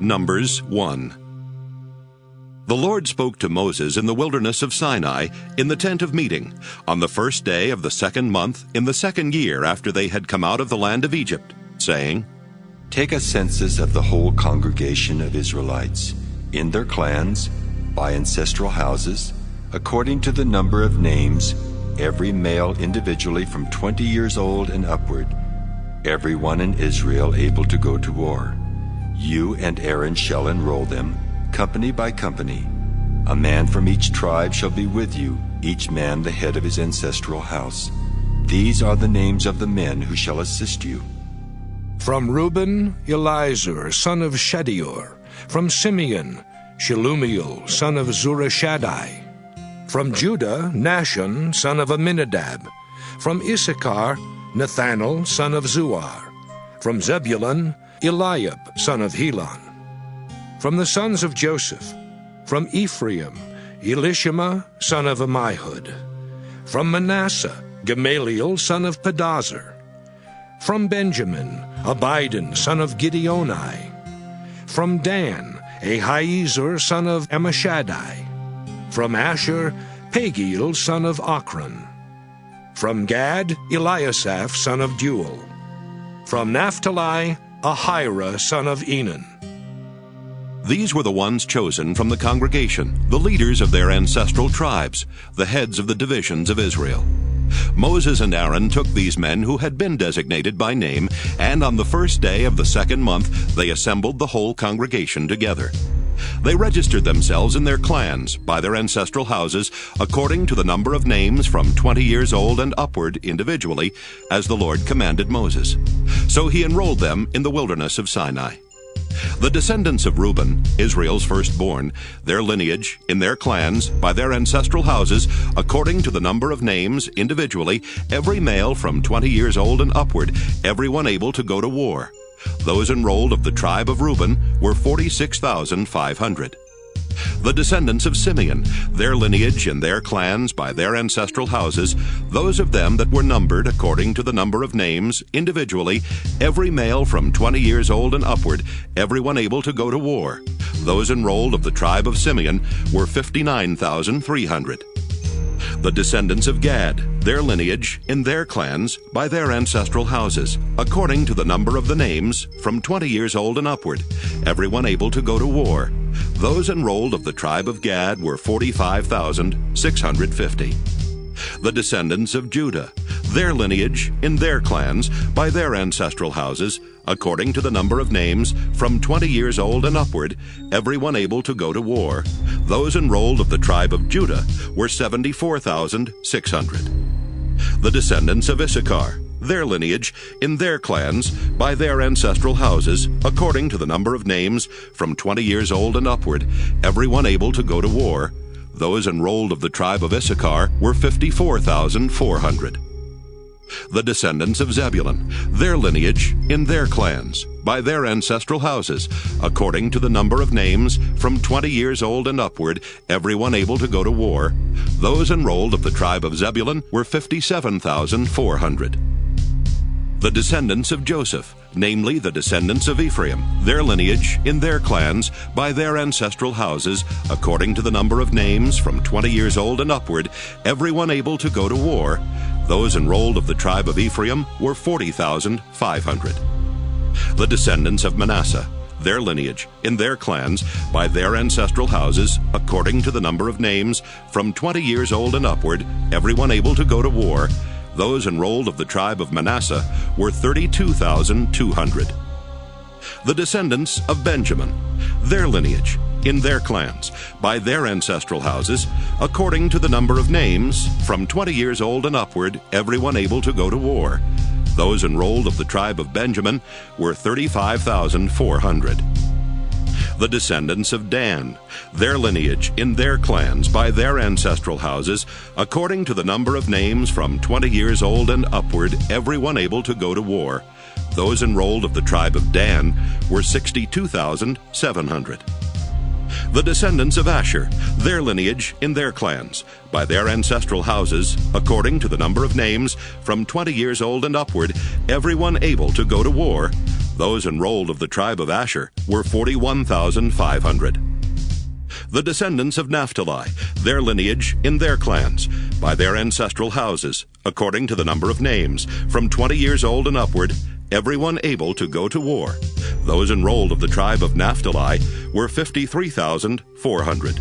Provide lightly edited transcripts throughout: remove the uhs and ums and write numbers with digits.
Numbers 1. The Lord spoke to Moses in the wilderness of Sinai in the tent of meeting on the first day of the second month in the second year after they had come out of the land of Egypt, saying, Take a census of the whole congregation of Israelites, in their clans, by ancestral houses, according to the number of names, every male individually from 20 years old and upward, everyone in Israel able to go to war. You and Aaron shall enroll them, company by company. A man from each tribe shall be with you, each man the head of his ancestral house. These are the names of the men who shall assist you. From Reuben, Elizur, son of Shedeur. From Simeon, Shelumiel, son of Zurishaddai. From Judah, Nahshon, son of Amminadab. From Issachar, Nathanael, son of Zuar. From Zebulun, Eliab, son of Helon. From the sons of Joseph, from Ephraim, Elishama, son of Ammihud. From Manasseh, Gamaliel, son of Pedazur. From Benjamin, Abidan, son of Gideoni. From Dan, Ahiezer, son of Ammishaddai. From Asher, Pagiel, son of Ochran. From Gad, Eliasaph, son of Deuel. From Naphtali, Ahira, son of Enan. These were the ones chosen from the congregation, the leaders of their ancestral tribes, the heads of the divisions of Israel. Moses and Aaron took these men who had been designated by name, and on the first day of the second month they assembled the whole congregation together. They registered themselves in their clans by their ancestral houses according to the number of names from 20 years old and upward individually, as the Lord commanded Moses. So he enrolled them in the wilderness of Sinai. The descendants of Reuben, Israel's firstborn, their lineage, in their clans, by their ancestral houses, according to the number of names, individually, every male from 20 years old and upward, everyone able to go to war. Those enrolled of the tribe of Reuben were 46,500. The descendants of Simeon, their lineage in their clans by their ancestral houses, those of them that were numbered according to the number of names, individually, every male from 20 years old and upward, everyone able to go to war. Those enrolled of the tribe of Simeon were 59,300. The descendants of Gad, their lineage, in their clans, by their ancestral houses, according to the number of the names, from 20 years old and upward, everyone able to go to war. Those enrolled of the tribe of Gad were 45,650. The descendants of Judah, their lineage, in their clans, by their ancestral houses, according to the number of names, from 20 years old and upward, everyone able to go to war. Those enrolled of the tribe of Judah were 74,600. The descendants of Issachar, their lineage, in their clans, by their ancestral houses, according to the number of names, from 20 years old and upward, everyone able to go to war. Those enrolled of the tribe of Issachar were 54,400. The descendants of Zebulun, their lineage, in their clans, by their ancestral houses, according to the number of names, from 20 years old and upward, everyone able to go to war. Those enrolled of the tribe of Zebulun were 57,400. The descendants of Joseph, namely the descendants of Ephraim, their lineage, in their clans, by their ancestral houses, according to the number of names, from 20 years old and upward, everyone able to go to war. Those enrolled of the tribe of Ephraim were 40,500. The descendants of Manasseh, their lineage, in their clans, by their ancestral houses, according to the number of names, from 20 years old and upward, everyone able to go to war. Those enrolled of the tribe of Manasseh were 32,200. The descendants of Benjamin, their lineage, in their clans, by their ancestral houses, according to the number of names, from 20 years old and upward, everyone able to go to war. Those enrolled of the tribe of Benjamin were 35,400. The descendants of Dan, their lineage, in their clans, by their ancestral houses, according to the number of names, from 20 years old and upward, everyone able to go to war. Those enrolled of the tribe of Dan were 62,700. The descendants of Asher, their lineage, in their clans, by their ancestral houses, according to the number of names, from 20 years old and upward, everyone able to go to war. Those enrolled of the tribe of Asher were 41,500. The descendants of Naphtali, their lineage in their clans, by their ancestral houses, according to the number of names, from 20 years old and upward, everyone able to go to war. Those enrolled of the tribe of Naphtali were 53,400.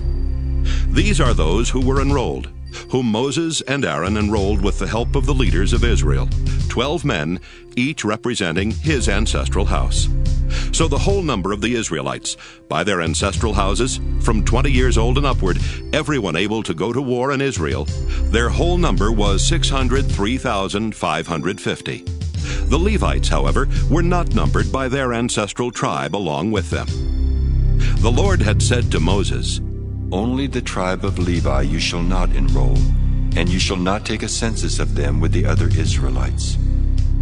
These are those who were enrolled, whom Moses and Aaron enrolled with the help of the leaders of Israel, 12 men, each representing his ancestral house. So the whole number of the Israelites, by their ancestral houses, from 20 years old and upward, everyone able to go to war in Israel, their whole number was 603,550. The Levites, however, were not numbered by their ancestral tribe along with them. The Lord had said to Moses, "Only the tribe of Levi you shall not enroll, and you shall not take a census of them with the other Israelites.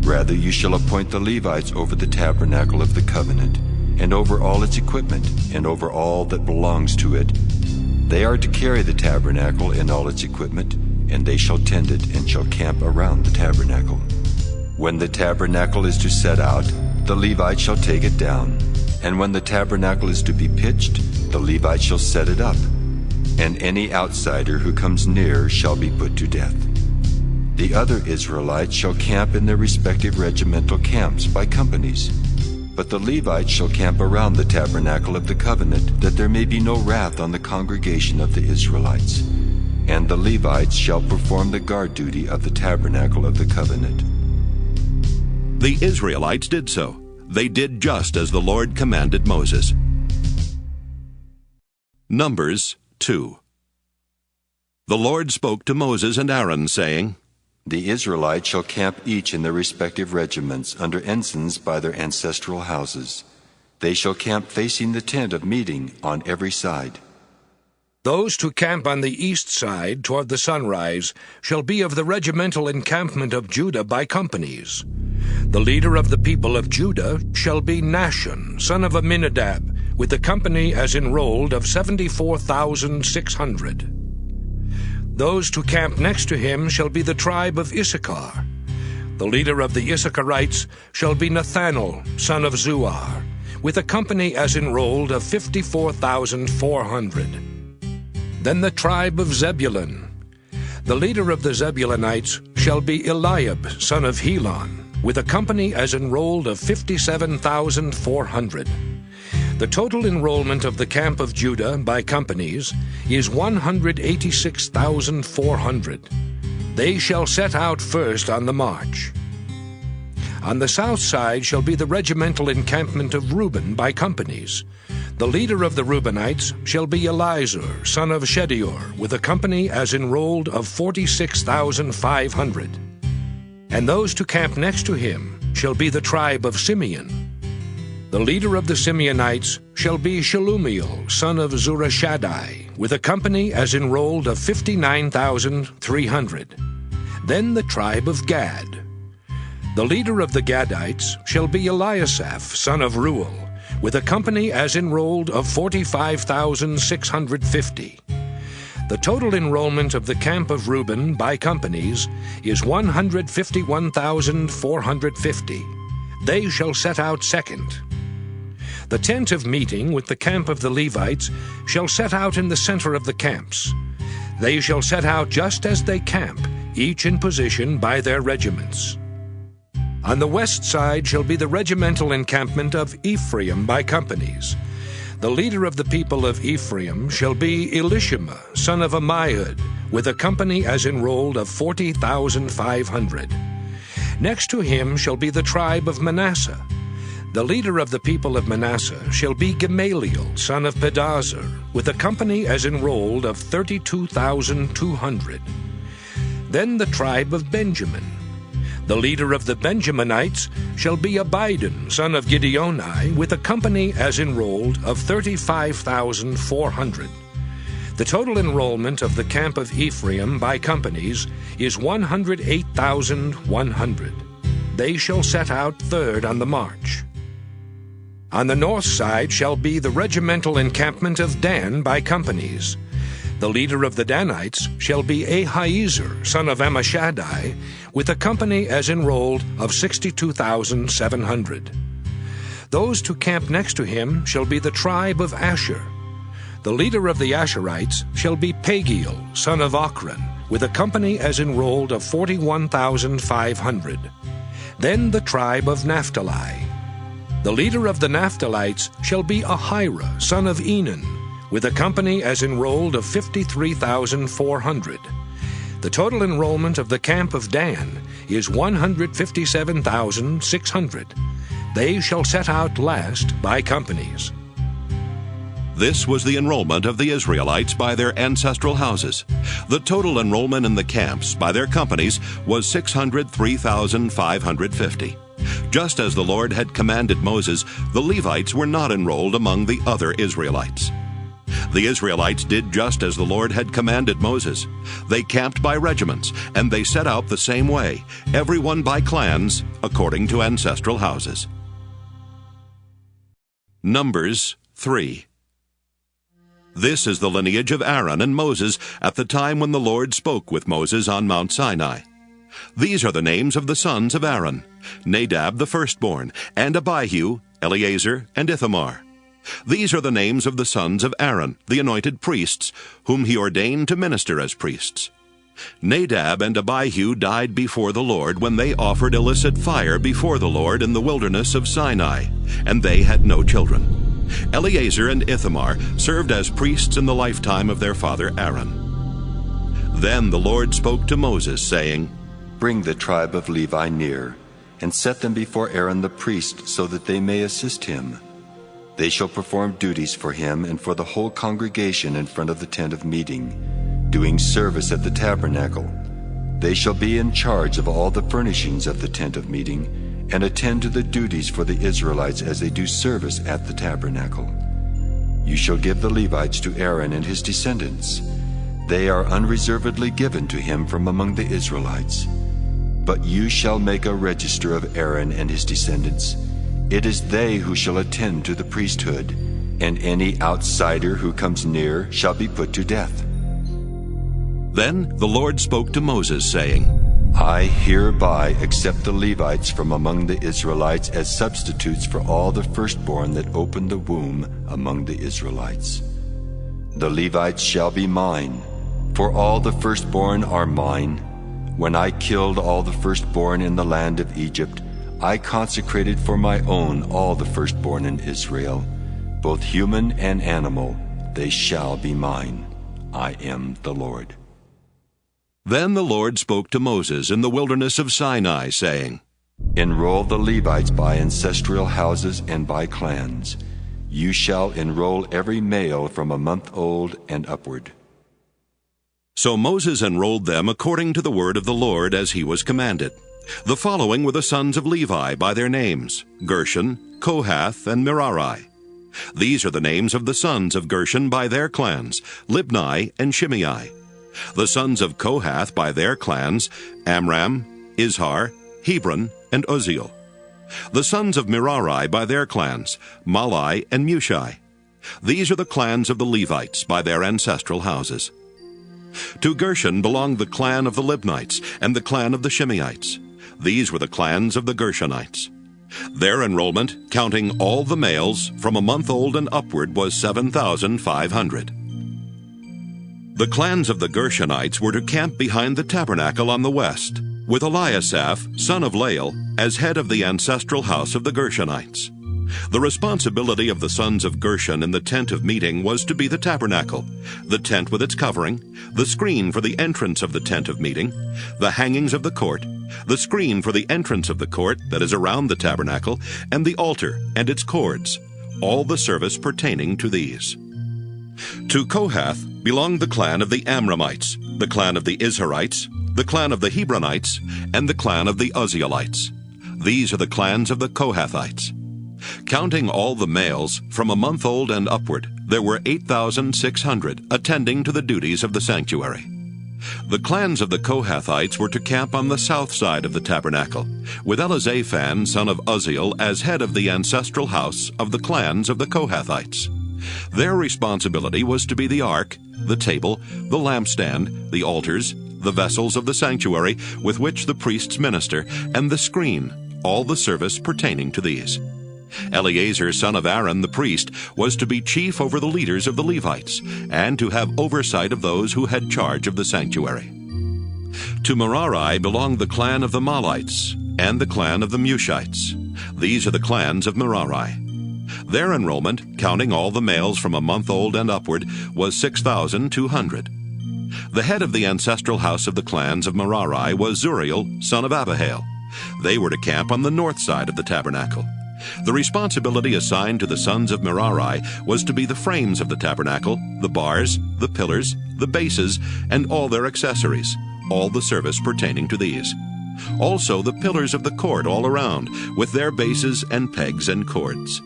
Rather you shall appoint the Levites over the tabernacle of the covenant, and over all its equipment, and over all that belongs to it. They are to carry the tabernacle and all its equipment, and they shall tend it, and shall camp around the tabernacle. When the tabernacle is to set out, the Levites shall take it down, and when the tabernacle is to be pitched, the Levites shall set it up, and any outsider who comes near shall be put to death. The other Israelites shall camp in their respective regimental camps by companies, but the Levites shall camp around the tabernacle of the covenant, that there may be no wrath on the congregation of the Israelites. And the Levites shall perform the guard duty of the tabernacle of the covenant." The Israelites did so. They did just as the Lord commanded Moses. Numbers 2. The Lord spoke to Moses and Aaron, saying, The Israelites shall camp each in their respective regiments under ensigns by their ancestral houses. They shall camp facing the tent of meeting on every side. Those to camp on the east side toward the sunrise shall be of the regimental encampment of Judah by companies. The leader of the people of Judah shall be Nahshon, son of Amminadab, with a company as enrolled of 74,600. Those to camp next to him shall be the tribe of Issachar. The leader of the Issacharites shall be Nathanael, son of Zuar, with a company as enrolled of 54,400. Then the tribe of Zebulun. The leader of the Zebulunites shall be Eliab, son of Helon, with a company as enrolled of 57,400. The total enrollment of the camp of Judah by companies is 186,400. They shall set out first on the march. On the south side shall be the regimental encampment of Reuben by companies. The leader of the Reubenites shall be Elizur, son of Shedeur, with a company as enrolled of 46,500. And those to camp next to him shall be the tribe of Simeon. The leader of the Simeonites shall be Shelumiel, son of Zurishaddai, with a company as enrolled of 59,300. Then the tribe of Gad. The leader of the Gadites shall be Eliasaph, son of Reuel, with a company as enrolled of 45,650. The total enrollment of the camp of Reuben by companies is 151,450. They shall set out second. The tent of meeting with the camp of the Levites shall set out in the center of the camps. They shall set out just as they camp, each in position by their regiments. On the west side shall be the regimental encampment of Ephraim by companies. The leader of the people of Ephraim shall be Elishama, son of Ammihud, with a company as enrolled of 40,500. Next to him shall be the tribe of Manasseh. The leader of the people of Manasseh shall be Gamaliel, son of Pedazur, with a company as enrolled of 32,200. Then the tribe of Benjamin. The leader of the Benjaminites shall be Abidan, son of Gideoni, with a company as enrolled of 35,400. The total enrollment of the camp of Ephraim by companies is 108,100. They shall set out third on the march. On the north side shall be the regimental encampment of Dan by companies. The leader of the Danites shall be Ahiezer, son of Ammishaddai, with a company as enrolled of 62,700. Those to camp next to him shall be the tribe of Asher. The leader of the Asherites shall be Pagiel, son of Ochran, with a company as enrolled of 41,500. Then the tribe of Naphtali. The leader of the Naphtalites shall be Ahira, son of Enan, with a company as enrolled of 53,400. The total enrollment of the camp of Dan is 157,600. They shall set out last by companies. This was the enrollment of the Israelites by their ancestral houses. The total enrollment in the camps by their companies was 603,550. Just as the Lord had commanded Moses, the Levites were not enrolled among the other Israelites. The Israelites did just as the Lord had commanded Moses. They camped by regiments, and they set out the same way, everyone by clans, according to ancestral houses. Numbers 3. This is the lineage of Aaron and Moses at the time when the Lord spoke with Moses on Mount Sinai. These are the names of the sons of Aaron: Nadab the firstborn, and Abihu, Eleazar, and Ithamar. These are the names of the sons of Aaron, the anointed priests, whom he ordained to minister as priests. Nadab and Abihu died before the Lord when they offered illicit fire before the Lord in the wilderness of Sinai, and they had no children. Eleazar and Ithamar served as priests in the lifetime of their father Aaron. Then the Lord spoke to Moses, saying, Bring the tribe of Levi near, and set them before Aaron the priest, so that they may assist him. They shall perform duties for him and for the whole congregation in front of the tent of meeting, doing service at the tabernacle. They shall be in charge of all the furnishings of the tent of meeting, and attend to the duties for the Israelites as they do service at the tabernacle. You shall give the Levites to Aaron and his descendants. They are unreservedly given to him from among the Israelites. But you shall make a register of Aaron and his descendants. It is they who shall attend to the priesthood, and any outsider who comes near shall be put to death. Then the Lord spoke to Moses, saying, I hereby accept the Levites from among the Israelites as substitutes for all the firstborn that opened the womb among the Israelites. The Levites shall be mine, for all the firstborn are mine. When I killed all the firstborn in the land of Egypt, I consecrated for my own all the firstborn in Israel, both human and animal. They shall be mine. I am the Lord. Then the Lord spoke to Moses in the wilderness of Sinai, saying, Enroll the Levites by ancestral houses and by clans. You shall enroll every male from a month old and upward. So Moses enrolled them according to the word of the Lord as he was commanded. The following were the sons of Levi by their names: Gershon, Kohath, and Merari. These are the names of the sons of Gershon by their clans: Libni and Shimei. The sons of Kohath by their clans: Amram, Izhar, Hebron, and Uzziel. The sons of Merari by their clans: Malai and Mushai. These are the clans of the Levites by their ancestral houses. To Gershon belonged the clan of the Libnites and the clan of the Shimeites. These were the clans of the Gershonites. Their enrollment, counting all the males from a month old and upward, was 7,500. The clans of the Gershonites were to camp behind the tabernacle on the west, with Eliasaph, son of Lael, as head of the ancestral house of the Gershonites. The responsibility of the sons of Gershon in the tent of meeting was to be the tabernacle, the tent with its covering, the screen for the entrance of the tent of meeting, the hangings of the court, the screen for the entrance of the court that is around the tabernacle, and the altar and its cords, all the service pertaining to these. To Kohath belonged the clan of the Amramites, the clan of the Izharites, the clan of the Hebronites, and the clan of the Uzzielites. These are the clans of the Kohathites. Counting all the males from a month old and upward, there were 8,600 attending to the duties of the sanctuary. The clans of the Kohathites were to camp on the south side of the tabernacle, with Elizaphan, son of Uzziel, as head of the ancestral house of the clans of the Kohathites. Their responsibility was to be the ark, the table, the lampstand, the altars, the vessels of the sanctuary with which the priests minister, and the screen, all the service pertaining to these. Eleazar son of Aaron the priest was to be chief over the leaders of the Levites, and to have oversight of those who had charge of the sanctuary. To Merari belonged the clan of the Mahlites and the clan of the Mushites. These are the clans of Merari. Their enrollment, counting all the males from a month old and upward, was 6,200. The head of the ancestral house of the clans of Merari was Zuriel, son of Abihail. They were to camp on the north side of the tabernacle. The responsibility assigned to the sons of Merari was to be the frames of the tabernacle, the bars, the pillars, the bases, and all their accessories, all the service pertaining to these. Also the pillars of the court all around, with their bases and pegs and cords.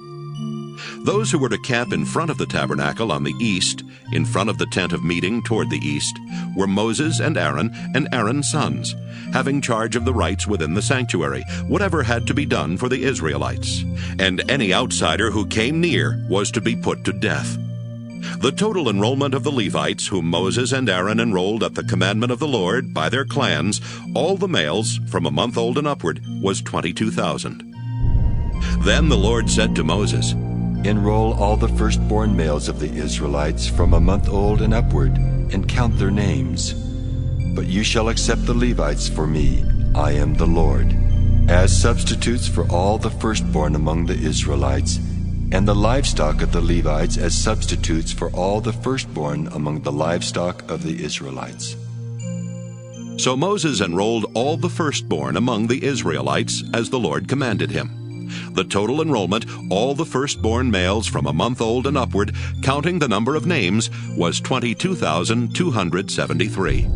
Those who were to camp in front of the tabernacle on the east, in front of the tent of meeting toward the east, were Moses and Aaron's sons, having charge of the rites within the sanctuary, whatever had to be done for the Israelites. And any outsider who came near was to be put to death. The total enrollment of the Levites, whom Moses and Aaron enrolled at the commandment of the Lord by their clans, all the males from a month old and upward, was 22,000. Then the Lord said to Moses, Enroll all the firstborn males of the Israelites from a month old and upward, and count their names. But you shall accept the Levites for me, I am the Lord, as substitutes for all the firstborn among the Israelites, and the livestock of the Levites as substitutes for all the firstborn among the livestock of the Israelites. So Moses enrolled all the firstborn among the Israelites as the Lord commanded him. The total enrollment, all the firstborn males from a month old and upward, counting the number of names, was 22,273.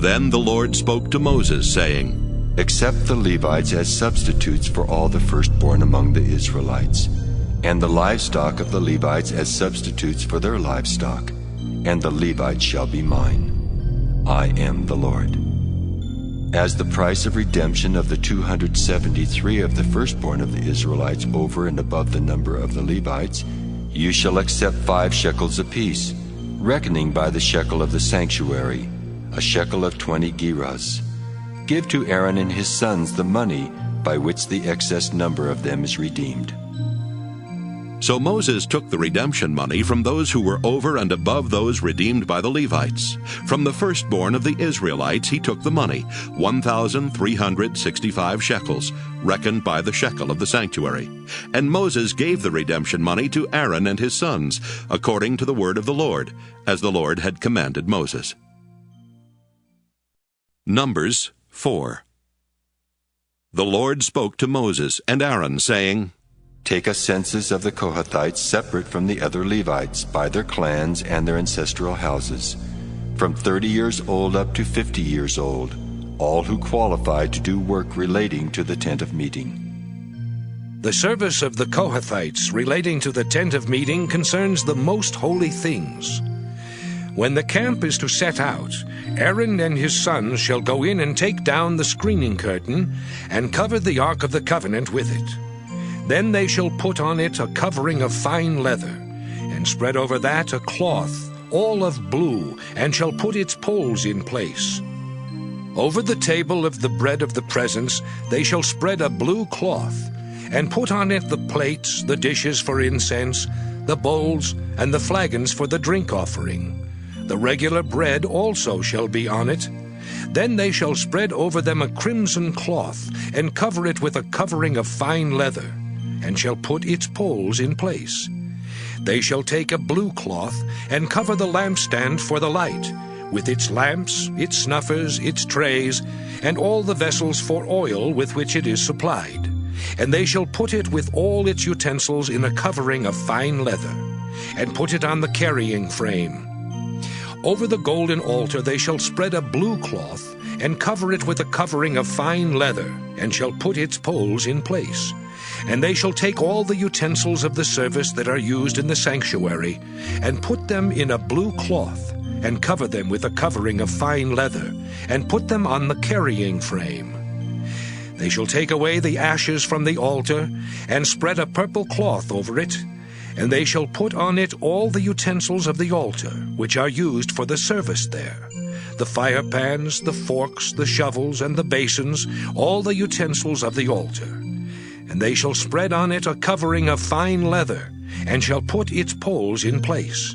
Then the Lord spoke to Moses, saying, Accept the Levites as substitutes for all the firstborn among the Israelites, and the livestock of the Levites as substitutes for their livestock, and the Levites shall be mine. I am the Lord. As the price of redemption of the 273 of the firstborn of the Israelites over and above the number of the Levites, you shall accept 5 shekels apiece, reckoning by the shekel of the sanctuary, a shekel of 20 gerahs. Give to Aaron and his sons the money by which the excess number of them is redeemed. So Moses took the redemption money from those who were over and above those redeemed by the Levites. From the firstborn of the Israelites he took the money, 1,365 shekels, reckoned by the shekel of the sanctuary. And Moses gave the redemption money to Aaron and his sons, according to the word of the Lord, as the Lord had commanded Moses. Numbers 4. The Lord spoke to Moses and Aaron, saying, Take a census of the Kohathites separate from the other Levites by their clans and their ancestral houses, from 30 years old up to 50 years old, all who qualify to do work relating to the tent of meeting. The service of the Kohathites relating to the tent of meeting concerns the most holy things. When the camp is to set out, Aaron and his sons shall go in and take down the screening curtain and cover the Ark of the Covenant with it. Then they shall put on it a covering of fine leather, and spread over that a cloth, all of blue, and shall put its poles in place. Over the table of the bread of the presence they shall spread a blue cloth, and put on it the plates, the dishes for incense, the bowls, and the flagons for the drink offering. The regular bread also shall be on it. Then they shall spread over them a crimson cloth, and cover it with a covering of fine leather, and shall put its poles in place. They shall take a blue cloth, and cover the lampstand for the light, with its lamps, its snuffers, its trays, and all the vessels for oil with which it is supplied. And they shall put it with all its utensils in a covering of fine leather, and put it on the carrying frame. Over the golden altar they shall spread a blue cloth, and cover it with a covering of fine leather, and shall put its poles in place. And they shall take all the utensils of the service that are used in the sanctuary, and put them in a blue cloth, and cover them with a covering of fine leather, and put them on the carrying frame. They shall take away the ashes from the altar, and spread a purple cloth over it, and they shall put on it all the utensils of the altar, which are used for the service there, the fire pans, the forks, the shovels, and the basins, all the utensils of the altar. and they shall spread on it a covering of fine leather, and shall put its poles in place.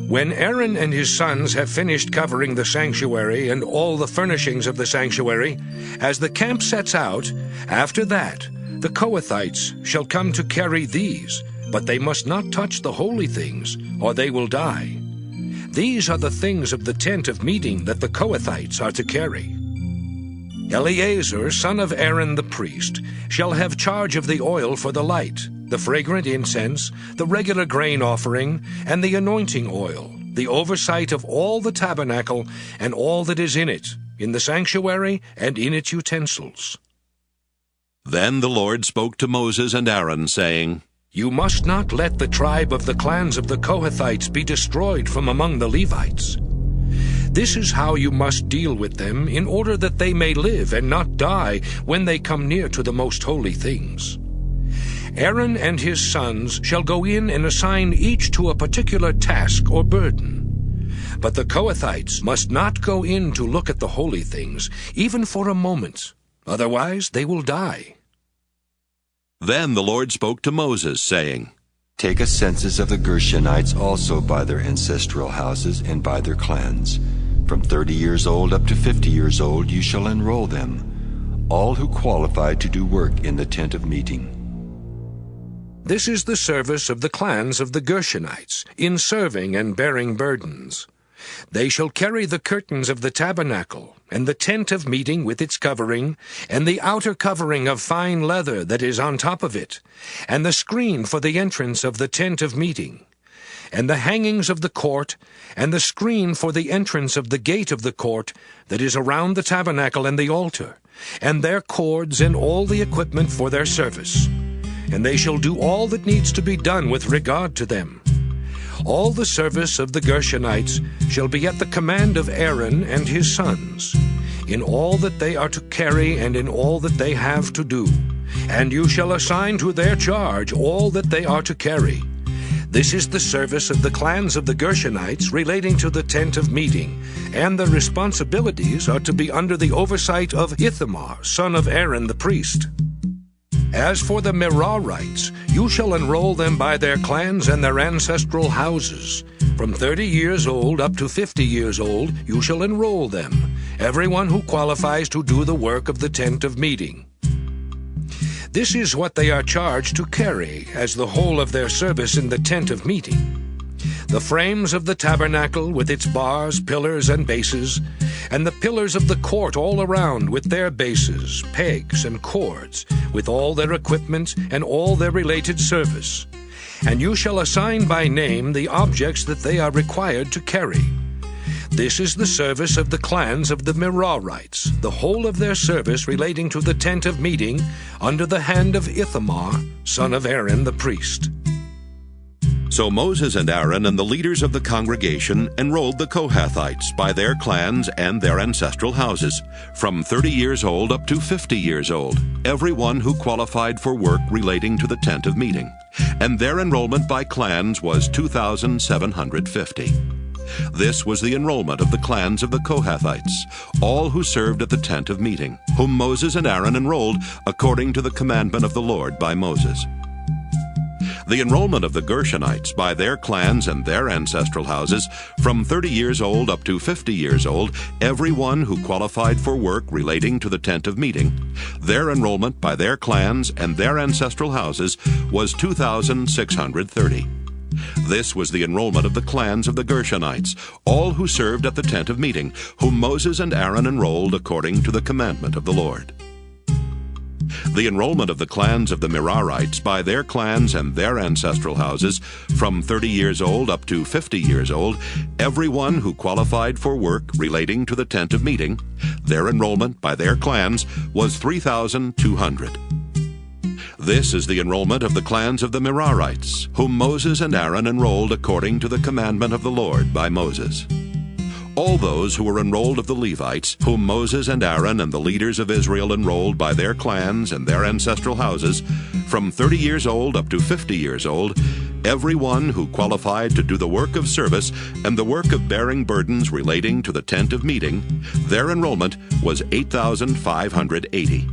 When Aaron and his sons have finished covering the sanctuary and all the furnishings of the sanctuary, as the camp sets out, after that the Kohathites shall come to carry these, but they must not touch the holy things, or they will die. These are the things of the tent of meeting that the Kohathites are to carry. Eleazar, son of Aaron the priest, shall have charge of the oil for the light, the fragrant incense, the regular grain offering, and the anointing oil, the oversight of all the tabernacle and all that is in it, in the sanctuary and in its utensils. Then the Lord spoke to Moses and Aaron, saying, You must not let the tribe of the clans of the Kohathites be destroyed from among the Levites. This is how you must deal with them, in order that they may live and not die when they come near to the most holy things. Aaron and his sons shall go in and assign each to a particular task or burden. But the Kohathites must not go in to look at the holy things, even for a moment. Otherwise they will die. Then the Lord spoke to Moses, saying, Take a census of the Gershonites also by their ancestral houses and by their clans. From 30 years old up to 50 years old you shall enroll them, all who qualify to do work in the tent of meeting. This is the service of the clans of the Gershonites, in serving and bearing burdens. They shall carry the curtains of the tabernacle, and the tent of meeting with its covering, and the outer covering of fine leather that is on top of it, and the screen for the entrance of the tent of meeting, and the hangings of the court, and the screen for the entrance of the gate of the court that is around the tabernacle and the altar, and their cords and all the equipment for their service. And they shall do all that needs to be done with regard to them. All the service of the Gershonites shall be at the command of Aaron and his sons, in all that they are to carry and in all that they have to do. And you shall assign to their charge all that they are to carry. This is the service of the clans of the Gershonites relating to the tent of meeting, and the responsibilities are to be under the oversight of Ithamar, son of Aaron the priest. As for the Merarites, you shall enroll them by their clans and their ancestral houses. From 30 years old up to 50 years old you shall enroll them, everyone who qualifies to do the work of the tent of meeting. This is what they are charged to carry as the whole of their service in the tent of meeting: the frames of the tabernacle with its bars, pillars, and bases, and the pillars of the court all around with their bases, pegs, and cords, with all their equipment and all their related service. And you shall assign by name the objects that they are required to carry. This is the service of the clans of the Merarites, the whole of their service relating to the tent of meeting, under the hand of Ithamar, son of Aaron the priest. So Moses and Aaron and the leaders of the congregation enrolled the Kohathites by their clans and their ancestral houses, from 30 years old up to 50 years old, everyone who qualified for work relating to the tent of meeting. And their enrollment by clans was 2,750. This was the enrollment of the clans of the Kohathites, all who served at the tent of meeting, whom Moses and Aaron enrolled according to the commandment of the Lord by Moses. The enrollment of the Gershonites by their clans and their ancestral houses, from 30 years old up to 50 years old, everyone who qualified for work relating to the tent of meeting, their enrollment by their clans and their ancestral houses was 2,630. This was the enrollment of the clans of the Gershonites, all who served at the tent of meeting, whom Moses and Aaron enrolled according to the commandment of the Lord. The enrollment of the clans of the Merarites by their clans and their ancestral houses, from 30 years old up to 50 years old, everyone who qualified for work relating to the tent of meeting, their enrollment by their clans was 3,200. This is the enrollment of the clans of the Merarites, whom Moses and Aaron enrolled according to the commandment of the Lord by Moses. All those who were enrolled of the Levites, whom Moses and Aaron and the leaders of Israel enrolled by their clans and their ancestral houses, from 30 years old up to 50 years old, everyone who qualified to do the work of service and the work of bearing burdens relating to the tent of meeting, their enrollment was 8,580.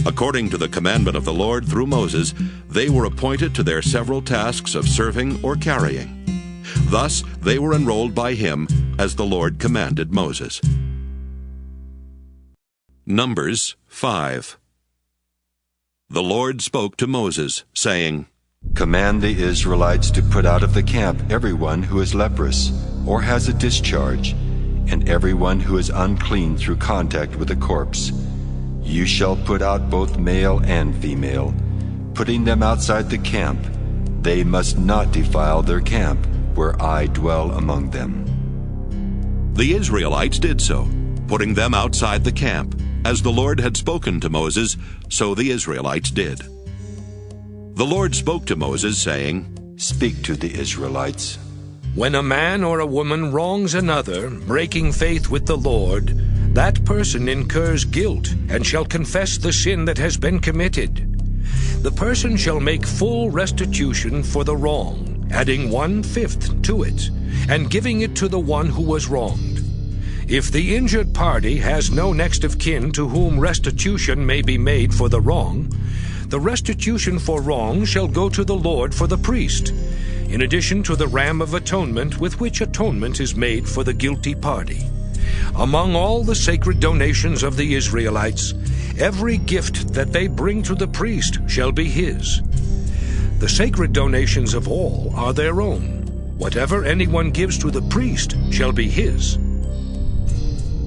According to the commandment of the Lord through Moses, they were appointed to their several tasks of serving or carrying. Thus they were enrolled by him as the Lord commanded Moses. Numbers 5. The Lord spoke to Moses, saying, Command the Israelites to put out of the camp everyone who is leprous or has a discharge, and everyone who is unclean through contact with a corpse. You shall put out both male and female, putting them outside the camp. They must not defile their camp, where I dwell among them. The Israelites did so, putting them outside the camp. As the Lord had spoken to Moses, so the Israelites did. The Lord spoke to Moses, saying, Speak to the Israelites. When a man or a woman wrongs another, breaking faith with the Lord, that person incurs guilt and shall confess the sin that has been committed. The person shall make full restitution for the wrong, adding 1/5 to it, and giving it to the one who was wronged. If the injured party has no next of kin to whom restitution may be made for the wrong, the restitution for wrong shall go to the Lord for the priest, in addition to the ram of atonement with which atonement is made for the guilty party. Among all the sacred donations of the Israelites, every gift that they bring to the priest shall be his. The sacred donations of all are their own. Whatever anyone gives to the priest shall be his.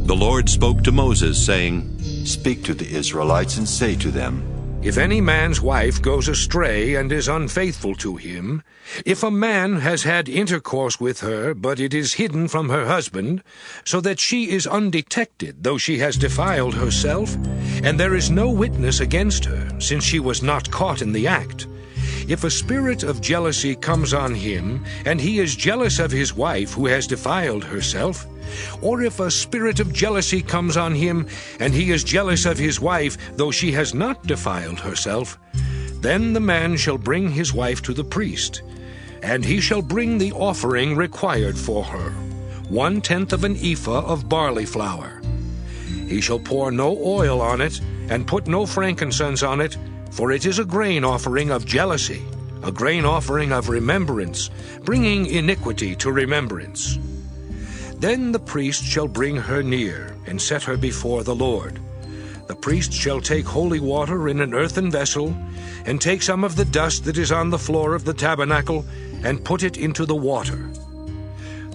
The Lord spoke to Moses, saying, Speak to the Israelites and say to them, If any man's wife goes astray and is unfaithful to him, if a man has had intercourse with her, but it is hidden from her husband, so that she is undetected, though she has defiled herself, and there is no witness against her, since she was not caught in the act, if a spirit of jealousy comes on him, and he is jealous of his wife who has defiled herself, or if a spirit of jealousy comes on him, and he is jealous of his wife, though she has not defiled herself, then the man shall bring his wife to the priest, and he shall bring the offering required for her, 1/10 of an ephah of barley flour. He shall pour no oil on it, and put no frankincense on it, for it is a grain offering of jealousy, a grain offering of remembrance, bringing iniquity to remembrance. Then the priest shall bring her near, and set her before the Lord. The priest shall take holy water in an earthen vessel, and take some of the dust that is on the floor of the tabernacle, and put it into the water.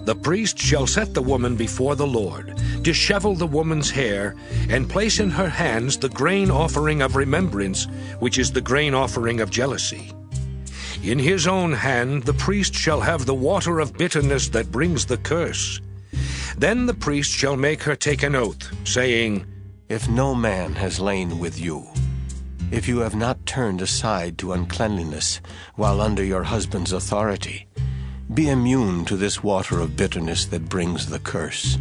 The priest shall set the woman before the Lord, dishevel the woman's hair, and place in her hands the grain offering of remembrance, which is the grain offering of jealousy. In his own hand the priest shall have the water of bitterness that brings the curse. Then the priest shall make her take an oath, saying, If no man has lain with you, if you have not turned aside to uncleanliness while under your husband's authority, be immune to this water of bitterness that brings the curse.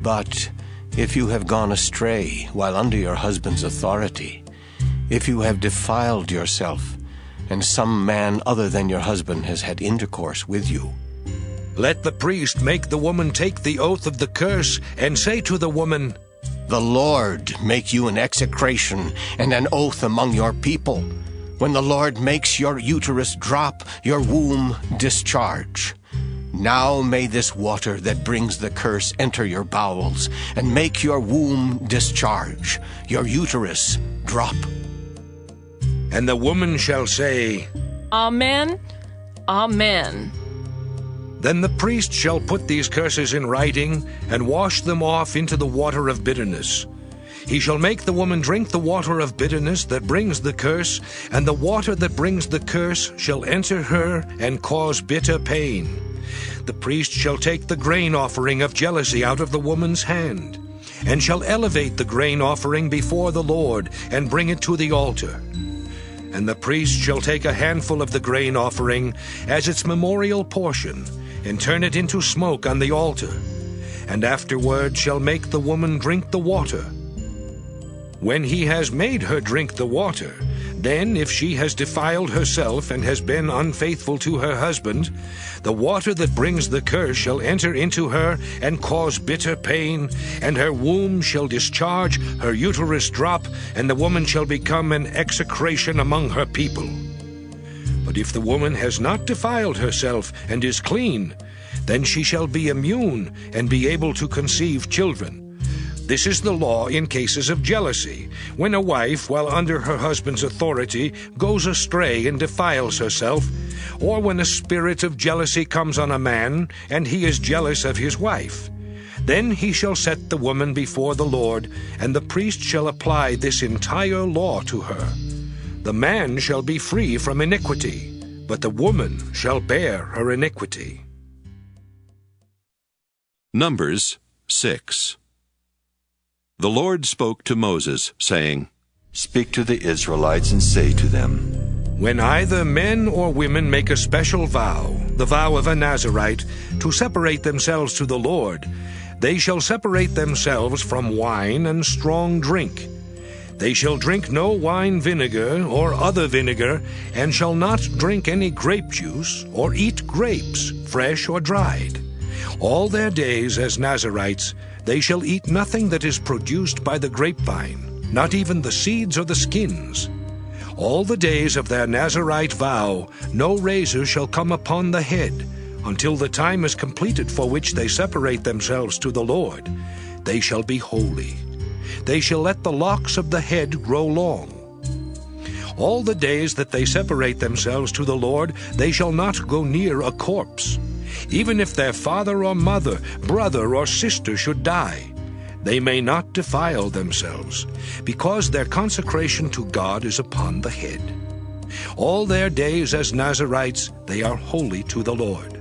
But if you have gone astray while under your husband's authority, if you have defiled yourself, and some man other than your husband has had intercourse with you, let the priest make the woman take the oath of the curse, and say to the woman, The Lord make you an execration and an oath among your people. When the Lord makes your uterus drop, your womb discharge. Now may this water that brings the curse enter your bowels, and make your womb discharge, your uterus drop. And the woman shall say, Amen, Amen. Then the priest shall put these curses in writing, and wash them off into the water of bitterness. He shall make the woman drink the water of bitterness that brings the curse, and the water that brings the curse shall enter her and cause bitter pain. The priest shall take the grain offering of jealousy out of the woman's hand, and shall elevate the grain offering before the Lord, and bring it to the altar. And the priest shall take a handful of the grain offering as its memorial portion, and turn it into smoke on the altar, and afterward shall make the woman drink the water. When he has made her drink the water, Then, if she has defiled herself and has been unfaithful to her husband, the water that brings the curse shall enter into her and cause bitter pain, and her womb shall discharge, her uterus drop, and the woman shall become an execration among her people. But if the woman has not defiled herself and is clean, then she shall be immune and be able to conceive children. This is the law in cases of jealousy, when a wife, while under her husband's authority, goes astray and defiles herself, or when a spirit of jealousy comes on a man, and he is jealous of his wife. Then he shall set the woman before the Lord, and the priest shall apply this entire law to her. The man shall be free from iniquity, but the woman shall bear her iniquity. Numbers 6. The Lord spoke to Moses, saying, Speak to the Israelites and say to them, When either men or women make a special vow, the vow of a Nazirite, to separate themselves to the Lord, they shall separate themselves from wine and strong drink. They shall drink no wine vinegar or other vinegar, and shall not drink any grape juice, or eat grapes, fresh or dried. All their days as Nazirites they shall eat nothing that is produced by the grapevine, not even the seeds or the skins. All the days of their Nazirite vow no razor shall come upon the head, until the time is completed for which they separate themselves to the Lord. They shall be holy. They shall let the locks of the head grow long. All the days that they separate themselves to the Lord, they shall not go near a corpse. Even if their father or mother, brother or sister should die, they may not defile themselves, because their consecration to God is upon the head. All their days as Nazirites they are holy to the Lord.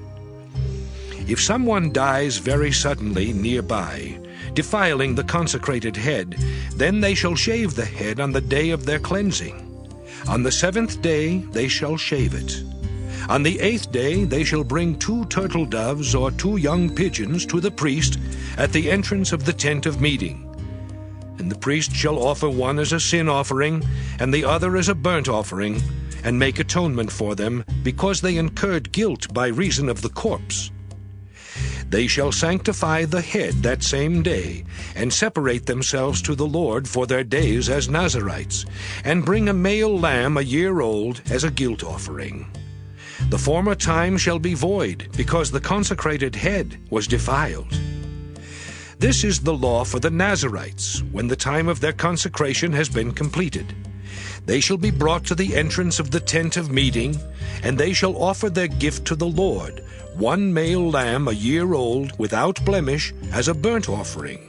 If someone dies very suddenly nearby, defiling the consecrated head, then they shall shave the head on the day of their cleansing. On the 7th day they shall shave it. On the 8th day they shall bring 2 turtle doves or 2 young pigeons to the priest at the entrance of the tent of meeting. And the priest shall offer one as a sin offering, and the other as a burnt offering, and make atonement for them, because they incurred guilt by reason of the corpse. They shall sanctify the head that same day, and separate themselves to the Lord for their days as Nazirites, and bring a male lamb a year old as a guilt offering. The former time shall be void, because the consecrated head was defiled. This is the law for the Nazirites, when the time of their consecration has been completed. They shall be brought to the entrance of the tent of meeting, and they shall offer their gift to the Lord, 1 male lamb a year old, without blemish, as a burnt offering,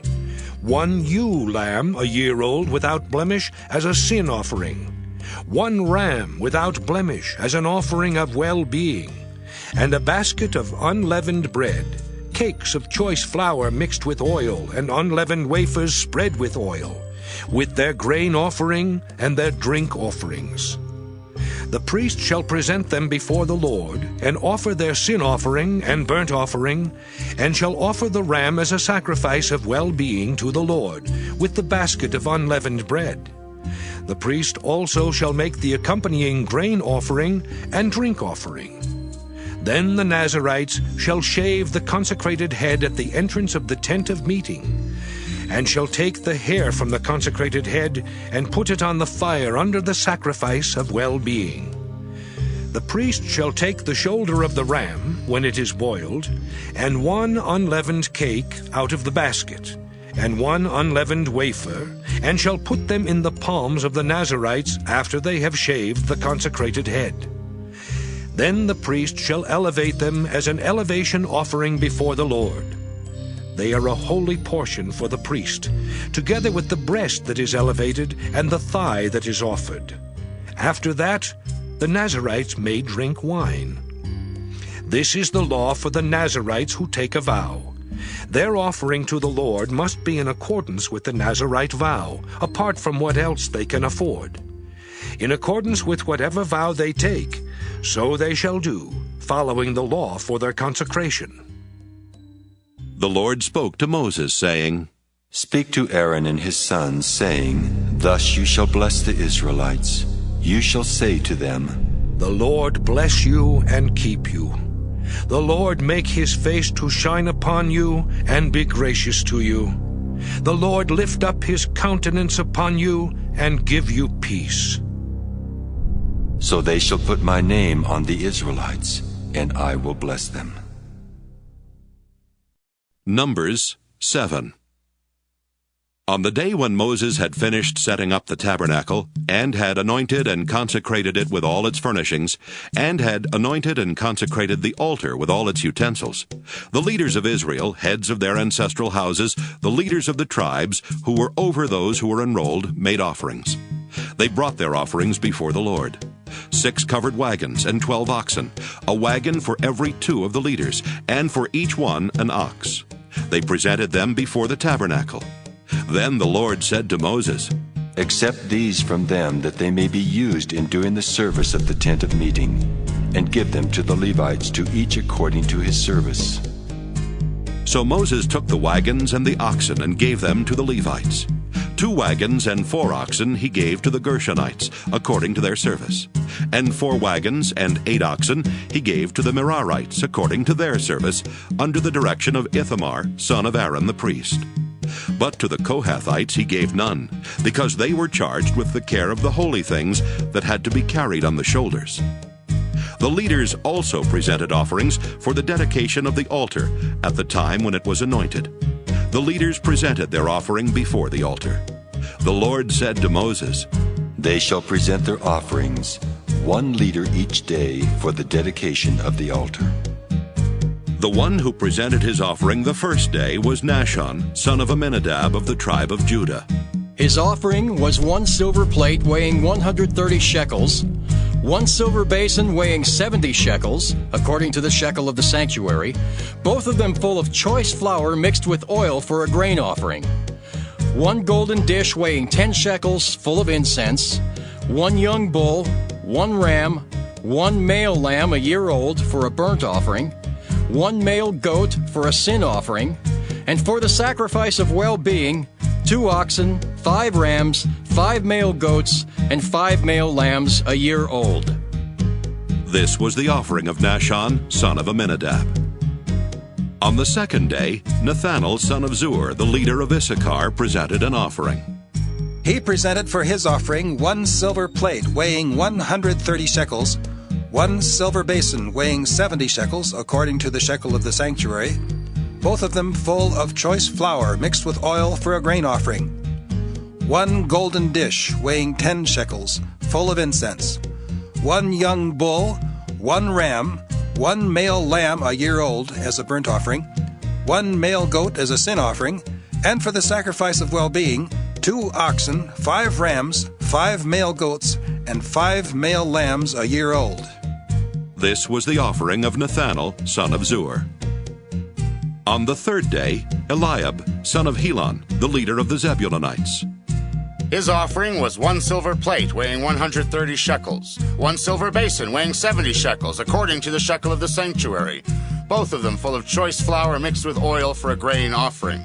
1 ewe lamb a year old, without blemish, as a sin offering, 1 ram without blemish as an offering of well-being, and a basket of unleavened bread, cakes of choice flour mixed with oil, and unleavened wafers spread with oil, with their grain offering and their drink offerings. The priest shall present them before the Lord, and offer their sin offering and burnt offering, and shall offer the ram as a sacrifice of well-being to the Lord, with the basket of unleavened bread. The priest also shall make the accompanying grain offering and drink offering. Then the Nazirites shall shave the consecrated head at the entrance of the tent of meeting, and shall take the hair from the consecrated head and put it on the fire under the sacrifice of well-being. The priest shall take the shoulder of the ram when it is boiled, and 1 unleavened cake out of the basket, and 1 unleavened wafer, and shall put them in the palms of the Nazirites after they have shaved the consecrated head. Then the priest shall elevate them as an elevation offering before the Lord. They are a holy portion for the priest, together with the breast that is elevated and the thigh that is offered. After that, the Nazirites may drink wine. This is the law for the Nazirites who take a vow. Their offering to the Lord must be in accordance with the Nazirite vow, apart from what else they can afford. In accordance with whatever vow they take, so they shall do, following the law for their consecration. The Lord spoke to Moses, saying, Speak to Aaron and his sons, saying, Thus you shall bless the Israelites. You shall say to them, The Lord bless you and keep you. The Lord make his face to shine upon you and be gracious to you. The Lord lift up his countenance upon you and give you peace. So they shall put my name on the Israelites, and I will bless them. Numbers 7. On the day when Moses had finished setting up the tabernacle, and had anointed and consecrated it with all its furnishings, and had anointed and consecrated the altar with all its utensils, the leaders of Israel, heads of their ancestral houses, the leaders of the tribes, who were over those who were enrolled, made offerings. They brought their offerings before the Lord. 6 covered wagons and 12 oxen, a wagon for every 2 of the leaders, and for each one an ox. They presented them before the tabernacle. Then the Lord said to Moses, Accept these from them, that they may be used in doing the service of the tent of meeting, and give them to the Levites, to each according to his service. So Moses took the wagons and the oxen and gave them to the Levites. 2 wagons and 4 oxen he gave to the Gershonites, according to their service. And 4 wagons and 8 oxen he gave to the Merarites, according to their service, under the direction of Ithamar, son of Aaron the priest. But to the Kohathites he gave none, because they were charged with the care of the holy things that had to be carried on the shoulders. The leaders also presented offerings for the dedication of the altar at the time when it was anointed. The leaders presented their offering before the altar. The Lord said to Moses, They shall present their offerings, 1 leader each day, for the dedication of the altar. The one who presented his offering the first day was Nahshon, son of Amminadab of the tribe of Judah. His offering was 1 silver plate weighing 130 shekels, 1 silver basin weighing 70 shekels, according to the shekel of the sanctuary, both of them full of choice flour mixed with oil for a grain offering, 1 golden dish weighing 10 shekels full of incense, 1 young bull, 1 ram, 1 male lamb a year old for a burnt offering, 1 male goat for a sin offering, and for the sacrifice of well-being, 2 oxen, 5 rams, 5 male goats, and 5 male lambs a year old. This was the offering of Nahshon, son of Amminadab. On the second day, Nethanel, son of Zuar, the leader of Issachar, presented an offering. He presented for his offering 1 silver plate weighing 130 shekels, 1 silver basin weighing 70 shekels, according to the shekel of the sanctuary, both of them full of choice flour mixed with oil for a grain offering, 1 golden dish weighing 10 shekels, full of incense, 1 young bull, 1 ram, 1 male lamb a year old as a burnt offering, 1 male goat as a sin offering, and for the sacrifice of well-being, 2 oxen, 5 rams, 5 male goats, and 5 male lambs a year old. This was the offering of Nethanel, son of Zuar. On the third day, Eliab, son of Helon, the leader of the Zebulunites. His offering was 1 silver plate weighing 130 shekels, 1 silver basin weighing 70 shekels, according to the shekel of the sanctuary, both of them full of choice flour mixed with oil for a grain offering,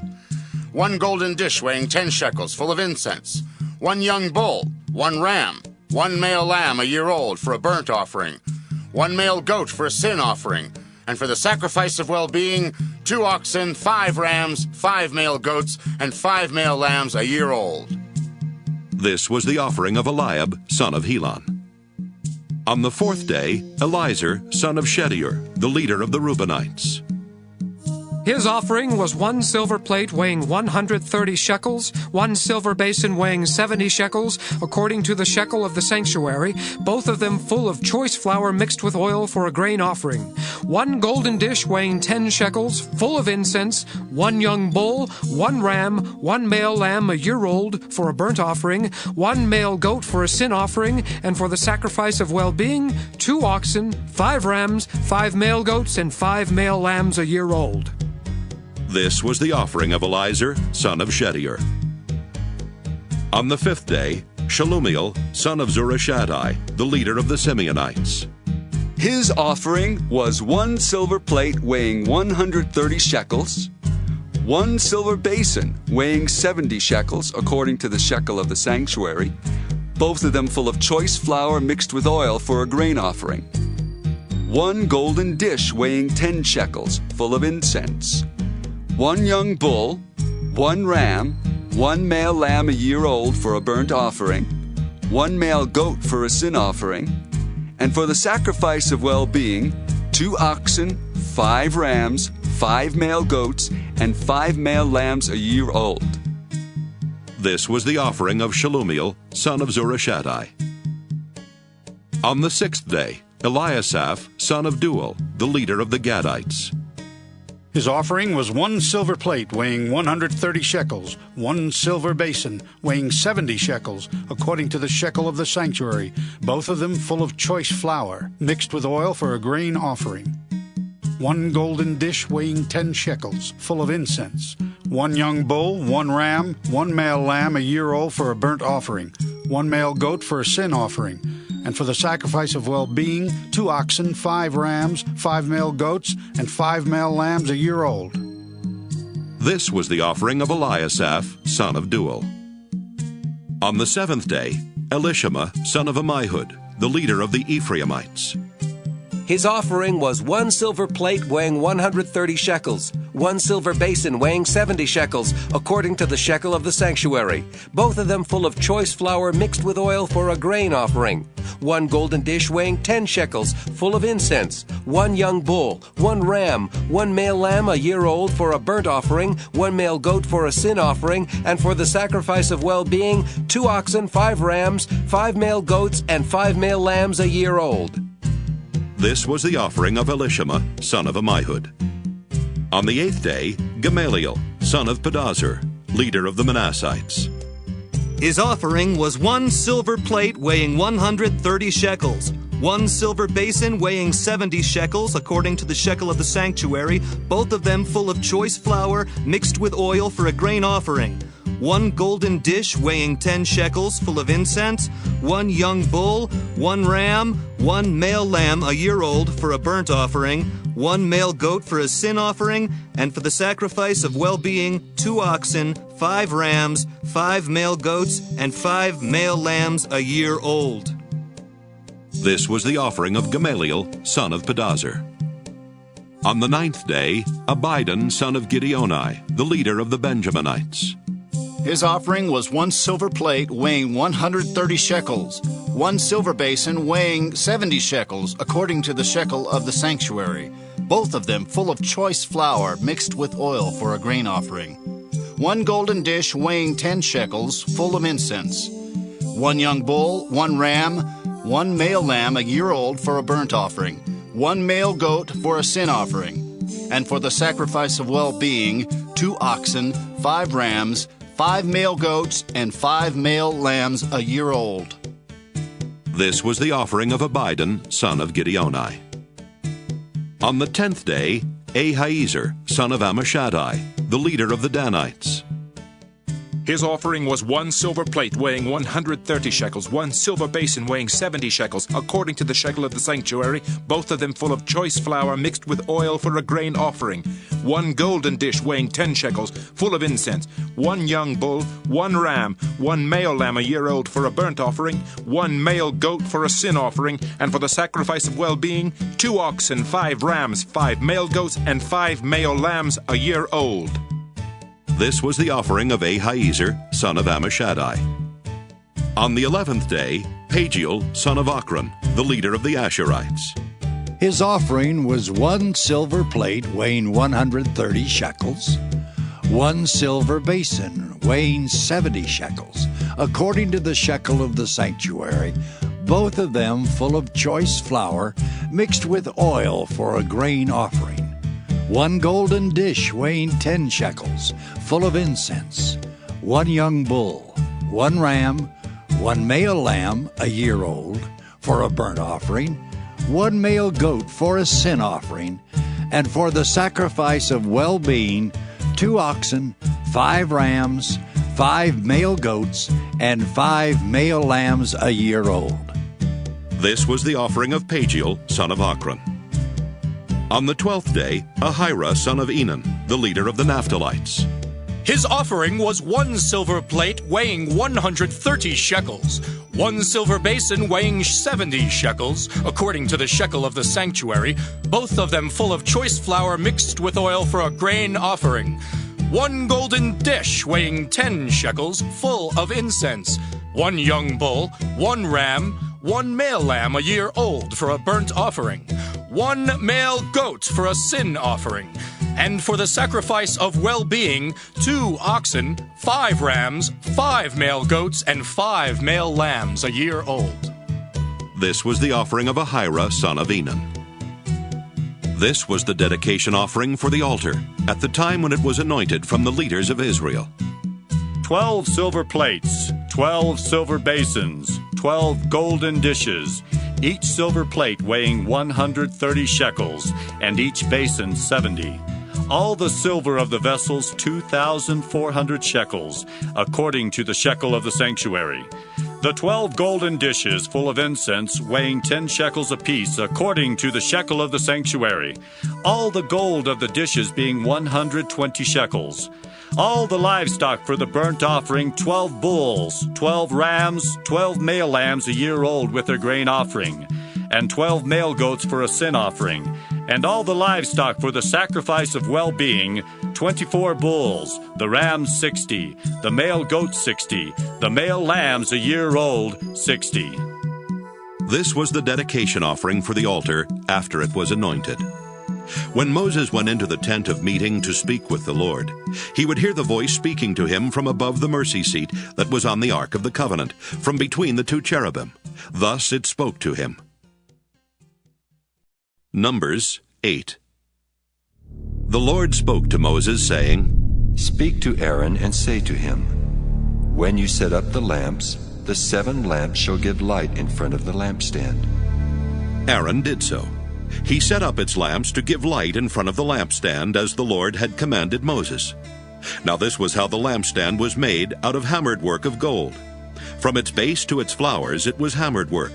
1 golden dish weighing 10 shekels, full of incense, 1 young bull, 1 ram, 1 male lamb a year old for a burnt offering, 1 male goat for a sin offering, and for the sacrifice of well-being, 2 oxen, 5 rams, 5 male goats, and 5 male lambs a year old. This was the offering of Eliab, son of Helon. On the fourth day, Eliezer, son of Shedeur, the leader of the Reubenites. His offering was 1 silver plate weighing 130 shekels, 1 silver basin weighing 70 shekels, according to the shekel of the sanctuary, both of them full of choice flour mixed with oil for a grain offering, 1 golden dish weighing 10 shekels, full of incense, 1 young bull, 1 ram, 1 male lamb a year old for a burnt offering, 1 male goat for a sin offering, and for the sacrifice of well-being, 2 oxen, 5 rams, 5 male goats, and 5 male lambs a year old. This was the offering of Eliezer, son of Shedeur. On the fifth day, Shelumiel, son of Zurishaddai, the leader of the Simeonites. His offering was 1 silver plate weighing 130 shekels, 1 silver basin weighing 70 shekels, according to the shekel of the sanctuary, both of them full of choice flour mixed with oil for a grain offering. 1 golden dish weighing 10 shekels, full of incense. 1 young bull, 1 ram, 1 male lamb a year old for a burnt offering, 1 male goat for a sin offering, and for the sacrifice of well-being, 2 oxen, 5 rams, 5 male goats, and 5 male lambs a year old. This was the offering of Shelumiel, son of Zurishaddai. On the 6th day, Eliasaph, son of Deuel, the leader of the Gadites. His offering was 1 silver plate weighing 130 shekels, 1 silver basin weighing 70 shekels, according to the shekel of the sanctuary, both of them full of choice flour, mixed with oil for a grain offering. 1 golden dish weighing 10 shekels, full of incense. 1 young bull, 1 ram, 1 male lamb a year old for a burnt offering, 1 male goat for a sin offering, and for the sacrifice of well-being, 2 oxen, 5 rams, 5 male goats, and 5 male lambs a year old. This was the offering of Eliasaph, son of Deuel. On the 7th day, Elishama, son of Ammihud, the leader of the Ephraimites. His offering was 1 silver plate weighing 130 shekels, 1 silver basin weighing 70 shekels, according to the shekel of the sanctuary, both of them full of choice flour mixed with oil for a grain offering. 1 golden dish weighing 10 shekels, full of incense. 1 young bull, 1 ram, 1 male lamb a year old for a burnt offering, 1 male goat for a sin offering, and for the sacrifice of well-being, 2 oxen, 5 rams, 5 male goats, and 5 male lambs a year old. This was the offering of Elishama, son of Ammihud. On the 8th day, Gamaliel, son of Pedazur, leader of the Manassites. His offering was 1 silver plate weighing 130 shekels, 1 silver basin weighing 70 shekels, according to the shekel of the sanctuary, both of them full of choice flour mixed with oil for a grain offering. 1 golden dish weighing 10 shekels, full of incense, 1 young bull, 1 ram, 1 male lamb a year old for a burnt offering, 1 male goat for a sin offering, and for the sacrifice of well-being, 2 oxen, 5 rams, 5 male goats, and 5 male lambs a year old. This was the offering of Gamaliel, son of Pedazur. On the 9th day, Abidan, son of Gideoni, the leader of the Benjaminites. His offering was 1 silver plate weighing 130 shekels, 1 silver basin weighing 70 shekels, according to the shekel of the sanctuary, both of them full of choice flour mixed with oil for a grain offering. 1 golden dish weighing 10 shekels, full of incense. 1 young bull, 1 ram, 1 male lamb a year old for a burnt offering, 1 male goat for a sin offering, and for the sacrifice of well-being, 2 oxen, 5 rams, 5 male goats, and 5 male lambs a year old. This was the offering of Abidan, son of Gideoni. On the 10th day, Ahiezer, son of Ammishaddai, the leader of the Danites. His offering was 1 silver plate weighing 130 shekels, 1 silver basin weighing 70 shekels, according to the shekel of the sanctuary, both of them full of choice flour mixed with oil for a grain offering. 1 golden dish weighing 10 shekels, full of incense. 1 young bull, 1 ram, 1 male lamb a year old for a burnt offering, 1 male goat for a sin offering, and for the sacrifice of well-being, 2 oxen, 5 rams, 5 male goats, and 5 male lambs a year old. This was the offering of Ahiezer, son of Ammishaddai. On the 11th day, Pagiel, son of Ochran, the leader of the Asherites. His offering was 1 silver plate weighing 130 shekels, 1 silver basin weighing 70 shekels, according to the shekel of the sanctuary, both of them full of choice flour mixed with oil for a grain offering. 1 golden dish weighing 10 shekels, full of incense. 1 young bull, 1 ram, 1 male lamb a year old for a burnt offering, 1 male goat for a sin offering, and for the sacrifice of well-being, 2 oxen, 5 rams, 5 male goats, and 5 male lambs a year old. This was the offering of Pagiel, son of Ochran. On the 12th day, Ahira, son of Enan, the leader of the Naphtalites. His offering was 1 silver plate weighing 130 shekels, 1 silver basin weighing 70 shekels, according to the shekel of the sanctuary, both of them full of choice flour mixed with oil for a grain offering. 1 golden dish weighing 10 shekels, full of incense. 1 young bull, 1 ram, 1 male lamb a year old for a burnt offering. 1 male goat for a sin offering. And for the sacrifice of well-being, 2 oxen, 5 rams, 5 male goats, and 5 male lambs a year old. This was the offering of Ahira, son of Enan. This was the dedication offering for the altar at the time when it was anointed from the leaders of Israel. 12 silver plates, 12 silver basins, 12 golden dishes, each silver plate weighing 130 shekels, and each basin 70. All the silver of the vessels 2,400 shekels, according to the shekel of the sanctuary. The 12 golden dishes full of incense, weighing 10 shekels apiece, according to the shekel of the sanctuary. All the gold of the dishes being 120 shekels. All the livestock for the burnt offering, 12 bulls, 12 rams, 12 male lambs a year old with their grain offering, and 12 male goats for a sin offering. And all the livestock for the sacrifice of well-being, 24 bulls, the rams 60, the male goats 60, the male lambs a year old 60. This was the dedication offering for the altar after it was anointed. When Moses went into the tent of meeting to speak with the Lord, he would hear the voice speaking to him from above the mercy seat that was on the Ark of the Covenant, from between the 2 cherubim. Thus it spoke to him. Numbers 8. The Lord spoke to Moses, saying, Speak to Aaron and say to him, When you set up the lamps, the 7 lamps shall give light in front of the lampstand. Aaron did so. He set up its lamps to give light in front of the lampstand, as the Lord had commanded Moses. Now this was how the lampstand was made, out of hammered work of gold. From its base to its flowers it was hammered work,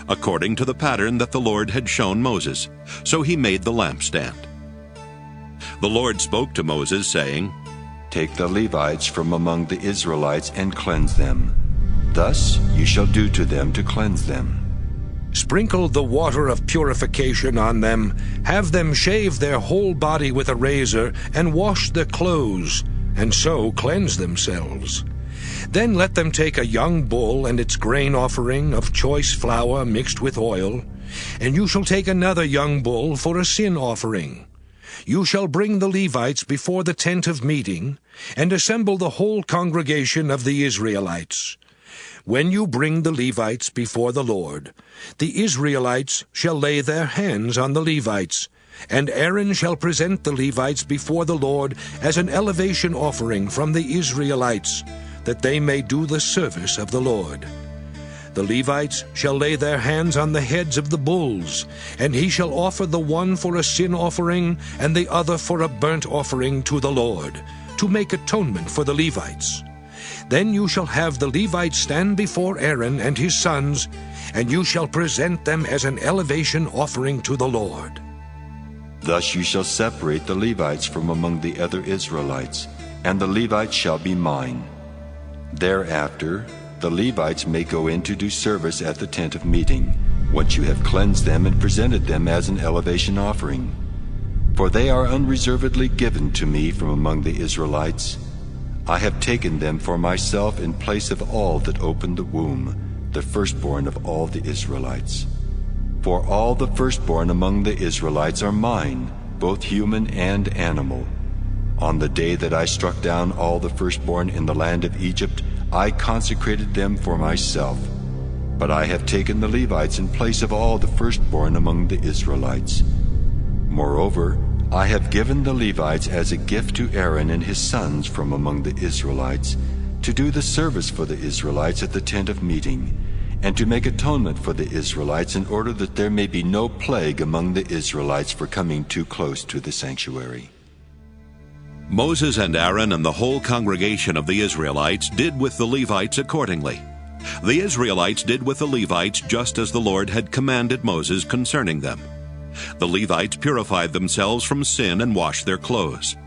according to the pattern that the Lord had shown Moses. So he made the lampstand. The Lord spoke to Moses, saying, Take the Levites from among the Israelites and cleanse them. Thus you shall do to them to cleanse them. Sprinkle the water of purification on them, have them shave their whole body with a razor, and wash their clothes, and so cleanse themselves. Then let them take a young bull and its grain offering of choice flour mixed with oil, and you shall take another young bull for a sin offering. You shall bring the Levites before the tent of meeting, and assemble the whole congregation of the Israelites. When you bring the Levites before the Lord, the Israelites shall lay their hands on the Levites, and Aaron shall present the Levites before the Lord as an elevation offering from the Israelites, that they may do the service of the Lord. The Levites shall lay their hands on the heads of the bulls, and he shall offer the one for a sin offering and the other for a burnt offering to the Lord, to make atonement for the Levites. Then you shall have the Levites stand before Aaron and his sons, and you shall present them as an elevation offering to the Lord. Thus you shall separate the Levites from among the other Israelites, and the Levites shall be mine. Thereafter the Levites may go in to do service at the tent of meeting, once you have cleansed them and presented them as an elevation offering. For they are unreservedly given to me from among the Israelites. I have taken them for myself in place of all that opened the womb, the firstborn of all the Israelites. For all the firstborn among the Israelites are mine, both human and animal. On the day that I struck down all the firstborn in the land of Egypt, I consecrated them for myself. But I have taken the Levites in place of all the firstborn among the Israelites. Moreover, I have given the Levites as a gift to Aaron and his sons from among the Israelites, to do the service for the Israelites at the tent of meeting, and to make atonement for the Israelites, in order that there may be no plague among the Israelites for coming too close to the sanctuary. Moses and Aaron and the whole congregation of the Israelites did with the Levites accordingly. The Israelites did with the Levites just as the Lord had commanded Moses concerning them. The Levites purified themselves from sin and washed their clothes.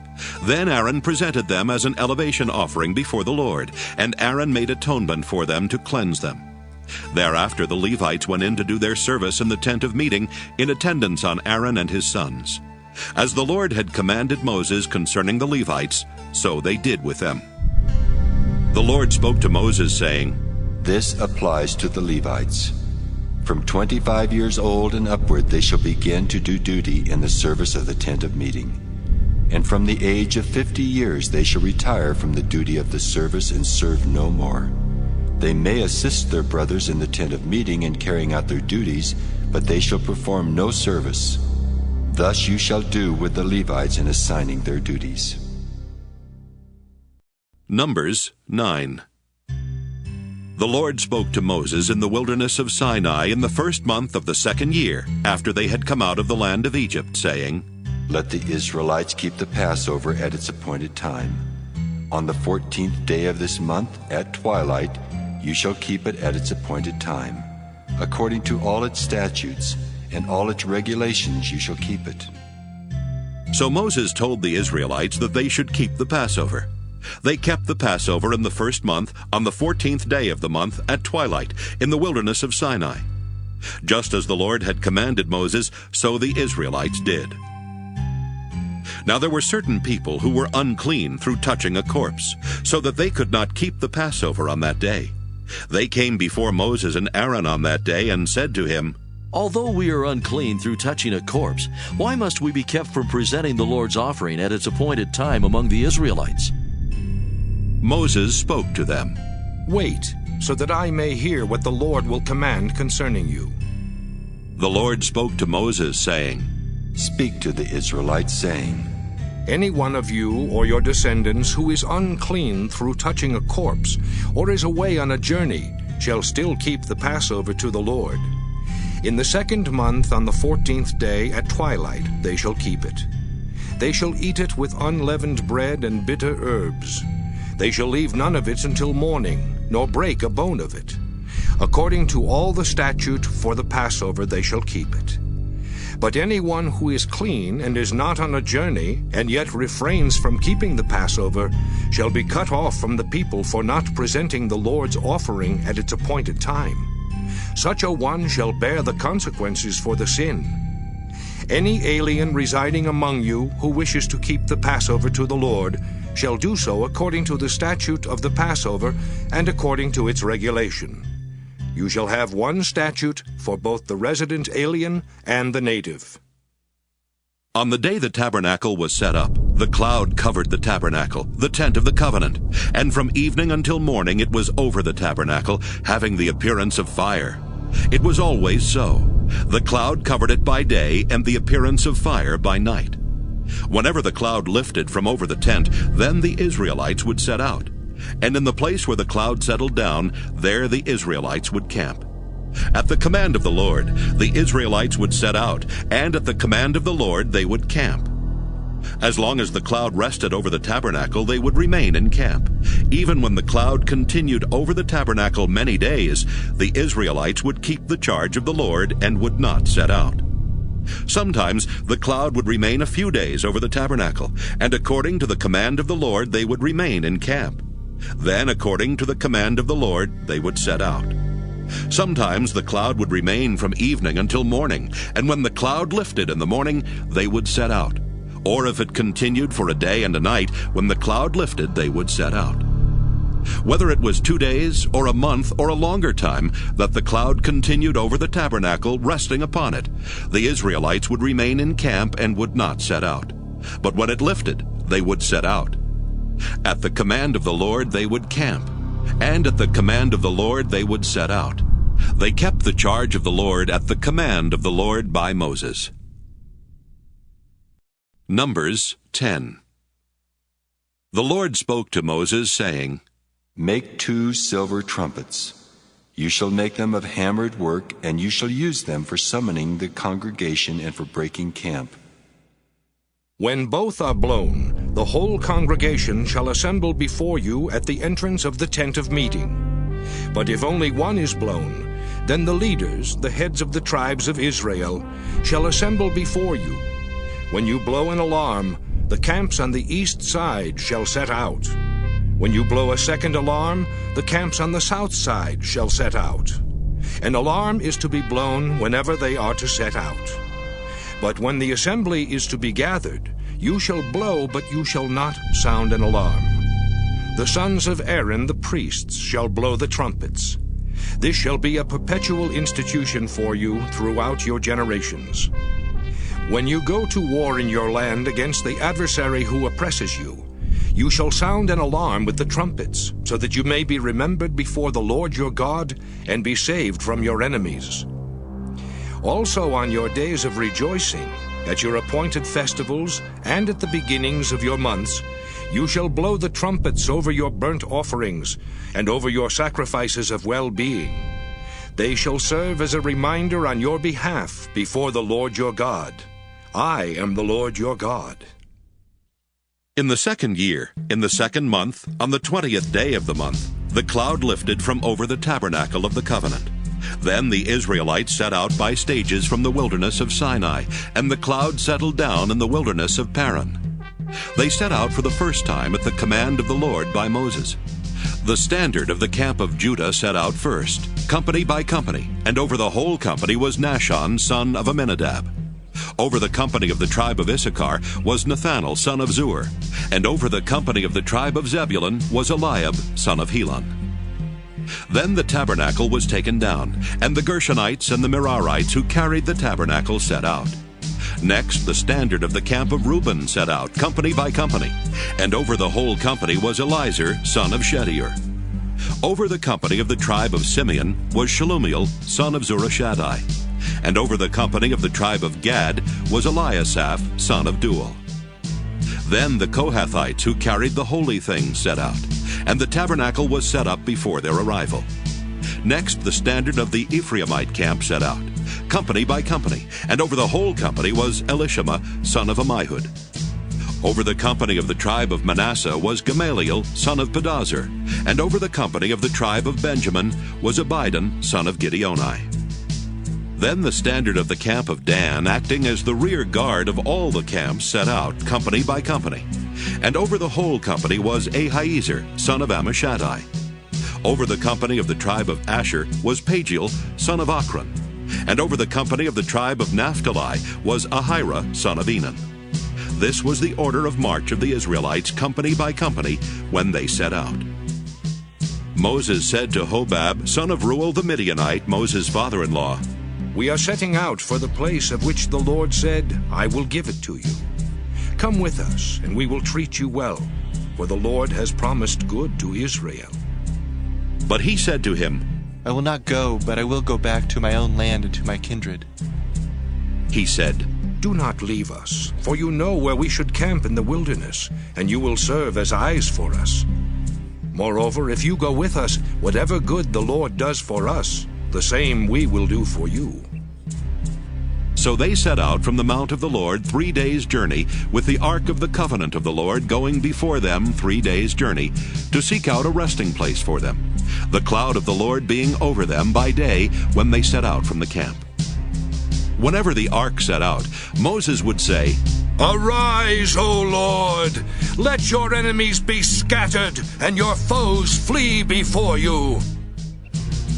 Then Aaron presented them as an elevation offering before the Lord, and Aaron made atonement for them to cleanse them. Thereafter the Levites went in to do their service in the tent of meeting in attendance on Aaron and his sons. As the Lord had commanded Moses concerning the Levites, so they did with them. The Lord spoke to Moses, saying, This applies to the Levites. From 25 years old and upward they shall begin to do duty in the service of the tent of meeting. And from the age of 50 years they shall retire from the duty of the service and serve no more. They may assist their brothers in the tent of meeting in carrying out their duties, but they shall perform no service. Thus you shall do with the Levites in assigning their duties. Numbers 9. The Lord spoke to Moses in the wilderness of Sinai in the first month of the second year after they had come out of the land of Egypt, saying, Let the Israelites keep the Passover at its appointed time. On the 14th day of this month, at twilight, you shall keep it at its appointed time. According to all its statutes and all its regulations you shall keep it. So Moses told the Israelites that they should keep the Passover. They kept the Passover in the first month, on the 14th day of the month, at twilight, in the wilderness of Sinai. Just as the Lord had commanded Moses, so the Israelites did. Now there were certain people who were unclean through touching a corpse, so that they could not keep the Passover on that day. They came before Moses and Aaron on that day and said to him, Although we are unclean through touching a corpse, why must we be kept from presenting the Lord's offering at its appointed time among the Israelites? Moses spoke to them, Wait, so that I may hear what the Lord will command concerning you. The Lord spoke to Moses, saying, Speak to the Israelites, saying, Any one of you or your descendants who is unclean through touching a corpse, or is away on a journey, shall still keep the Passover to the Lord. In the second month, on the 14th day at twilight, they shall keep it. They shall eat it with unleavened bread and bitter herbs. They shall leave none of it until morning, nor break a bone of it. According to all the statute for the Passover they shall keep it. But anyone who is clean and is not on a journey, and yet refrains from keeping the Passover, shall be cut off from the people for not presenting the Lord's offering at its appointed time. Such a one shall bear the consequences for the sin. Any alien residing among you who wishes to keep the Passover to the Lord shall do so according to the statute of the Passover and according to its regulation. You shall have one statute for both the resident alien and the native. On the day the tabernacle was set up, the cloud covered the tabernacle, the tent of the covenant, and from evening until morning it was over the tabernacle, having the appearance of fire. It was always so. The cloud covered it by day, and the appearance of fire by night. Whenever the cloud lifted from over the tent, then the Israelites would set out. And in the place where the cloud settled down, there the Israelites would camp. At the command of the Lord, the Israelites would set out, and at the command of the Lord they would camp. As long as the cloud rested over the tabernacle, they would remain in camp. Even when the cloud continued over the tabernacle many days, the Israelites would keep the charge of the Lord and would not set out. Sometimes the cloud would remain a few days over the tabernacle, and according to the command of the Lord they would remain in camp. Then, according to the command of the Lord, they would set out. Sometimes the cloud would remain from evening until morning, and when the cloud lifted in the morning, they would set out. Or if it continued for a day and a night, when the cloud lifted, they would set out. Whether it was 2 days, or a month, or a longer time, that the cloud continued over the tabernacle, resting upon it, the Israelites would remain in camp and would not set out. But when it lifted, they would set out. At the command of the Lord they would camp, and at the command of the Lord they would set out. They kept the charge of the Lord at the command of the Lord by Moses. Numbers 10. The Lord spoke to Moses, saying, Make 2 silver trumpets. You shall make them of hammered work, and you shall use them for summoning the congregation and for breaking camp. When both are blown, the whole congregation shall assemble before you at the entrance of the tent of meeting. But if only one is blown, then the leaders, the heads of the tribes of Israel, shall assemble before you. When you blow an alarm, the camps on the east side shall set out. When you blow a second alarm, the camps on the south side shall set out. An alarm is to be blown whenever they are to set out. But when the assembly is to be gathered, you shall blow, but you shall not sound an alarm. The sons of Aaron the priests shall blow the trumpets. This shall be a perpetual institution for you throughout your generations. When you go to war in your land against the adversary who oppresses you, you shall sound an alarm with the trumpets, so that you may be remembered before the Lord your God and be saved from your enemies. Also on your days of rejoicing, at your appointed festivals, and at the beginnings of your months, you shall blow the trumpets over your burnt offerings and over your sacrifices of well-being. They shall serve as a reminder on your behalf before the Lord your God. I am the Lord your God. In the 2nd year, in the 2nd month, on the 20th day of the month, the cloud lifted from over the tabernacle of the covenant. Then the Israelites set out by stages from the wilderness of Sinai, and the cloud settled down in the wilderness of Paran. They set out for the first time at the command of the Lord by Moses. The standard of the camp of Judah set out first, company by company, and over the whole company was Nahshon, son of Amminadab. Over the company of the tribe of Issachar was Nathanael, son of Zuar, and over the company of the tribe of Zebulun was Eliab, son of Helon. Then the tabernacle was taken down, and the Gershonites and the Merarites who carried the tabernacle set out. Next, the standard of the camp of Reuben set out, company by company, and over the whole company was Elizur, son of Shedeur. Over the company of the tribe of Simeon was Shelumiel, son of Zurishaddai. And over the company of the tribe of Gad was Eliasaph, son of Deuel. Then the Kohathites who carried the holy things set out, and the tabernacle was set up before their arrival. Next, the standard of the Ephraimite camp set out, company by company, and over the whole company was Elishama, son of Ammihud. Over the company of the tribe of Manasseh was Gamaliel, son of Pedazur, and over the company of the tribe of Benjamin was Abidan, son of Gideoni. Then the standard of the camp of Dan, acting as the rear guard of all the camps, set out, company by company. And over the whole company was Ahiezer, son of Ammishaddai. Over the company of the tribe of Asher was Pagiel, son of Ochran. And over the company of the tribe of Naphtali was Ahira, son of Enan. This was the order of march of the Israelites, company by company, when they set out. Moses said to Hobab, son of Reuel the Midianite, Moses' father-in-law, We are setting out for the place of which the Lord said, I will give it to you. Come with us, and we will treat you well, for the Lord has promised good to Israel. But he said to him, I will not go, but I will go back to my own land and to my kindred. He said, Do not leave us, for you know where we should camp in the wilderness, and you will serve as eyes for us. Moreover, if you go with us, whatever good the Lord does for us, the same we will do for you. So they set out from the mount of the Lord 3 days' journey, with the ark of the covenant of the Lord going before them 3 days' journey, to seek out a resting place for them, the cloud of the Lord being over them by day when they set out from the camp. Whenever the ark set out, Moses would say, Arise, O Lord! Let your enemies be scattered, and your foes flee before you.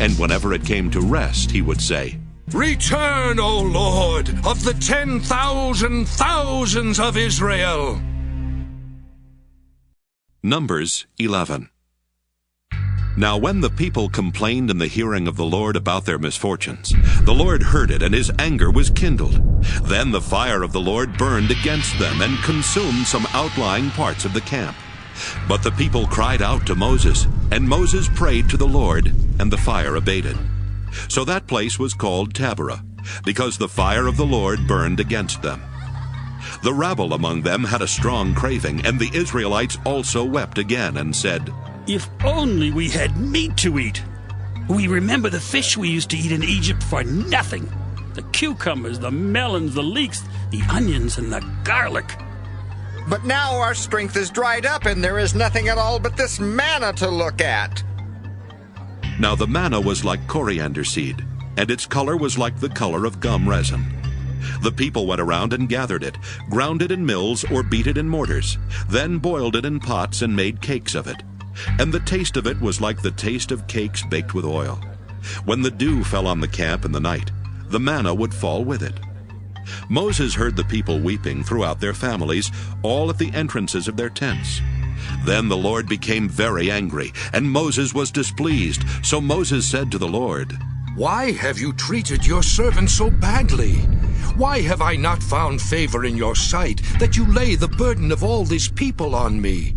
And whenever it came to rest, he would say, Return, O Lord, of the 10,000 thousands of Israel. Numbers 11. Now when the people complained in the hearing of the Lord about their misfortunes, the Lord heard it, and his anger was kindled. Then the fire of the Lord burned against them and consumed some outlying parts of the camp. But the people cried out to Moses, and Moses prayed to the Lord, and the fire abated. So that place was called Taberah, because the fire of the Lord burned against them. The rabble among them had a strong craving, and the Israelites also wept again and said, If only we had meat to eat! We remember the fish we used to eat in Egypt for nothing. The cucumbers, the melons, the leeks, the onions, and the garlic. But now our strength is dried up, and there is nothing at all but this manna to look at. Now the manna was like coriander seed, and its color was like the color of gum resin. The people went around and gathered it, ground it in mills or beat it in mortars, then boiled it in pots and made cakes of it. And the taste of it was like the taste of cakes baked with oil. When the dew fell on the camp in the night, the manna would fall with it. Moses heard the people weeping throughout their families, all at the entrances of their tents. Then the Lord became very angry, and Moses was displeased. So Moses said to the Lord, "Why have you treated your servant so badly? Why have I not found favor in your sight, that you lay the burden of all this people on me?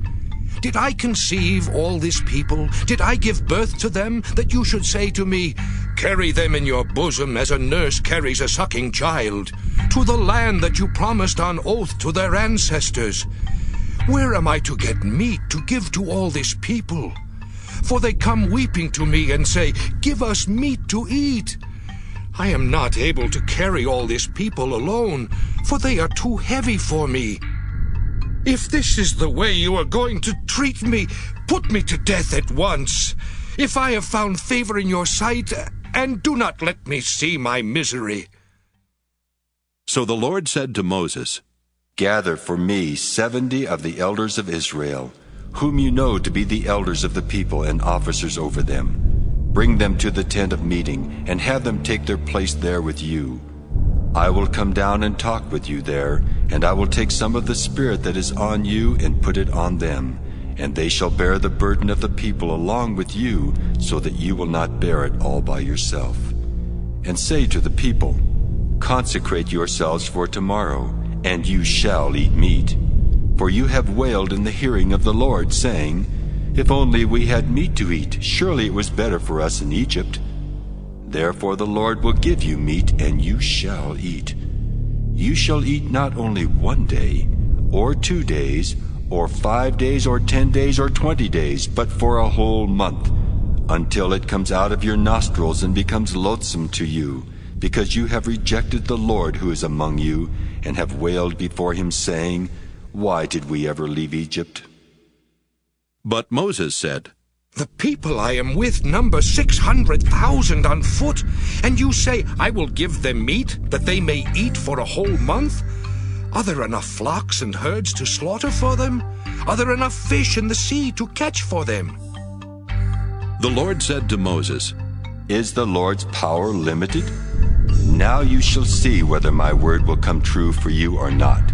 Did I conceive all this people? Did I give birth to them, that you should say to me, 'Carry them in your bosom as a nurse carries a sucking child, to the land that you promised on oath to their ancestors'? Where am I to get meat to give to all this people? For they come weeping to me and say, 'Give us meat to eat.' I am not able to carry all this people alone, for they are too heavy for me. If this is the way you are going to treat me, put me to death at once, if I have found favor in your sight, and do not let me see my misery." So the Lord said to Moses, "Gather for me 70 of the elders of Israel, whom you know to be the elders of the people and officers over them. Bring them to the tent of meeting, and have them take their place there with you. I will come down and talk with you there, and I will take some of the Spirit that is on you and put it on them, and they shall bear the burden of the people along with you, so that you will not bear it all by yourself. And say to the people, 'Consecrate yourselves for tomorrow, and you shall eat meat. For you have wailed in the hearing of the Lord, saying, If only we had meat to eat, surely it was better for us in Egypt.' Therefore the Lord will give you meat, and you shall eat. You shall eat not only 1 day, or 2 days, or 5 days, or 10 days, or 20 days, but for a whole month, until it comes out of your nostrils and becomes loathsome to you, because you have rejected the Lord who is among you, and have wailed before him, saying, 'Why did we ever leave Egypt?'" But Moses said, "The people I am with number 600,000 on foot, and you say, 'I will give them meat, that they may eat for a whole month'? Are there enough flocks and herds to slaughter for them? Are there enough fish in the sea to catch for them?" The Lord said to Moses, "Is the Lord's power limited? Now you shall see whether my word will come true for you or not."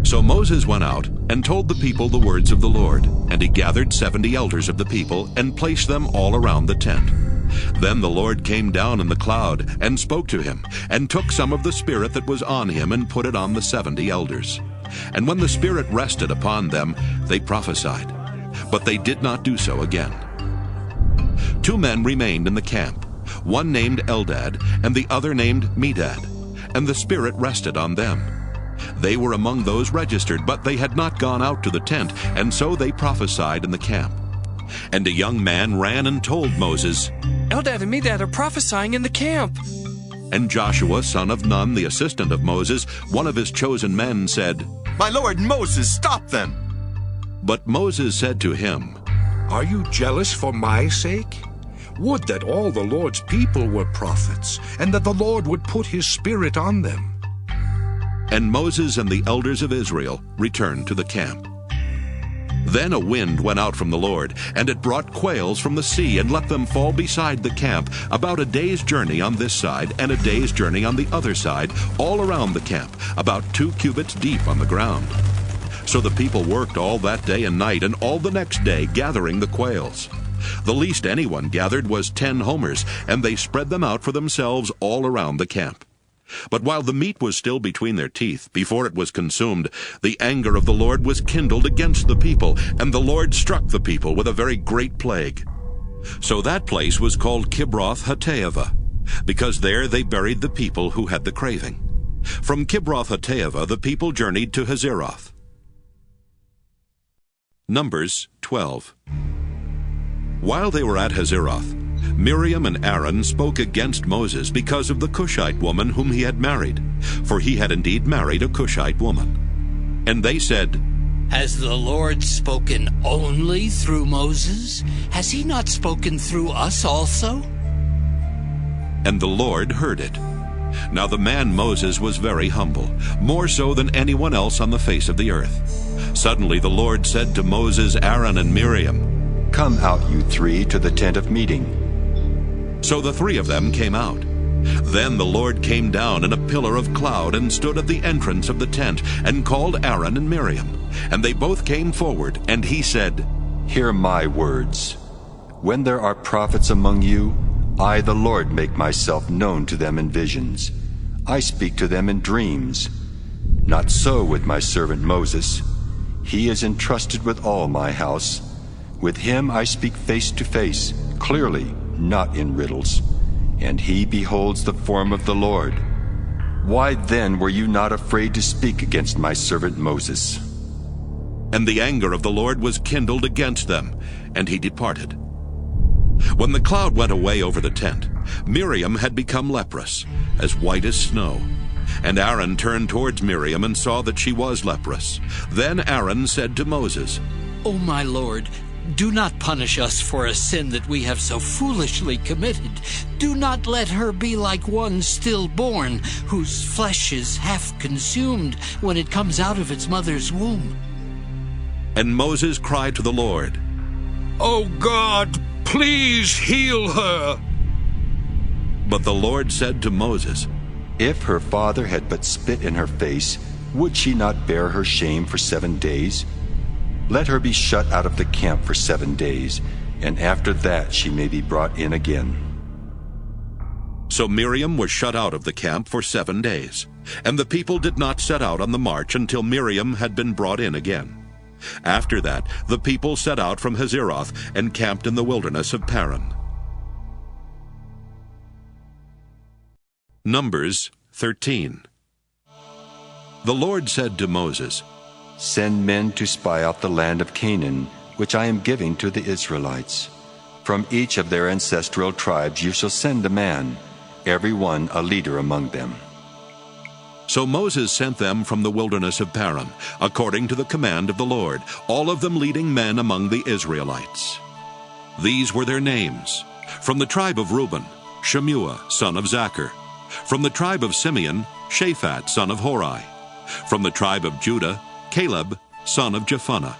So Moses went out and told the people the words of the Lord, and he gathered 70 elders of the people and placed them all around the tent. Then the Lord came down in the cloud and spoke to him, and took some of the Spirit that was on him and put it on the 70 elders. And when the Spirit rested upon them, they prophesied, but they did not do so again. 2 men remained in the camp, one named Eldad and the other named Medad, and the Spirit rested on them. They were among those registered, but they had not gone out to the tent, and so they prophesied in the camp. And a young man ran and told Moses, "Eldad and Medad are prophesying in the camp." And Joshua, son of Nun, the assistant of Moses, one of his chosen men, said, "My lord Moses, stop them!" But Moses said to him, "Are you jealous for my sake? Would that all the Lord's people were prophets, and that the Lord would put his Spirit on them." And Moses and the elders of Israel returned to the camp. Then a wind went out from the Lord, and it brought quails from the sea and let them fall beside the camp, about a day's journey on this side and a day's journey on the other side, all around the camp, about 2 cubits deep on the ground. So the people worked all that day and night, and all the next day, gathering the quails. The least anyone gathered was 10 homers, and they spread them out for themselves all around the camp. But while the meat was still between their teeth, before it was consumed, the anger of the Lord was kindled against the people, and the Lord struck the people with a very great plague. So that place was called Kibroth Hattaavah, because there they buried the people who had the craving. From Kibroth Hattaavah the people journeyed to Hazeroth. Numbers 12. While they were at Hazeroth, Miriam and Aaron spoke against Moses because of the Cushite woman whom he had married, for he had indeed married a Cushite woman. And they said, "Has the Lord spoken only through Moses? Has he not spoken through us also?" And the Lord heard it. Now the man Moses was very humble, more so than anyone else on the face of the earth. Suddenly the Lord said to Moses, Aaron, and Miriam, "Come out, you 3, to the tent of meeting." So the three of them came out. Then the Lord came down in a pillar of cloud and stood at the entrance of the tent and called Aaron and Miriam. And they both came forward, and he said, Hear my words. When there are prophets among you, I, the Lord, make myself known to them in visions. I speak to them in dreams. Not so with my servant Moses. He is entrusted with all my house. With him I speak face to face, clearly, not in riddles. And he beholds the form of the Lord. Why then were you not afraid to speak against my servant Moses? And the anger of the Lord was kindled against them, and he departed. When the cloud went away over the tent, Miriam had become leprous, as white as snow. And Aaron turned towards Miriam and saw that she was leprous. Then Aaron said to Moses, O my Lord, do not punish us for a sin that we have so foolishly committed. Do not let her be like one stillborn, whose flesh is half consumed when it comes out of its mother's womb. And Moses cried to the Lord, O God, please heal her. But the Lord said to Moses, If her father had but spit in her face, would she not bear her shame for 7 days? Let her be shut out of the camp for 7 days, and after that she may be brought in again. So Miriam was shut out of the camp for 7 days, and the people did not set out on the march until Miriam had been brought in again. After that, the people set out from Hazeroth and camped in the wilderness of Paran. Numbers 13. The Lord said to Moses, Send men to spy out the land of Canaan, which I am giving to the Israelites. From each of their ancestral tribes you shall send a man, every one a leader among them. So Moses sent them from the wilderness of Paran, according to the command of the Lord, all of them leading men among the Israelites. These were their names. From the tribe of Reuben, Shemua, son of Zachar. From the tribe of Simeon, Shaphat, son of Hori. From the tribe of Judah, Caleb, son of Jephunneh.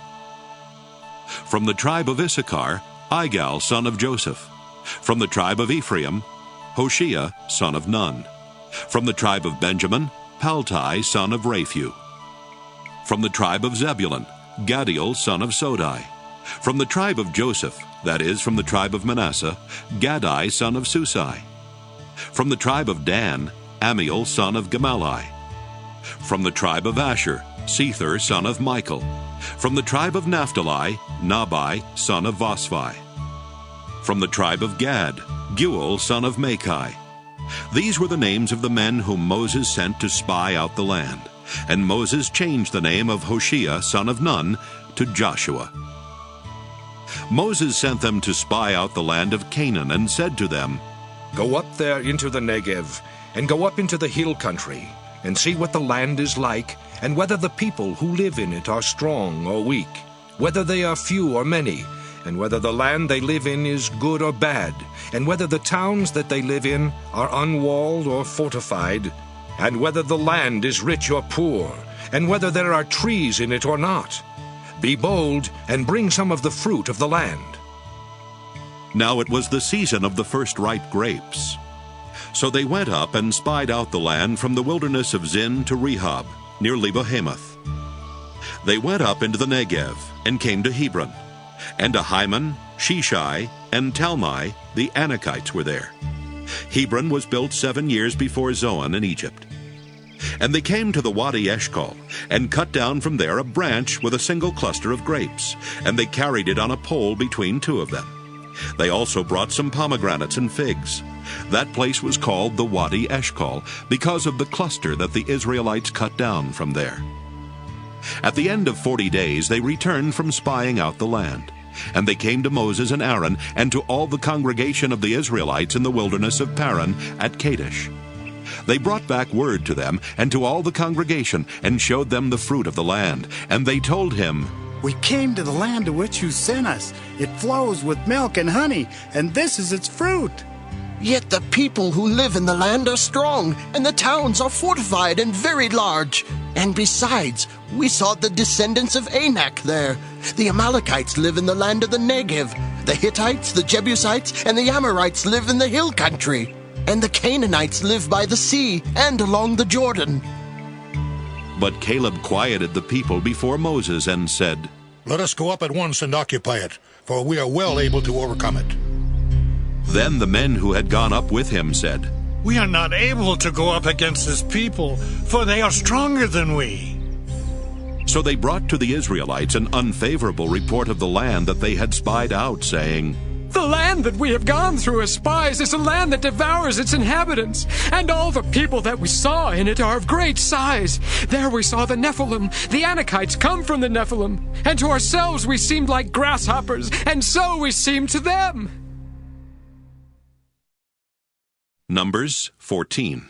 From the tribe of Issachar, Igal, son of Joseph. From the tribe of Ephraim, Hoshea, son of Nun. From the tribe of Benjamin, Paltai, son of Raphu. From the tribe of Zebulun, Gadiel, son of Sodai. From the tribe of Joseph, that is, from the tribe of Manasseh, Gadai, son of Susai. From the tribe of Dan, Amiel, son of Gemalli. From the tribe of Asher, Sethur, son of Michael. From the tribe of Naphtali, Nabai, son of Vosphi. From the tribe of Gad, Guel, son of Machi. These were the names of the men whom Moses sent to spy out the land. And Moses changed the name of Hoshea, son of Nun, to Joshua. Moses sent them to spy out the land of Canaan, and said to them, Go up there into the Negev, and go up into the hill country, and see what the land is like, and whether the people who live in it are strong or weak, whether they are few or many, and whether the land they live in is good or bad, and whether the towns that they live in are unwalled or fortified, and whether the land is rich or poor, and whether there are trees in it or not. Be bold, and bring some of the fruit of the land. Now it was the season of the first ripe grapes. So they went up and spied out the land from the wilderness of Zin to Rehob, near Lebo-Hamath. They went up into the Negev, and came to Hebron. And Ahiman, Sheshai, and Talmai, the Anakites, were there. Hebron was built 7 years before Zoan in Egypt. And they came to the Wadi Eshcol, and cut down from there a branch with a single cluster of grapes, and they carried it on a pole between two of them. They also brought some pomegranates and figs. That place was called the Wadi Eshcol, because of the cluster that the Israelites cut down from there. At the end of 40 days they returned from spying out the land. And they came to Moses and Aaron, and to all the congregation of the Israelites in the wilderness of Paran at Kadesh. They brought back word to them and to all the congregation, and showed them the fruit of the land. And they told him, We came to the land to which you sent us. It flows with milk and honey, and this is its fruit. Yet the people who live in the land are strong, and the towns are fortified and very large. And besides, we saw the descendants of Anak there. The Amalekites live in the land of the Negev. The Hittites, the Jebusites, and the Amorites live in the hill country. And the Canaanites live by the sea and along the Jordan. But Caleb quieted the people before Moses and said, Let us go up at once and occupy it, for we are well able to overcome it. Then the men who had gone up with him said, We are not able to go up against this people, for they are stronger than we. So they brought to the Israelites an unfavorable report of the land that they had spied out, saying, The land that we have gone through as spies is a land that devours its inhabitants, and all the people that we saw in it are of great size. There we saw the Nephilim, the Anakites come from the Nephilim, and to ourselves we seemed like grasshoppers, and so we seemed to them. Numbers 14.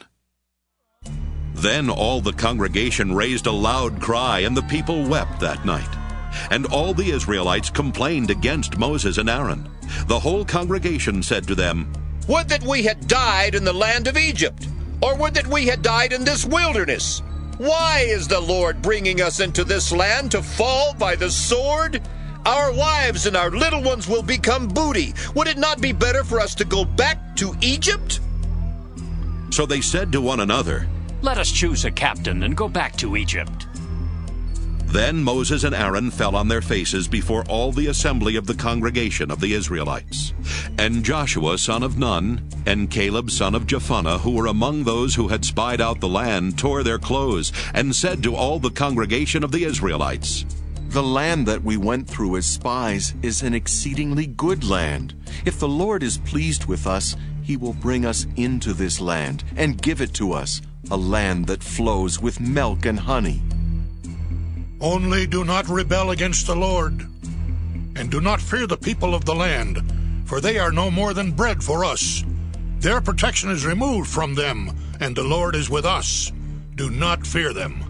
Then all the congregation raised a loud cry, and the people wept that night. And all the Israelites complained against Moses and Aaron. The whole congregation said to them, Would that we had died in the land of Egypt, or would that we had died in this wilderness. Why is the Lord bringing us into this land to fall by the sword? Our wives and our little ones will become booty. Would it not be better for us to go back to Egypt? So they said to one another, Let us choose a captain and go back to Egypt. Then Moses and Aaron fell on their faces before all the assembly of the congregation of the Israelites. And Joshua son of Nun and Caleb son of Jephunneh, who were among those who had spied out the land, tore their clothes and said to all the congregation of the Israelites, The land that we went through as spies is an exceedingly good land. If the Lord is pleased with us, He will bring us into this land and give it to us, a land that flows with milk and honey. Only do not rebel against the Lord, and do not fear the people of the land, for they are no more than bread for us. Their protection is removed from them, and the Lord is with us. Do not fear them.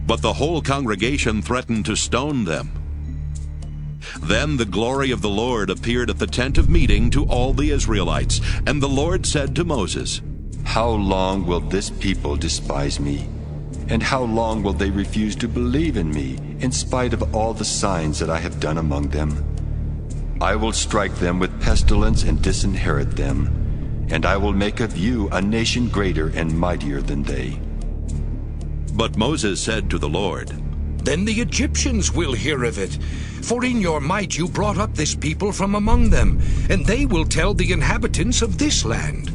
But the whole congregation threatened to stone them. Then the glory of the Lord appeared at the tent of meeting to all the Israelites, and the Lord said to Moses, How long will this people despise me? And how long will they refuse to believe in me, in spite of all the signs that I have done among them? I will strike them with pestilence and disinherit them, and I will make of you a nation greater and mightier than they. But Moses said to the Lord, Then the Egyptians will hear of it. For in your might you brought up this people from among them, and they will tell the inhabitants of this land.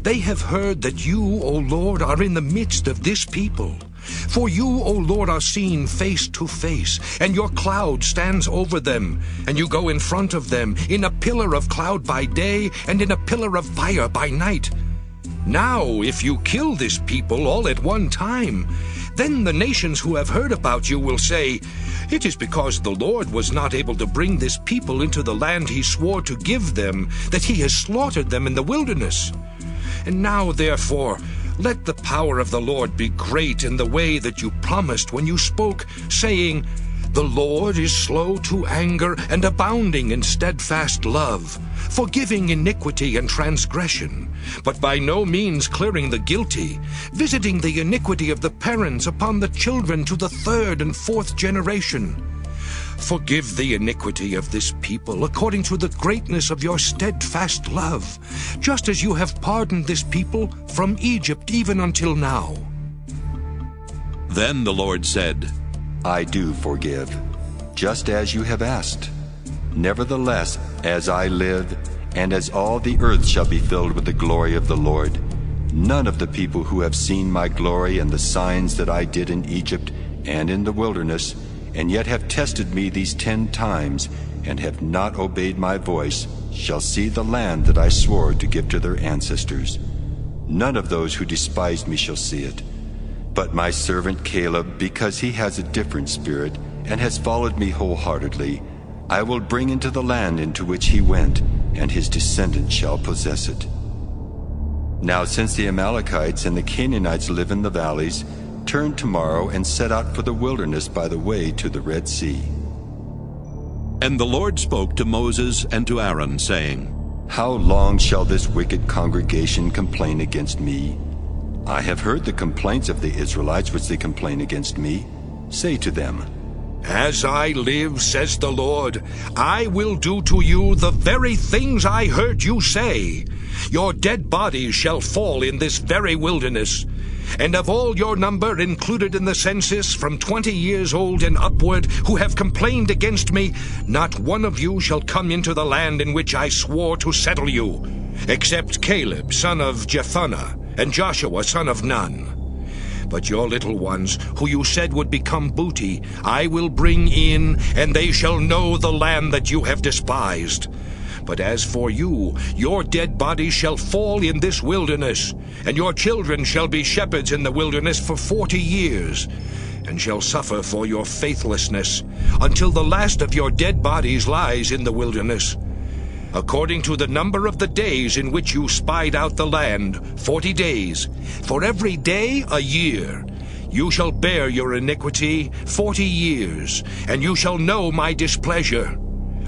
They have heard that you, O Lord, are in the midst of this people. For you, O Lord, are seen face to face, and your cloud stands over them, and you go in front of them in a pillar of cloud by day and in a pillar of fire by night. Now, if you kill this people all at one time, then the nations who have heard about you will say, It is because the Lord was not able to bring this people into the land He swore to give them, that He has slaughtered them in the wilderness. And now, therefore, let the power of the Lord be great in the way that you promised when you spoke, saying, The Lord is slow to anger and abounding in steadfast love, forgiving iniquity and transgression, but by no means clearing the guilty, visiting the iniquity of the parents upon the children to the third and fourth generation. Forgive the iniquity of this people according to the greatness of your steadfast love, just as you have pardoned this people from Egypt even until now. Then the Lord said, I do forgive, just as you have asked. Nevertheless, as I live, and as all the earth shall be filled with the glory of the Lord, none of the people who have seen my glory and the signs that I did in Egypt and in the wilderness, and yet have tested me these 10 times, and have not obeyed my voice, shall see the land that I swore to give to their ancestors. None of those who despised me shall see it. But my servant Caleb, because he has a different spirit, and has followed me wholeheartedly, I will bring into the land into which he went, and his descendants shall possess it. Now since the Amalekites and the Canaanites live in the valleys, turn tomorrow and set out for the wilderness by the way to the Red Sea. And the Lord spoke to Moses and to Aaron, saying, How long shall this wicked congregation complain against me? I have heard the complaints of the Israelites which they complain against me. Say to them, As I live, says the Lord, I will do to you the very things I heard you say. Your dead bodies shall fall in this very wilderness. And of all your number included in the census, from 20 years old and upward, who have complained against me, not one of you shall come into the land in which I swore to settle you, except Caleb, son of Jephunneh, and Joshua, son of Nun. But your little ones, who you said would become booty, I will bring in, and they shall know the land that you have despised. But as for you, your dead bodies shall fall in this wilderness, and your children shall be shepherds in the wilderness for 40 years, and shall suffer for your faithlessness, until the last of your dead bodies lies in the wilderness. According to the number of the days in which you spied out the land, 40 days, for every day a year. You shall bear your iniquity 40 years, and you shall know my displeasure.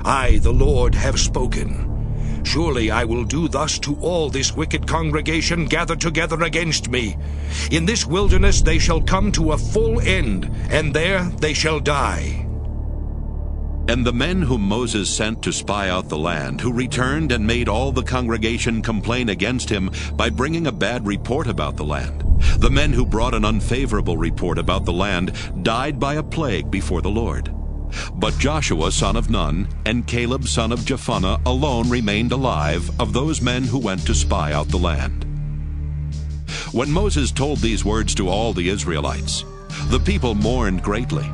I, the Lord, have spoken. Surely I will do thus to all this wicked congregation gathered together against me. In this wilderness they shall come to a full end, and there they shall die. And the men whom Moses sent to spy out the land, who returned and made all the congregation complain against him by bringing a bad report about the land, the men who brought an unfavorable report about the land died by a plague before the Lord. But Joshua son of Nun and Caleb son of Jephunneh alone remained alive of those men who went to spy out the land. When Moses told these words to all the Israelites, the people mourned greatly.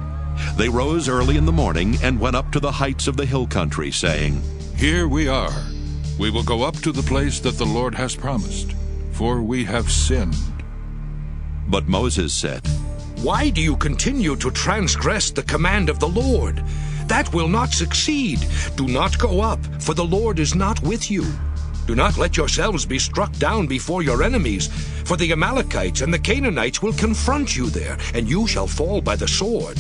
They rose early in the morning and went up to the heights of the hill country, saying, Here we are. We will go up to the place that the Lord has promised, for we have sinned. But Moses said, Why do you continue to transgress the command of the Lord? That will not succeed. Do not go up, for the Lord is not with you. Do not let yourselves be struck down before your enemies, for the Amalekites and the Canaanites will confront you there, and you shall fall by the sword.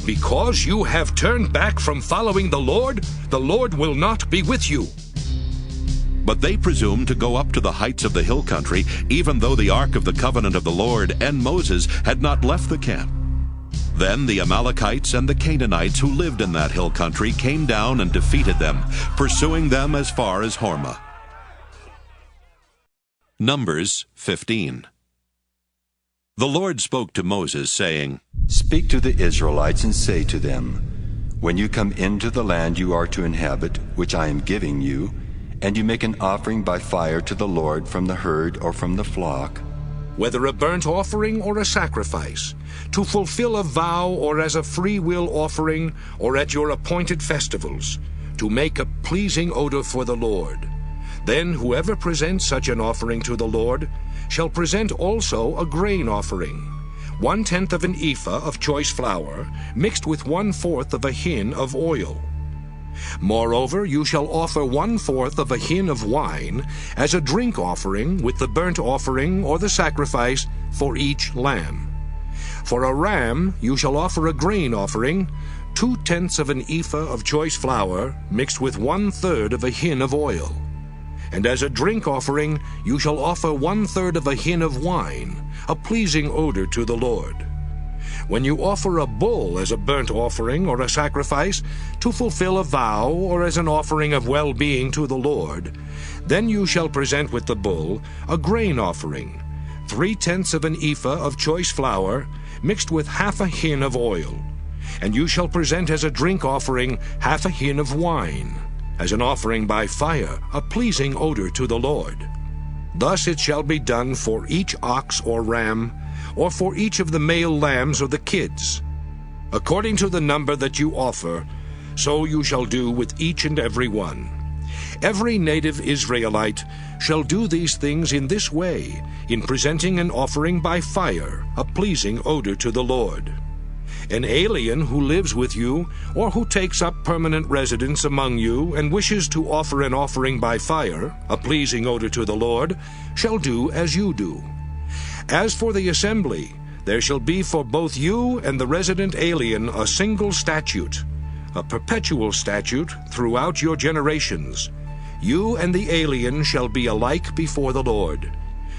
Because you have turned back from following the Lord will not be with you. But they presumed to go up to the heights of the hill country, even though the ark of the covenant of the Lord and Moses had not left the camp. Then the Amalekites and the Canaanites who lived in that hill country came down and defeated them, pursuing them as far as Hormah. Numbers 15. The Lord spoke to Moses, saying, Speak to the Israelites and say to them, When you come into the land you are to inhabit, which I am giving you, and you make an offering by fire to the Lord from the herd or from the flock, whether a burnt offering or a sacrifice, to fulfill a vow or as a free-will offering or at your appointed festivals, to make a pleasing odor for the Lord. Then whoever presents such an offering to the Lord shall present also a grain offering, 1/10 of an ephah of choice flour, mixed with 1/4 of a hin of oil. Moreover, you shall offer 1/4 of a hin of wine as a drink offering with the burnt offering or the sacrifice for each lamb. For a ram you shall offer a grain offering, 2/10 of an ephah of choice flour mixed with 1/3 of a hin of oil. And as a drink offering you shall offer 1/3 of a hin of wine, a pleasing odor to the Lord. When you offer a bull as a burnt offering or a sacrifice, to fulfill a vow or as an offering of well-being to the Lord, then you shall present with the bull a grain offering, 3/10 of an ephah of choice flour, mixed with 1/2 a hin of oil. And you shall present as a drink offering 1/2 a hin of wine, as an offering by fire, a pleasing odor to the Lord. Thus it shall be done for each ox or ram, or for each of the male lambs or the kids. According to the number that you offer, so you shall do with each and every one. Every native Israelite shall do these things in this way, in presenting an offering by fire, a pleasing odor to the Lord. An alien who lives with you, or who takes up permanent residence among you and wishes to offer an offering by fire, a pleasing odor to the Lord, shall do as you do. As for the assembly, there shall be for both you and the resident alien a single statute, a perpetual statute throughout your generations. You and the alien shall be alike before the Lord.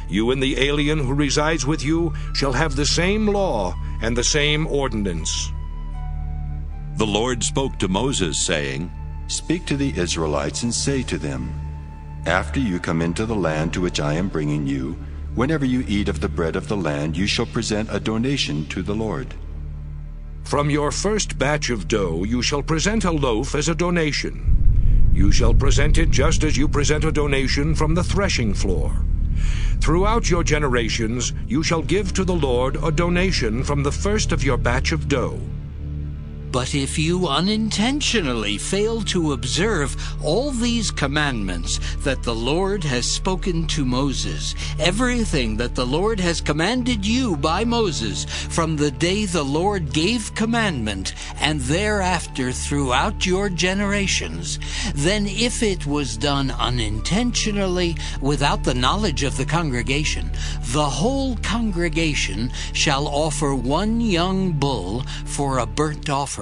You and the alien who resides with you shall have the same law and the same ordinance. The Lord spoke to Moses, saying, Speak to the Israelites and say to them, After you come into the land to which I am bringing you, whenever you eat of the bread of the land, you shall present a donation to the Lord. From your first batch of dough you shall present a loaf as a donation. You shall present it just as you present a donation from the threshing floor. Throughout your generations you shall give to the Lord a donation from the first of your batch of dough. But if you unintentionally fail to observe all these commandments that the Lord has spoken to Moses, everything that the Lord has commanded you by Moses from the day the Lord gave commandment and thereafter throughout your generations, then if it was done unintentionally without the knowledge of the congregation, the whole congregation shall offer one young bull for a burnt offering,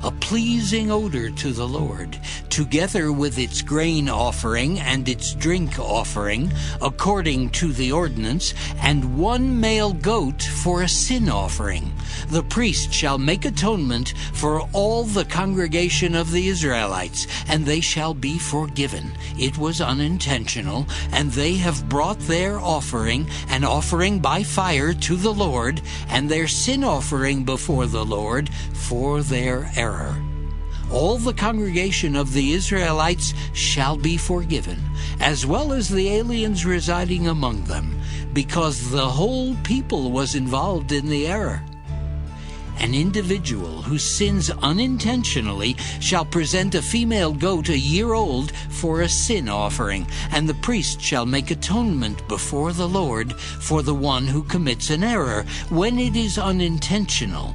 a pleasing odor to the Lord, together with its grain offering and its drink offering, according to the ordinance, and one male goat for a sin offering. The priest shall make atonement for all the congregation of the Israelites, and they shall be forgiven. It was unintentional, and they have brought their offering, an offering by fire to the Lord, and their sin offering before the Lord for their error. All the congregation of the Israelites shall be forgiven, as well as the aliens residing among them, because the whole people was involved in the error. An individual who sins unintentionally shall present a female goat a year old for a sin offering, and the priest shall make atonement before the Lord for the one who commits an error when it is unintentional,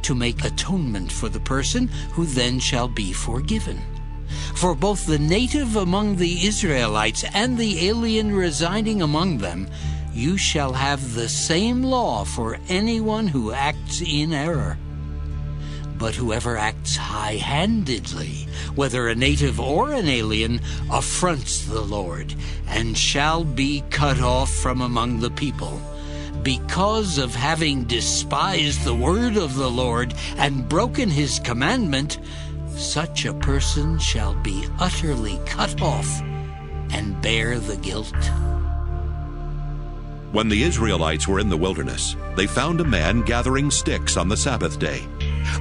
to make atonement for the person, who then shall be forgiven. For both the native among the Israelites and the alien residing among them, you shall have the same law for anyone who acts in error. But whoever acts high-handedly, whether a native or an alien, affronts the Lord, and shall be cut off from among the people. Because of having despised the word of the Lord and broken his commandment, such a person shall be utterly cut off and bear the guilt. When the Israelites were in the wilderness, they found a man gathering sticks on the Sabbath day.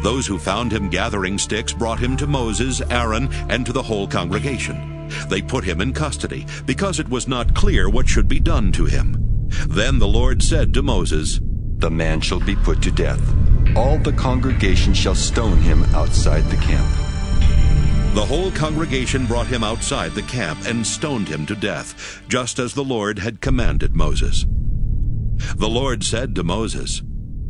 Those who found him gathering sticks brought him to Moses, Aaron, and to the whole congregation. They put him in custody, because it was not clear what should be done to him. Then the Lord said to Moses, The man shall be put to death. All the congregation shall stone him outside the camp. The whole congregation brought him outside the camp and stoned him to death, just as the Lord had commanded Moses. The Lord said to Moses,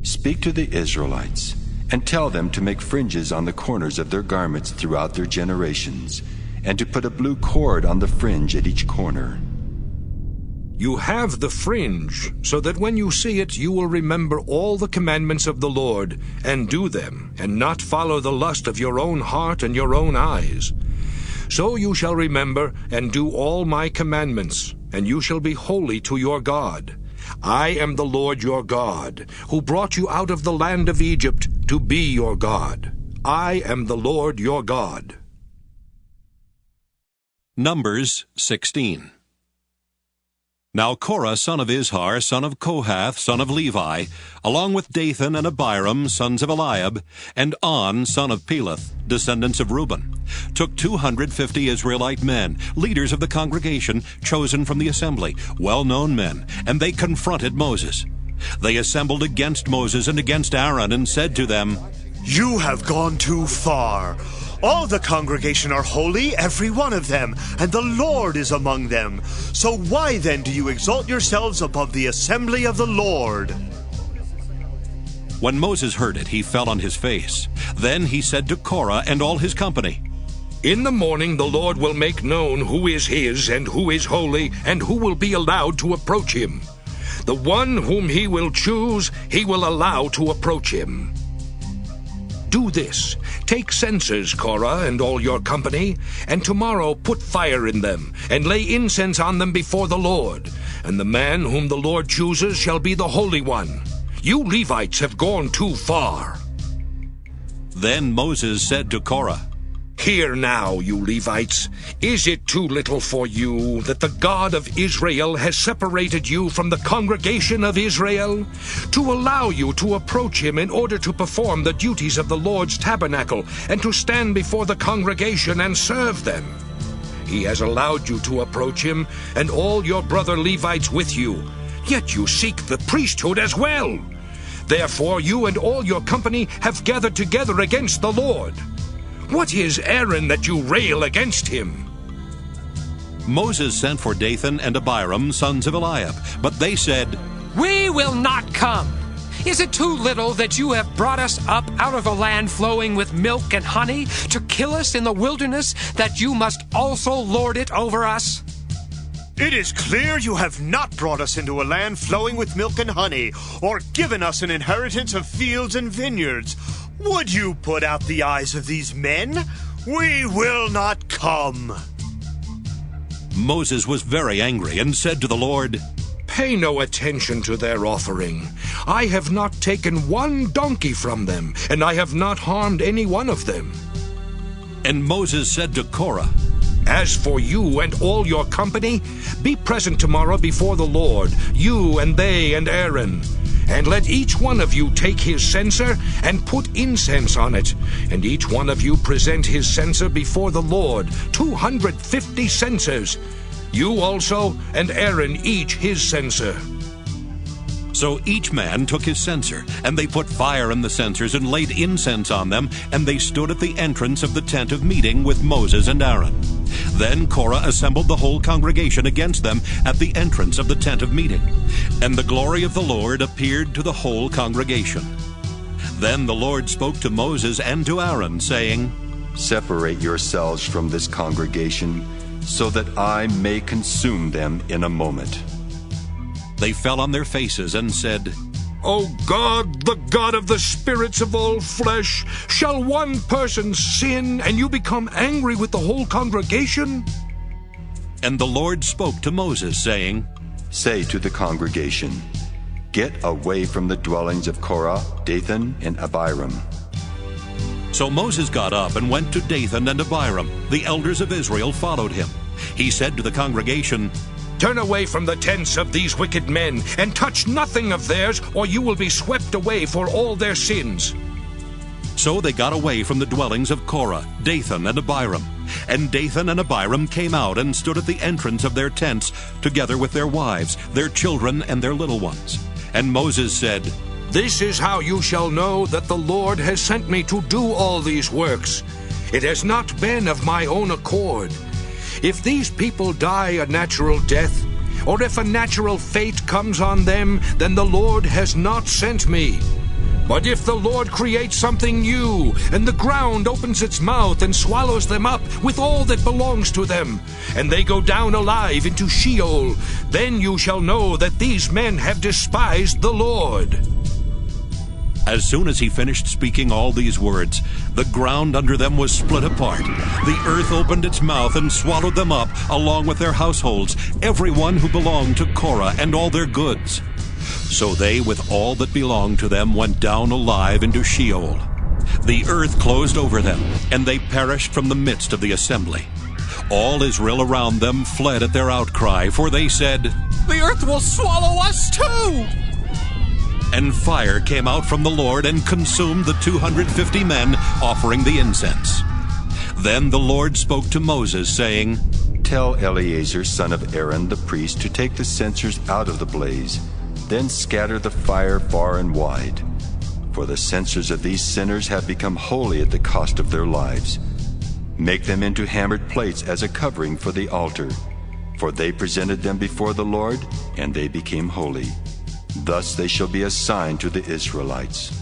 Speak to the Israelites, and tell them to make fringes on the corners of their garments throughout their generations, and to put a blue cord on the fringe at each corner. You have the fringe, so that when you see it you will remember all the commandments of the Lord, and do them, and not follow the lust of your own heart and your own eyes. So you shall remember and do all my commandments, and you shall be holy to your God. I am the Lord your God, who brought you out of the land of Egypt to be your God. I am the Lord your God. Numbers 16. Now Korah, son of Izhar, son of Kohath, son of Levi, along with Dathan and Abiram, sons of Eliab, and On, son of Peleth, descendants of Reuben, took 250 Israelite men, leaders of the congregation, chosen from the assembly, well-known men, and they confronted Moses. They assembled against Moses and against Aaron and said to them, You have gone too far. All the congregation are holy, every one of them, and the Lord is among them. So why then do you exalt yourselves above the assembly of the Lord? When Moses heard it, he fell on his face. Then he said to Korah and all his company, In the morning the Lord will make known who is his and who is holy, and who will be allowed to approach him. The one whom he will choose, he will allow to approach him. Do this. Take censers, Korah, and all your company, and tomorrow put fire in them, and lay incense on them before the Lord. And the man whom the Lord chooses shall be the Holy One. You Levites have gone too far. Then Moses said to Korah, Hear now, you Levites, is it too little for you that the God of Israel has separated you from the congregation of Israel, to allow you to approach him in order to perform the duties of the Lord's tabernacle, and to stand before the congregation and serve them? He has allowed you to approach him, and all your brother Levites with you, yet you seek the priesthood as well. Therefore you and all your company have gathered together against the Lord. What is Aaron that you rail against him? Moses sent for Dathan and Abiram, sons of Eliab, but they said, We will not come. Is it too little that you have brought us up out of a land flowing with milk and honey to kill us in the wilderness, that you must also lord it over us? It is clear you have not brought us into a land flowing with milk and honey, or given us an inheritance of fields and vineyards. Would you put out the eyes of these men? We will not come. Moses was very angry and said to the Lord, Pay no attention to their offering. I have not taken one donkey from them, and I have not harmed any one of them. And Moses said to Korah, As for you and all your company, be present tomorrow before the Lord, you and they and Aaron. And let each one of you take his censer and put incense on it, and each one of you present his censer before the Lord, 250 censers. You also and Aaron each his censer. So each man took his censer, and they put fire in the censers and laid incense on them, and they stood at the entrance of the tent of meeting with Moses and Aaron. Then Korah assembled the whole congregation against them at the entrance of the tent of meeting, and the glory of the Lord appeared to the whole congregation. Then the Lord spoke to Moses and to Aaron, saying, Separate yourselves from this congregation, so that I may consume them in a moment. They fell on their faces and said, O God, the God of the spirits of all flesh, shall one person sin, and you become angry with the whole congregation? And the Lord spoke to Moses, saying, Say to the congregation, Get away from the dwellings of Korah, Dathan, and Abiram. So Moses got up and went to Dathan and Abiram. The elders of Israel followed him. He said to the congregation, Turn away from the tents of these wicked men, and touch nothing of theirs, or you will be swept away for all their sins. So they got away from the dwellings of Korah, Dathan, and Abiram. And Dathan and Abiram came out and stood at the entrance of their tents, together with their wives, their children, and their little ones. And Moses said, This is how you shall know that the Lord has sent me to do all these works. It has not been of my own accord. If these people die a natural death, or if a natural fate comes on them, then the Lord has not sent me. But if the Lord creates something new, and the ground opens its mouth and swallows them up with all that belongs to them, and they go down alive into Sheol, then you shall know that these men have despised the Lord. As soon as he finished speaking all these words, the ground under them was split apart. The earth opened its mouth and swallowed them up, along with their households, everyone who belonged to Korah and all their goods. So they, with all that belonged to them, went down alive into Sheol. The earth closed over them, and they perished from the midst of the assembly. All Israel around them fled at their outcry, for they said, The earth will swallow us too! And fire came out from the Lord and consumed the 250 men offering the incense. Then the Lord spoke to Moses, saying, Tell Eleazar, son of Aaron, the priest, to take the censers out of the blaze, then scatter the fire far and wide. For the censers of these sinners have become holy at the cost of their lives. Make them into hammered plates as a covering for the altar, for they presented them before the Lord, and they became holy. Thus they shall be a sign to the Israelites.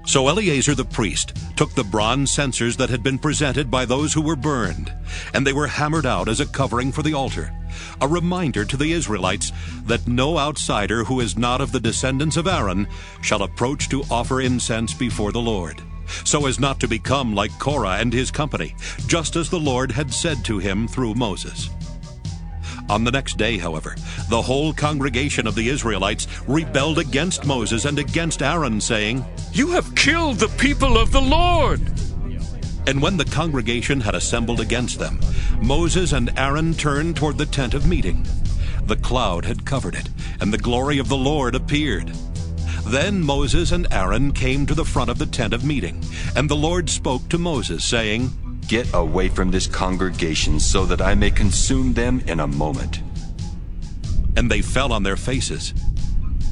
So Eleazar the priest took the bronze censers that had been presented by those who were burned, and they were hammered out as a covering for the altar, a reminder to the Israelites that no outsider who is not of the descendants of Aaron shall approach to offer incense before the Lord. so as not to become like Korah and his company, just as the Lord had said to him through Moses. On the next day, however, the whole congregation of the Israelites rebelled against Moses and against Aaron, saying, "You have killed the people of the Lord." And when the congregation had assembled against them, Moses and Aaron turned toward the tent of meeting. The cloud had covered it, and the glory of the Lord appeared. Then Moses and Aaron came to the front of the tent of meeting, and the Lord spoke to Moses, saying, "Get away from this congregation so that I may consume them in a moment." And they fell on their faces.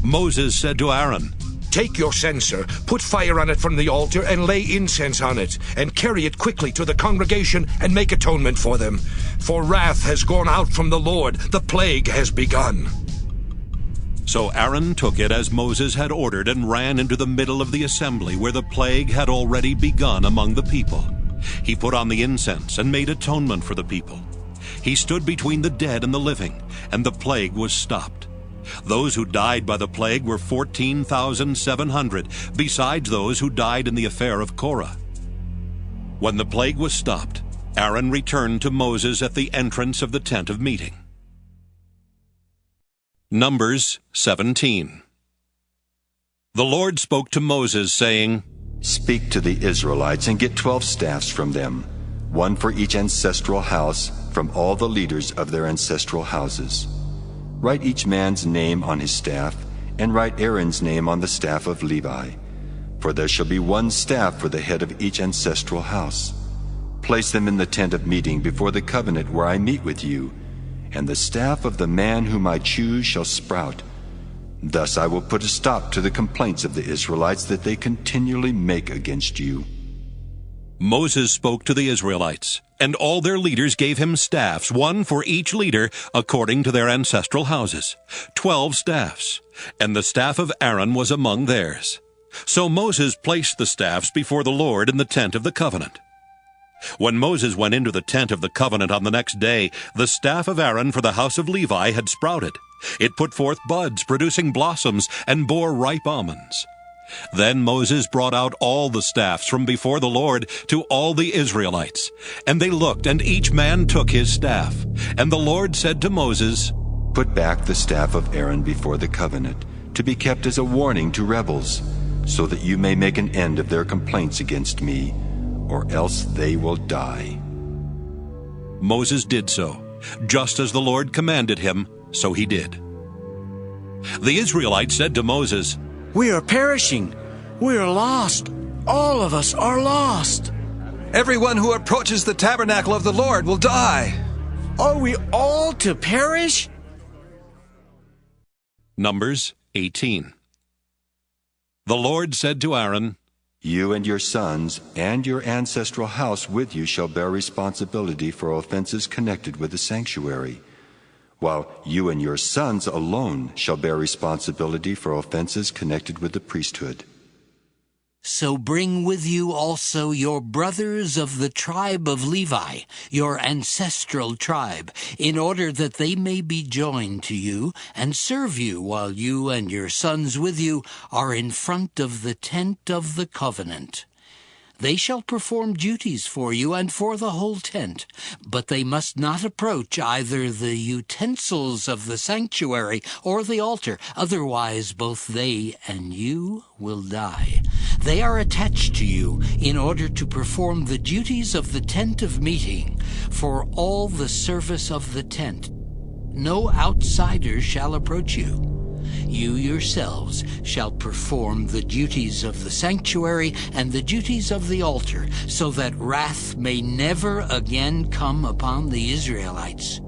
Moses said to Aaron, "Take your censer, put fire on it from the altar, and lay incense on it, and carry it quickly to the congregation, and make atonement for them. For wrath has gone out from the Lord, the plague has begun." So Aaron took it as Moses had ordered, and ran into the middle of the assembly, where the plague had already begun among the people. He put on the incense, and made atonement for the people. He stood between the dead and the living, and the plague was stopped. Those who died by the plague were 14,700, besides those who died in the affair of Korah. When the plague was stopped, Aaron returned to Moses at the entrance of the tent of meeting. Numbers 17. The Lord spoke to Moses, saying, "Speak to the Israelites and get 12 staffs from them, one for each ancestral house, from all the leaders of their ancestral houses. Write each man's name on his staff, and write Aaron's name on the staff of Levi. For there shall be one staff for the head of each ancestral house. Place them in the tent of meeting before the covenant where I meet with you, and the staff of the man whom I choose shall sprout. Thus I will put a stop to the complaints of the Israelites that they continually make against you." Moses spoke to the Israelites, and all their leaders gave him staffs, one for each leader, according to their ancestral houses, 12 staffs, and the staff of Aaron was among theirs. So Moses placed the staffs before the Lord in the tent of the covenant. When Moses went into the tent of the covenant on the next day, the staff of Aaron for the house of Levi had sprouted. It put forth buds, producing blossoms, and bore ripe almonds. Then Moses brought out all the staffs from before the Lord to all the Israelites. And they looked, and each man took his staff. And the Lord said to Moses, "Put back the staff of Aaron before the covenant, to be kept as a warning to rebels, so that you may make an end of their complaints against me, or else they will die." Moses did so. Just as the Lord commanded him, so he did. The Israelites said to Moses, "We are perishing. We are lost. All of us are lost. Everyone who approaches the tabernacle of the Lord will die. Are we all to perish?" Numbers 18. The Lord said to Aaron, "You and your sons and your ancestral house with you shall bear responsibility for offenses connected with the sanctuary, while you and your sons alone shall bear responsibility for offenses connected with the priesthood. So bring with you also your brothers of the tribe of Levi, your ancestral tribe, in order that they may be joined to you and serve you while you and your sons with you are in front of the tent of the covenant. They shall perform duties for you and for the whole tent, but they must not approach either the utensils of the sanctuary or the altar, otherwise both they and you will die. They are attached to you in order to perform the duties of the tent of meeting for all the service of the tent. No outsiders shall approach you. You yourselves shall perform the duties of the sanctuary and the duties of the altar, so that wrath may never again come upon the Israelites.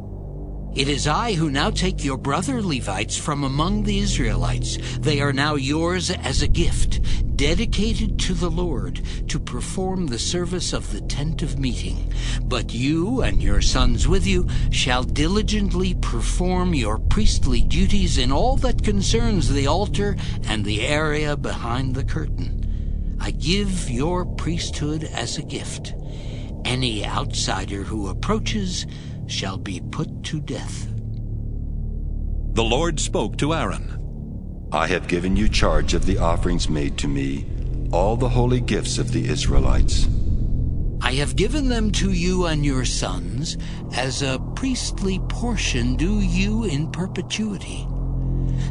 It is I who now take your brother Levites from among the Israelites. They are now yours as a gift, dedicated to the Lord, to perform the service of the tent of meeting. But you and your sons with you shall diligently perform your priestly duties in all that concerns the altar and the area behind the curtain. I give your priesthood as a gift. Any outsider who approaches shall be put to death." The Lord spoke to Aaron, "I have given you charge of the offerings made to me. all the holy gifts of the Israelites. I have given them to you and your sons as a priestly portion due you in perpetuity.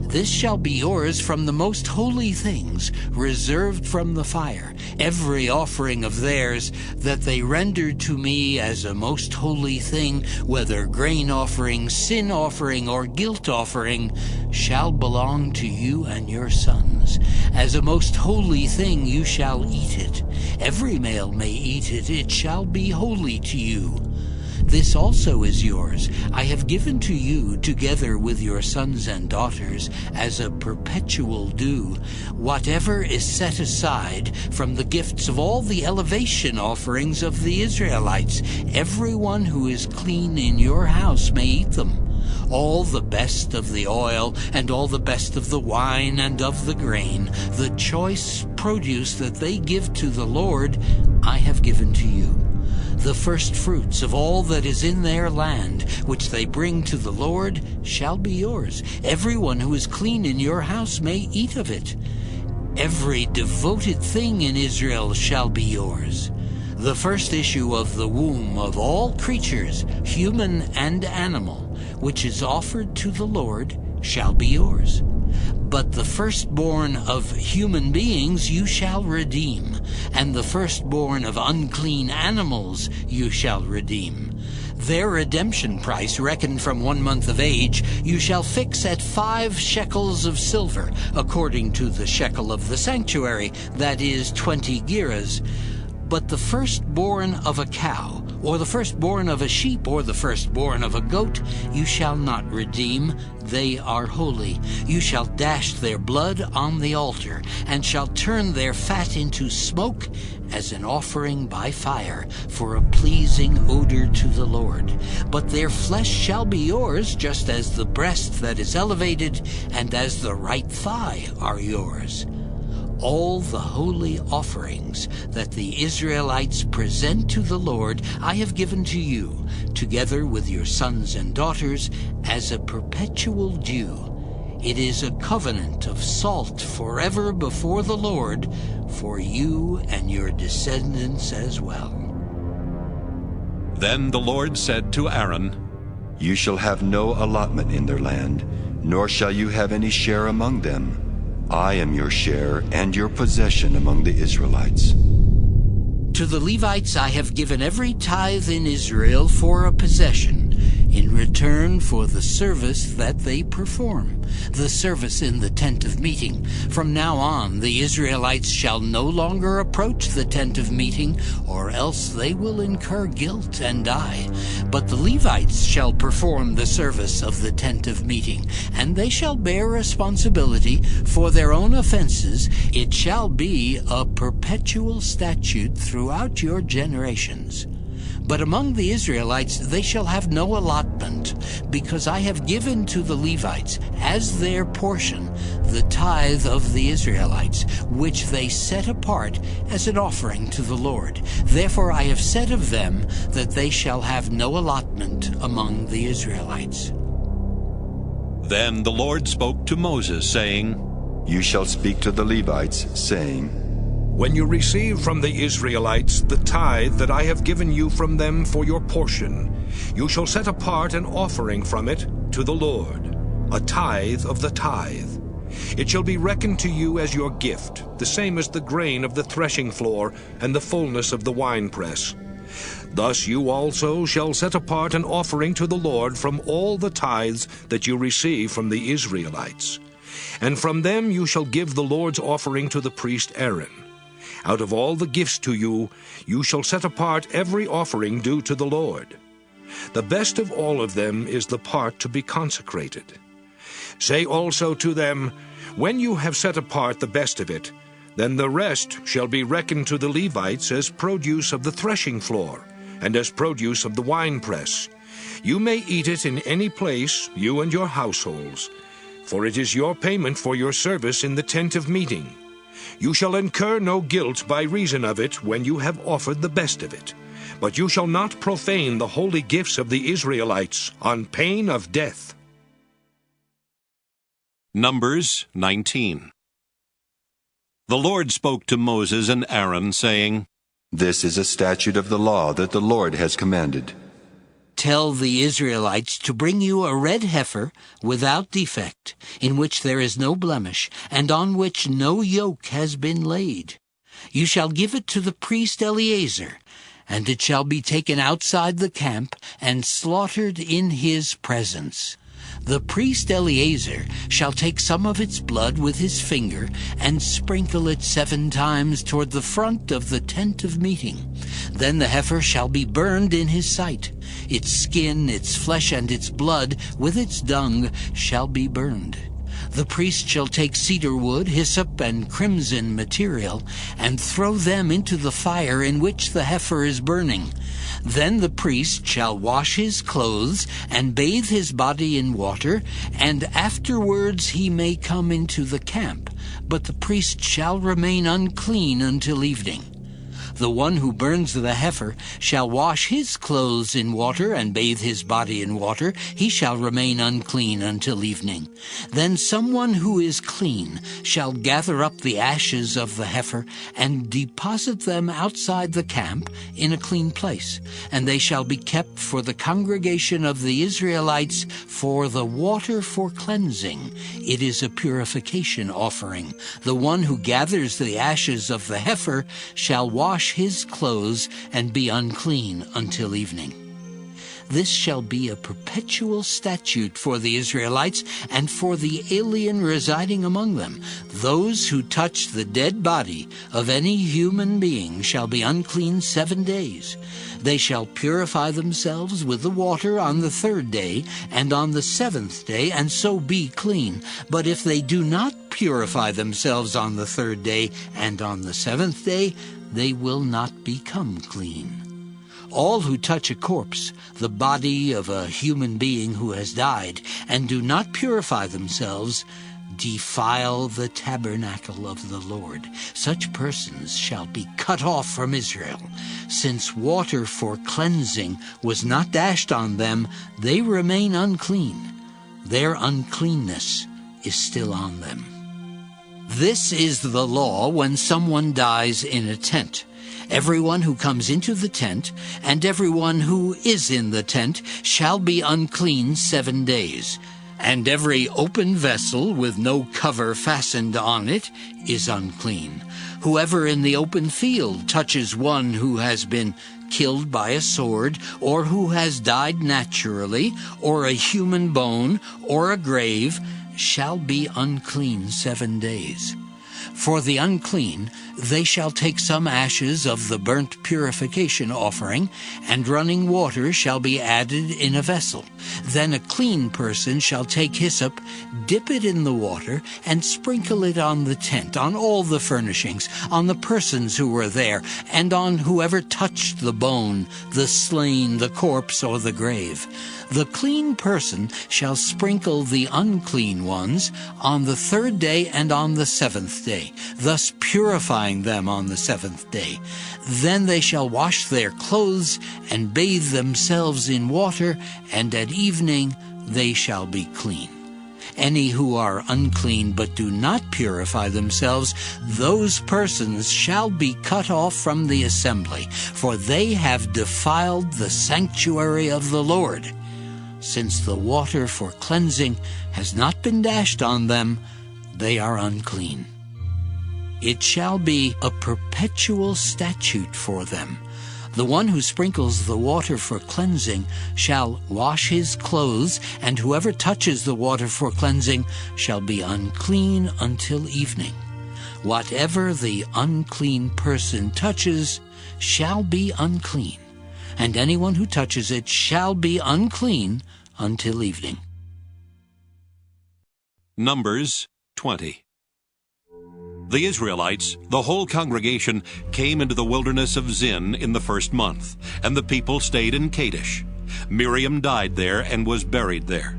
This shall be yours from the most holy things, reserved from the fire, every offering of theirs that they rendered to me as a most holy thing, whether grain offering, sin offering, or guilt offering, shall belong to you and your sons. As a most holy thing you shall eat it. Every male may eat it, it shall be holy to you. This also is yours. I have given to you, together with your sons and daughters, as a perpetual due, whatever is set aside from the gifts of all the elevation offerings of the Israelites. Everyone who is clean in your house may eat them. All the best of the oil, and all the best of the wine and of the grain, the choice produce that they give to the Lord, I have given to you. The first fruits of all that is in their land, which they bring to the Lord, shall be yours. Everyone who is clean in your house may eat of it. Every devoted thing in Israel shall be yours. The first issue of the womb of all creatures, human and animal, which is offered to the Lord, shall be yours. But the firstborn of human beings you shall redeem, and the firstborn of unclean animals you shall redeem. Their redemption price, reckoned from 1 month of age, you shall fix at 5 shekels of silver, according to the shekel of the sanctuary, that is 20 gerahs. But the firstborn of a cow, or the firstborn of a sheep, or the firstborn of a goat, you shall not redeem. They are holy. You shall dash their blood on the altar, and shall turn their fat into smoke as an offering by fire, for a pleasing odor to the Lord. But their flesh shall be yours, just as the breast that is elevated, and as the right thigh are yours. All the holy offerings that the Israelites present to the Lord I have given to you, together with your sons and daughters, as a perpetual due. It is a covenant of salt forever before the Lord, for you and your descendants as well. Then the Lord said to Aaron, You shall have no allotment in their land, nor shall you have any share among them. I am your share and your possession among the Israelites. To the Levites I have given every tithe in Israel for a possession, in return for the service that they perform, the service in the tent of meeting. From now on the Israelites shall no longer approach the tent of meeting, or else they will incur guilt and die. But the Levites shall perform the service of the tent of meeting, and they shall bear responsibility for their own offenses. It shall be a perpetual statute throughout your generations. But among the Israelites they shall have no allotment, because I have given to the Levites as their portion the tithe of the Israelites, which they set apart as an offering to the Lord. Therefore I have said of them that they shall have no allotment among the Israelites. Then the Lord spoke to Moses, saying, You shall speak to the Levites, saying, When you receive from the Israelites the tithe that I have given you from them for your portion, you shall set apart an offering from it to the Lord, a tithe of the tithe. It shall be reckoned to you as your gift, the same as the grain of the threshing floor and the fullness of the winepress. Thus you also shall set apart an offering to the Lord from all the tithes that you receive from the Israelites. And from them you shall give the Lord's offering to the priest Aaron. Out of all the gifts to you, you shall set apart every offering due to the Lord. The best of all of them is the part to be consecrated. Say also to them, When you have set apart the best of it, then the rest shall be reckoned to the Levites as produce of the threshing floor, and as produce of the winepress. You may eat it in any place, you and your households, for it is your payment for your service in the tent of meeting. You shall incur no guilt by reason of it when you have offered the best of it. But you shall not profane the holy gifts of the Israelites on pain of death. Numbers 19. The Lord spoke to Moses and Aaron, saying, This is a statute of the law that the Lord has commanded. Tell the Israelites to bring you a red heifer without defect, in which there is no blemish, and on which no yoke has been laid. You shall give it to the priest Eleazar, and it shall be taken outside the camp and slaughtered in his presence. The priest Eleazar shall take some of its blood with his finger and sprinkle it 7 times toward the front of the tent of meeting. Then the heifer shall be burned in his sight. Its skin, its flesh, and its blood, with its dung, shall be burned. The priest shall take cedar wood, hyssop, and crimson material, and throw them into the fire in which the heifer is burning. Then the priest shall wash his clothes and bathe his body in water, and afterwards he may come into the camp, but the priest shall remain unclean until evening. The one who burns the heifer shall wash his clothes in water and bathe his body in water. He shall remain unclean until evening. Then someone who is clean shall gather up the ashes of the heifer and deposit them outside the camp in a clean place, and they shall be kept for the congregation of the Israelites for the water for cleansing. It is a purification offering. The one who gathers the ashes of the heifer shall wash his clothes and be unclean until evening. This shall be a perpetual statute for the Israelites and for the alien residing among them. Those who touch the dead body of any human being shall be unclean 7 days. They shall purify themselves with the water on the 3rd day and on the 7th day, and so be clean. But if they do not purify themselves on the 3rd day and on the 7th day, they will not become clean. All who touch a corpse, the body of a human being who has died, and do not purify themselves, defile the tabernacle of the Lord. Such persons shall be cut off from Israel. Since water for cleansing was not dashed on them, they remain unclean. Their uncleanness is still on them. This is the law when someone dies in a tent. Everyone who comes into the tent and everyone who is in the tent shall be unclean 7 days. And every open vessel with no cover fastened on it is unclean. Whoever in the open field touches one who has been killed by a sword, or who has died naturally, or a human bone, or a grave, shall be unclean 7 days. For the unclean, they shall take some ashes of the burnt purification offering, and running water shall be added in a vessel. Then a clean person shall take hyssop, dip it in the water, and sprinkle it on the tent, on all the furnishings, on the persons who were there, and on whoever touched the bone, the slain, the corpse, or the grave. The clean person shall sprinkle the unclean ones on the 3rd day and on the 7th day, thus purifying them on the 7th day. Then they shall wash their clothes and bathe themselves in water, and at evening they shall be clean. Any who are unclean but do not purify themselves, those persons shall be cut off from the assembly, for they have defiled the sanctuary of the Lord. Since the water for cleansing has not been dashed on them, they are unclean. It shall be a perpetual statute for them. The one who sprinkles the water for cleansing shall wash his clothes, and whoever touches the water for cleansing shall be unclean until evening. Whatever the unclean person touches shall be unclean, and anyone who touches it shall be unclean until evening. Numbers 20. The Israelites, the whole congregation, came into the wilderness of Zin in the 1st month, and the people stayed in Kadesh. Miriam died there and was buried there.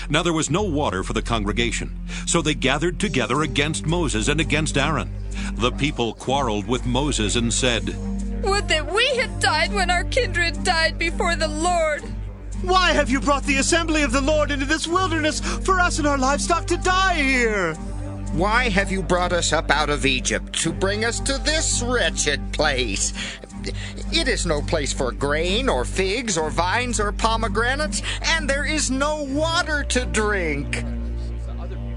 Now there was no water for the congregation, so they gathered together against Moses and against Aaron. The people quarreled with Moses and said, "Would that we had died when our kindred died before the Lord! Why have you brought the assembly of the Lord into this wilderness for us and our livestock to die here? Why have you brought us up out of Egypt to bring us to this wretched place? It is no place for grain or figs or vines or pomegranates, and there is no water to drink.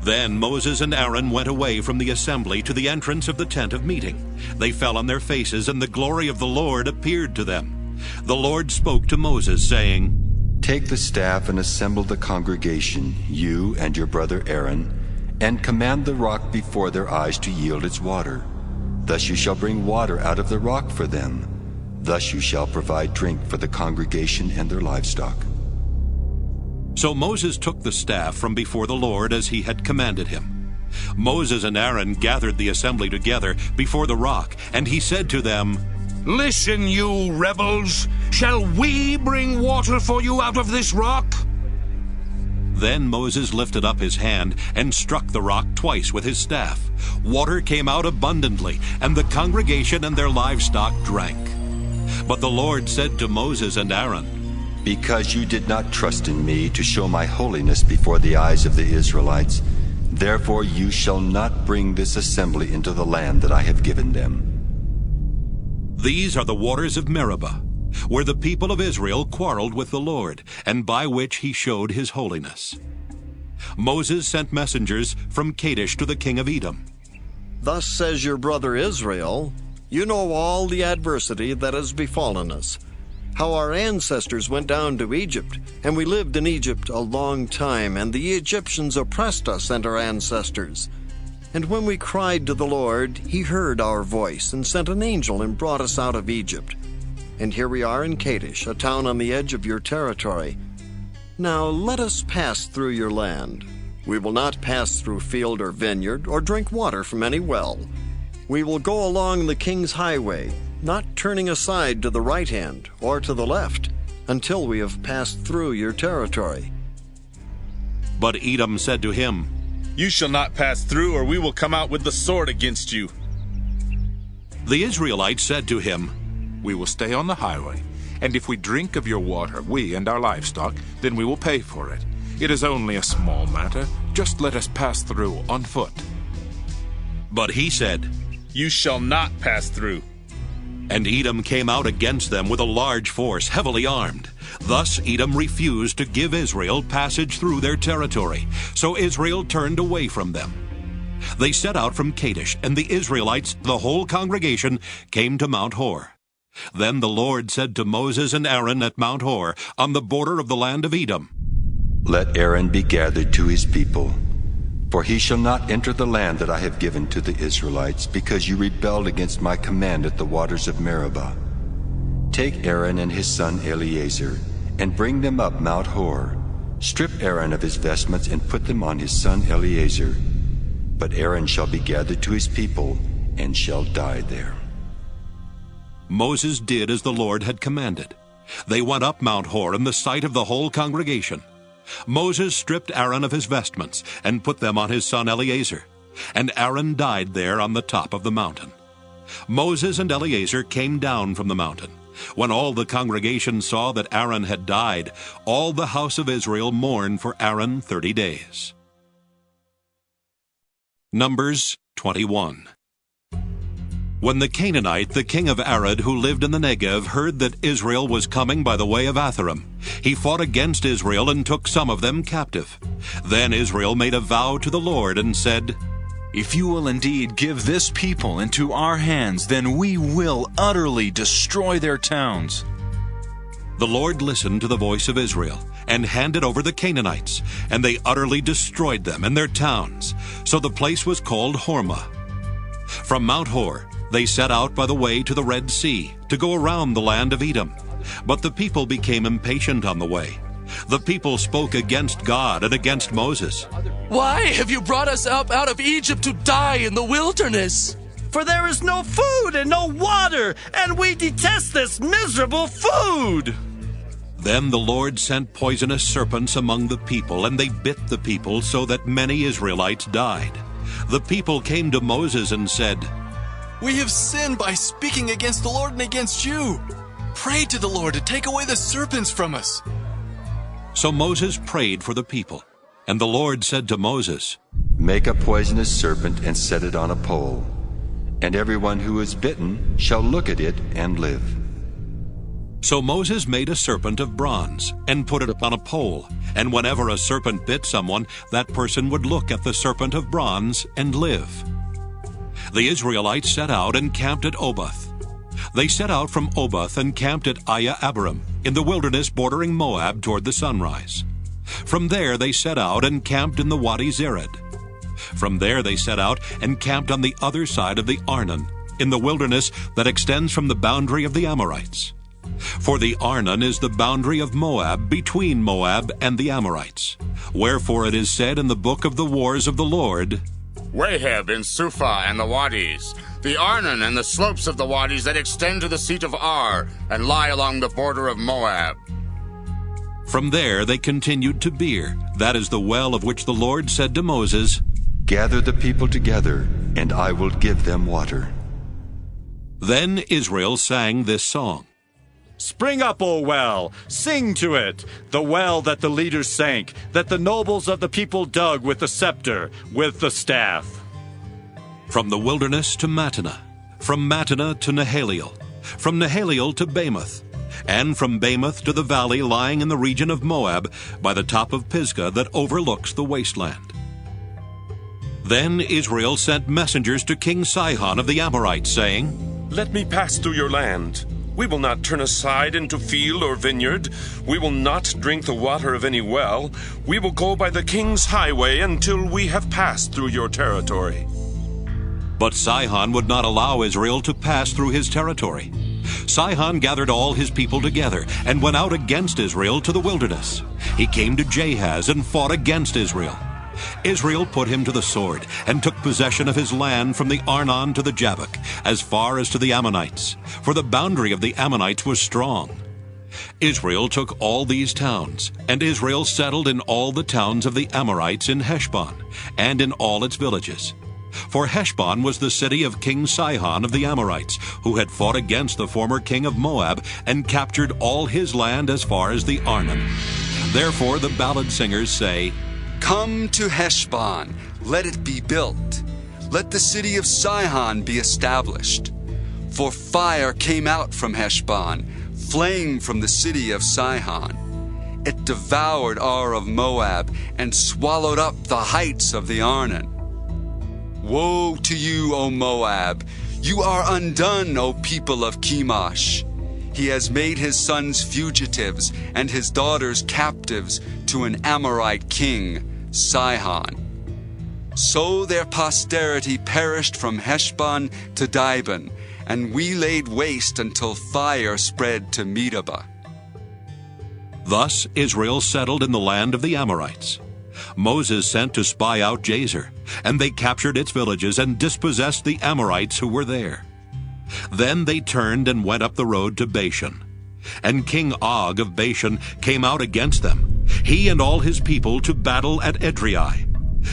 Then Moses and Aaron went away from the assembly to the entrance of the tent of meeting. They fell on their faces, and the glory of the Lord appeared to them. The Lord spoke to Moses, saying, Take the staff and assemble the congregation, you and your brother Aaron, and command the rock before their eyes to yield its water. Thus you shall bring water out of the rock for them. Thus you shall provide drink for the congregation and their livestock. So Moses took the staff from before the Lord as he had commanded him. Moses and Aaron gathered the assembly together before the rock, and he said to them, Listen, you rebels, shall we bring water for you out of this rock? Then Moses lifted up his hand and struck the rock twice with his staff. Water came out abundantly, and the congregation and their livestock drank. But the Lord said to Moses and Aaron, Because you did not trust in me to show my holiness before the eyes of the Israelites, therefore you shall not bring this assembly into the land that I have given them. These are the waters of Meribah, where the people of Israel quarreled with the Lord, and by which he showed his holiness. Moses sent messengers from Kadesh to the king of Edom. Thus says your brother Israel, You know all the adversity that has befallen us, how our ancestors went down to Egypt, and we lived in Egypt a long time, and the Egyptians oppressed us and our ancestors. And when we cried to the Lord, he heard our voice, and sent an angel and brought us out of Egypt. And here we are in Kadesh, a town on the edge of your territory. Now let us pass through your land. We will not pass through field or vineyard, or drink water from any well. We will go along the king's highway, not turning aside to the right hand or to the left, until we have passed through your territory. But Edom said to him, You shall not pass through, or we will come out with the sword against you. The Israelites said to him, We will stay on the highway, and if we drink of your water, we and our livestock, then we will pay for it. It is only a small matter. Just let us pass through on foot. But he said, You shall not pass through. And Edom came out against them with a large force, heavily armed. Thus Edom refused to give Israel passage through their territory. So Israel turned away from them. They set out from Kadesh, and the Israelites, the whole congregation, came to Mount Hor. Then the Lord said to Moses and Aaron at Mount Hor, on the border of the land of Edom, Let Aaron be gathered to his people, for he shall not enter the land that I have given to the Israelites, because you rebelled against my command at the waters of Meribah. Take Aaron and his son Eleazar, and bring them up Mount Hor. Strip Aaron of his vestments, and put them on his son Eleazar. But Aaron shall be gathered to his people, and shall die there. Moses did as the Lord had commanded. They went up Mount Hor in the sight of the whole congregation. Moses stripped Aaron of his vestments and put them on his son Eleazar, and Aaron died there on the top of the mountain. Moses and Eleazar came down from the mountain. When all the congregation saw that Aaron had died, all the house of Israel mourned for Aaron 30 days. Numbers 21. When the Canaanite, the king of Arad, who lived in the Negev, heard that Israel was coming by the way of Atharim, he fought against Israel and took some of them captive. Then Israel made a vow to the Lord and said, If you will indeed give this people into our hands, then we will utterly destroy their towns. The Lord listened to the voice of Israel and handed over the Canaanites, and they utterly destroyed them and their towns. So the place was called Hormah. From Mount Hor, they set out by the way to the Red Sea to go around the land of Edom. But the people became impatient on the way. The people spoke against God and against Moses. Why have you brought us up out of Egypt to die in the wilderness? For there is no food and no water, and we detest this miserable food. Then the Lord sent poisonous serpents among the people, and they bit the people so that many Israelites died. The people came to Moses and said, We have sinned by speaking against the Lord and against you. Pray to the Lord to take away the serpents from us. So Moses prayed for the people, and the Lord said to Moses, make a poisonous serpent and set it on a pole, and everyone who is bitten shall look at it and live. So Moses made a serpent of bronze and put it on a pole, and whenever a serpent bit someone, that person would look at the serpent of bronze and live. The Israelites set out and camped at Oboth. They set out from Oboth and camped at Abiram, in the wilderness bordering Moab toward the sunrise. From there they set out and camped in the Wadi Zered. From there they set out and camped on the other side of the Arnon, in the wilderness that extends from the boundary of the Amorites. For the Arnon is the boundary of Moab between Moab and the Amorites. Wherefore it is said in the book of the wars of the Lord, Waheb in Suphah and the Wadis, the Arnon and the slopes of the Wadis that extend to the seat of Ar and lie along the border of Moab. From there they continued to Beer, that is the well of which the Lord said to Moses, Gather the people together, and I will give them water. Then Israel sang this song. Spring up, O well, sing to it, the well that the leaders sank, that the nobles of the people dug with the scepter, with the staff. From the wilderness to Mattanah, from Mattanah to Nahaliel, from Nahaliel to Bamoth, and from Bamoth to the valley lying in the region of Moab, by the top of Pisgah that overlooks the wasteland. Then Israel sent messengers to King Sihon of the Amorites, saying, Let me pass through your land. We will not turn aside into field or vineyard. We will not drink the water of any well. We will go by the king's highway until we have passed through your territory. But Sihon would not allow Israel to pass through his territory. Sihon gathered all his people together and went out against Israel to the wilderness. He came to Jahaz and fought against Israel. Israel put him to the sword and took possession of his land from the Arnon to the Jabbok, as far as to the Ammonites, for the boundary of the Ammonites was strong. Israel took all these towns, and Israel settled in all the towns of the Amorites in Heshbon, and in all its villages. For Heshbon was the city of King Sihon of the Amorites, who had fought against the former king of Moab, and captured all his land as far as the Arnon. Therefore the ballad singers say, Come to Heshbon, let it be built. Let the city of Sihon be established. For fire came out from Heshbon, flame from the city of Sihon. It devoured Ar of Moab and swallowed up the heights of the Arnon. Woe to you, O Moab! You are undone, O people of Chemosh! He has made his sons fugitives and his daughters captives to an Amorite king, Sihon. So their posterity perished from Heshbon to Dibon, and we laid waste until fire spread to Medeba. Thus Israel settled in the land of the Amorites. Moses sent to spy out Jazer, and they captured its villages and dispossessed the Amorites who were there. Then they turned and went up the road to Bashan. And King Og of Bashan came out against them, he and all his people, to battle at Edrei.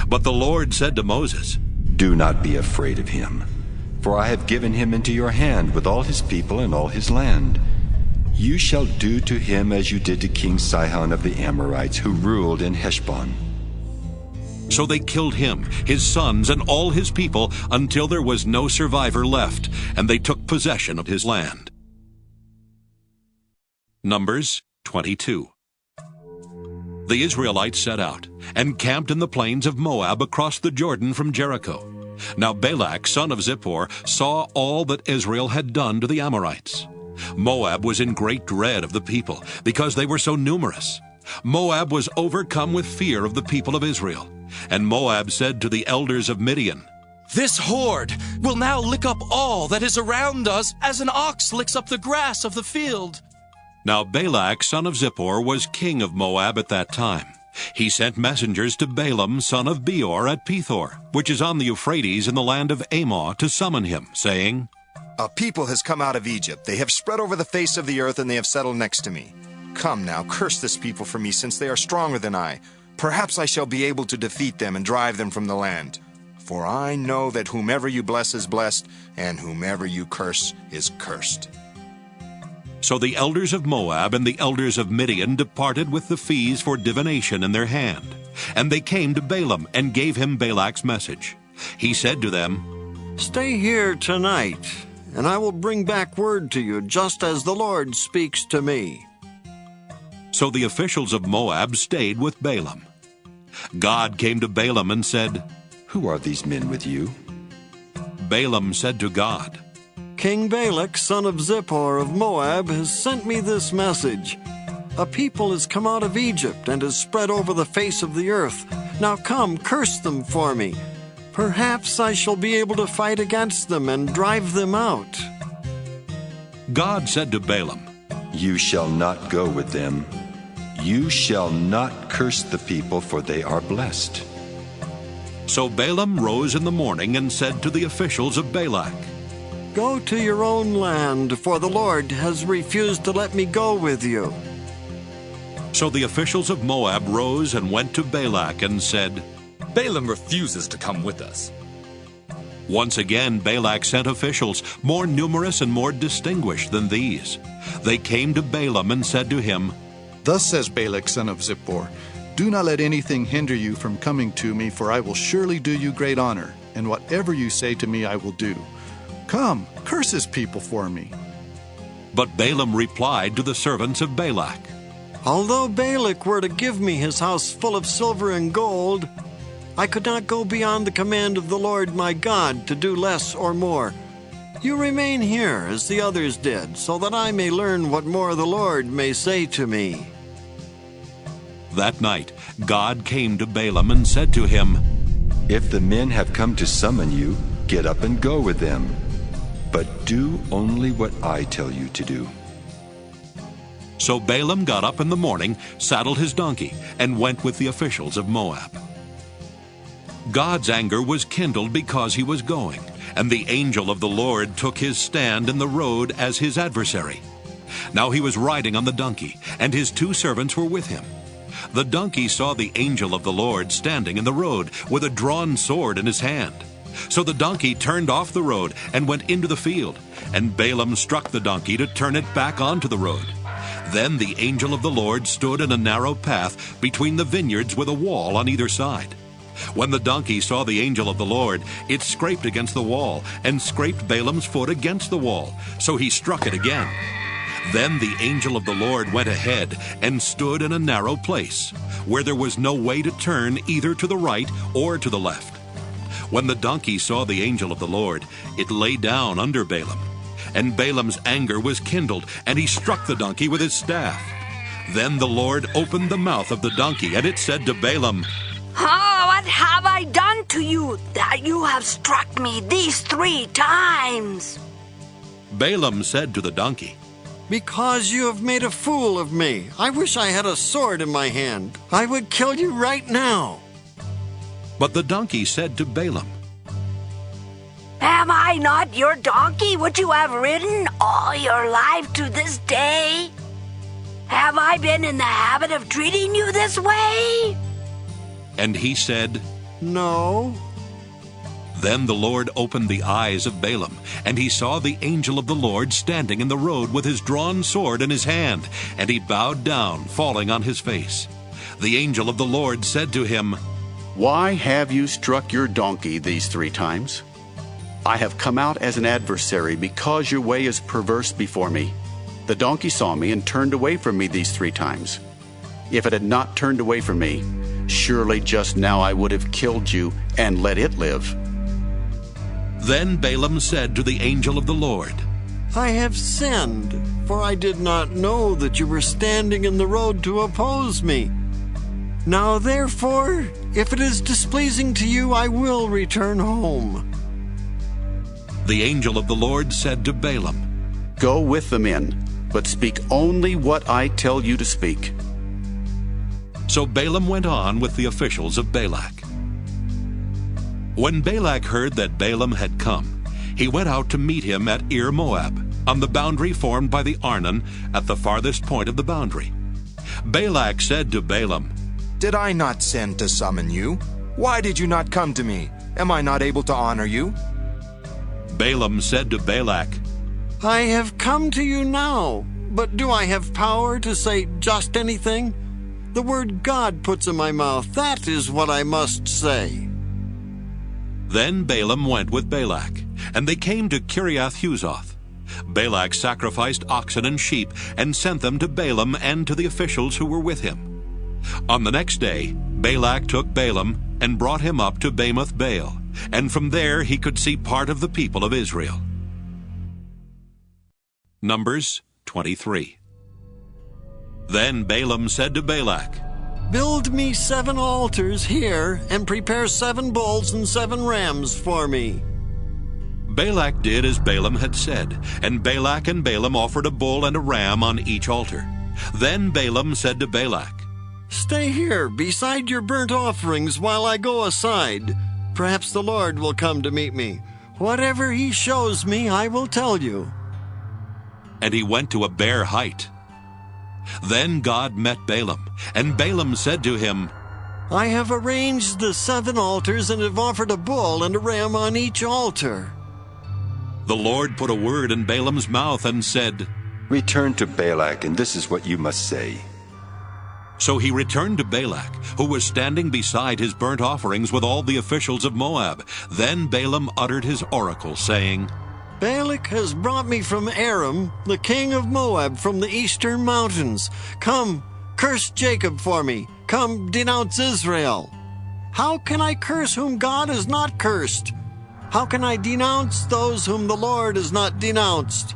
But the Lord said to Moses, Do not be afraid of him, for I have given him into your hand with all his people and all his land. You shall do to him as you did to King Sihon of the Amorites, who ruled in Heshbon. So they killed him, his sons, and all his people, until there was no survivor left, and they took possession of his land. Numbers 22. The Israelites set out, and camped in the plains of Moab across the Jordan from Jericho. Now Balak, son of Zippor, saw all that Israel had done to the Amorites. Moab was in great dread of the people, because they were so numerous. Moab was overcome with fear of the people of Israel. And Moab said to the elders of Midian, This horde will now lick up all that is around us, as an ox licks up the grass of the field. Now Balak, son of Zippor, was king of Moab at that time. He sent messengers to Balaam, son of Beor, at Pethor, which is on the Euphrates in the land of Ammon, to summon him, saying, A people has come out of Egypt. They have spread over the face of the earth, and they have settled next to me. Come now, curse this people for me, since they are stronger than I. Perhaps I shall be able to defeat them and drive them from the land. For I know that whomever you bless is blessed, and whomever you curse is cursed. So the elders of Moab and the elders of Midian departed with the fees for divination in their hand. And they came to Balaam and gave him Balak's message. He said to them, "Stay here tonight, and I will bring back word to you, just as the Lord speaks to me." So the officials of Moab stayed with Balaam. God came to Balaam and said, "Who are these men with you?" Balaam said to God, "King Balak, son of Zippor of Moab, has sent me this message. A people has come out of Egypt and has spread over the face of the earth. Now come, curse them for me. Perhaps I shall be able to fight against them and drive them out." God said to Balaam, "You shall not go with them. You shall not curse the people, for they are blessed." So Balaam rose in the morning and said to the officials of Balak, "Go to your own land, for the Lord has refused to let me go with you." So the officials of Moab rose and went to Balak and said, "Balaam refuses to come with us." Once again Balak sent officials, more numerous and more distinguished than these. They came to Balaam and said to him, "Thus says Balak, son of Zippor, do not let anything hinder you from coming to me, for I will surely do you great honor, and whatever you say to me I will do. Come, curse his people for me." But Balaam replied to the servants of Balak, "Although Balak were to give me his house full of silver and gold, I could not go beyond the command of the Lord my God to do less or more. You remain here as the others did, so that I may learn what more the Lord may say to me." That night God came to Balaam and said to him, "If the men have come to summon you, get up and go with them. But do only what I tell you to do." So Balaam got up in the morning, saddled his donkey, and went with the officials of Moab. God's anger was kindled because he was going, and the angel of the Lord took his stand in the road as his adversary. Now he was riding on the donkey, and his 2 servants were with him. The donkey saw the angel of the Lord standing in the road with a drawn sword in his hand. So the donkey turned off the road and went into the field, and Balaam struck the donkey to turn it back onto the road. Then the angel of the Lord stood in a narrow path between the vineyards with a wall on either side. When the donkey saw the angel of the Lord, it scraped against the wall and scraped Balaam's foot against the wall, so he struck it again. Then the angel of the Lord went ahead and stood in a narrow place, where there was no way to turn either to the right or to the left. When the donkey saw the angel of the Lord, it lay down under Balaam. And Balaam's anger was kindled, and he struck the donkey with his staff. Then the Lord opened the mouth of the donkey, and it said to Balaam, What have I done to you, that you have struck me these 3 times? Balaam said to the donkey, Because you have made a fool of me. I wish I had a sword in my hand. I would kill you right now. But the donkey said to Balaam, Am I not your donkey which you have ridden all your life to this day? Have I been in the habit of treating you this way? And he said, No. Then the Lord opened the eyes of Balaam, and he saw the angel of the Lord standing in the road with his drawn sword in his hand, and he bowed down, falling on his face. The angel of the Lord said to him, Why have you struck your donkey these 3 times? I have come out as an adversary because your way is perverse before me. The donkey saw me and turned away from me these 3 times. If it had not turned away from me, surely just now I would have killed you and let it live. Then Balaam said to the angel of the Lord, I have sinned, for I did not know that you were standing in the road to oppose me. Now therefore, if it is displeasing to you, I will return home. The angel of the Lord said to Balaam, Go with the men, but speak only what I tell you to speak. So Balaam went on with the officials of Balak. When Balak heard that Balaam had come, he went out to meet him at Ir-Moab, on the boundary formed by the Arnon at the farthest point of the boundary. Balak said to Balaam, Did I not send to summon you? Why did you not come to me? Am I not able to honor you? Balaam said to Balak, I have come to you now, but do I have power to say just anything? The word God puts in my mouth, that is what I must say. Then Balaam went with Balak, and they came to Kiriath-Huzoth. Balak sacrificed oxen and sheep and sent them to Balaam and to the officials who were with him. On the next day, Balak took Balaam and brought him up to Bamoth Baal, and from there he could see part of the people of Israel. Numbers 23. Then Balaam said to Balak, Build me 7 altars here, and prepare 7 bulls and 7 rams for me. Balak did as Balaam had said, and Balak and Balaam offered a bull and a ram on each altar. Then Balaam said to Balak, Stay here beside your burnt offerings while I go aside. Perhaps the Lord will come to meet me. Whatever he shows me, I will tell you. And he went to a bare height. Then God met Balaam, and Balaam said to him, I have arranged the 7 altars and have offered a bull and a ram on each altar. The Lord put a word in Balaam's mouth and said, Return to Balak, and this is what you must say. So he returned to Balak, who was standing beside his burnt offerings with all the officials of Moab. Then Balaam uttered his oracle, saying, Balak has brought me from Aram, the king of Moab, from the eastern mountains. Come, curse Jacob for me. Come, denounce Israel. How can I curse whom God has not cursed? How can I denounce those whom the Lord has not denounced?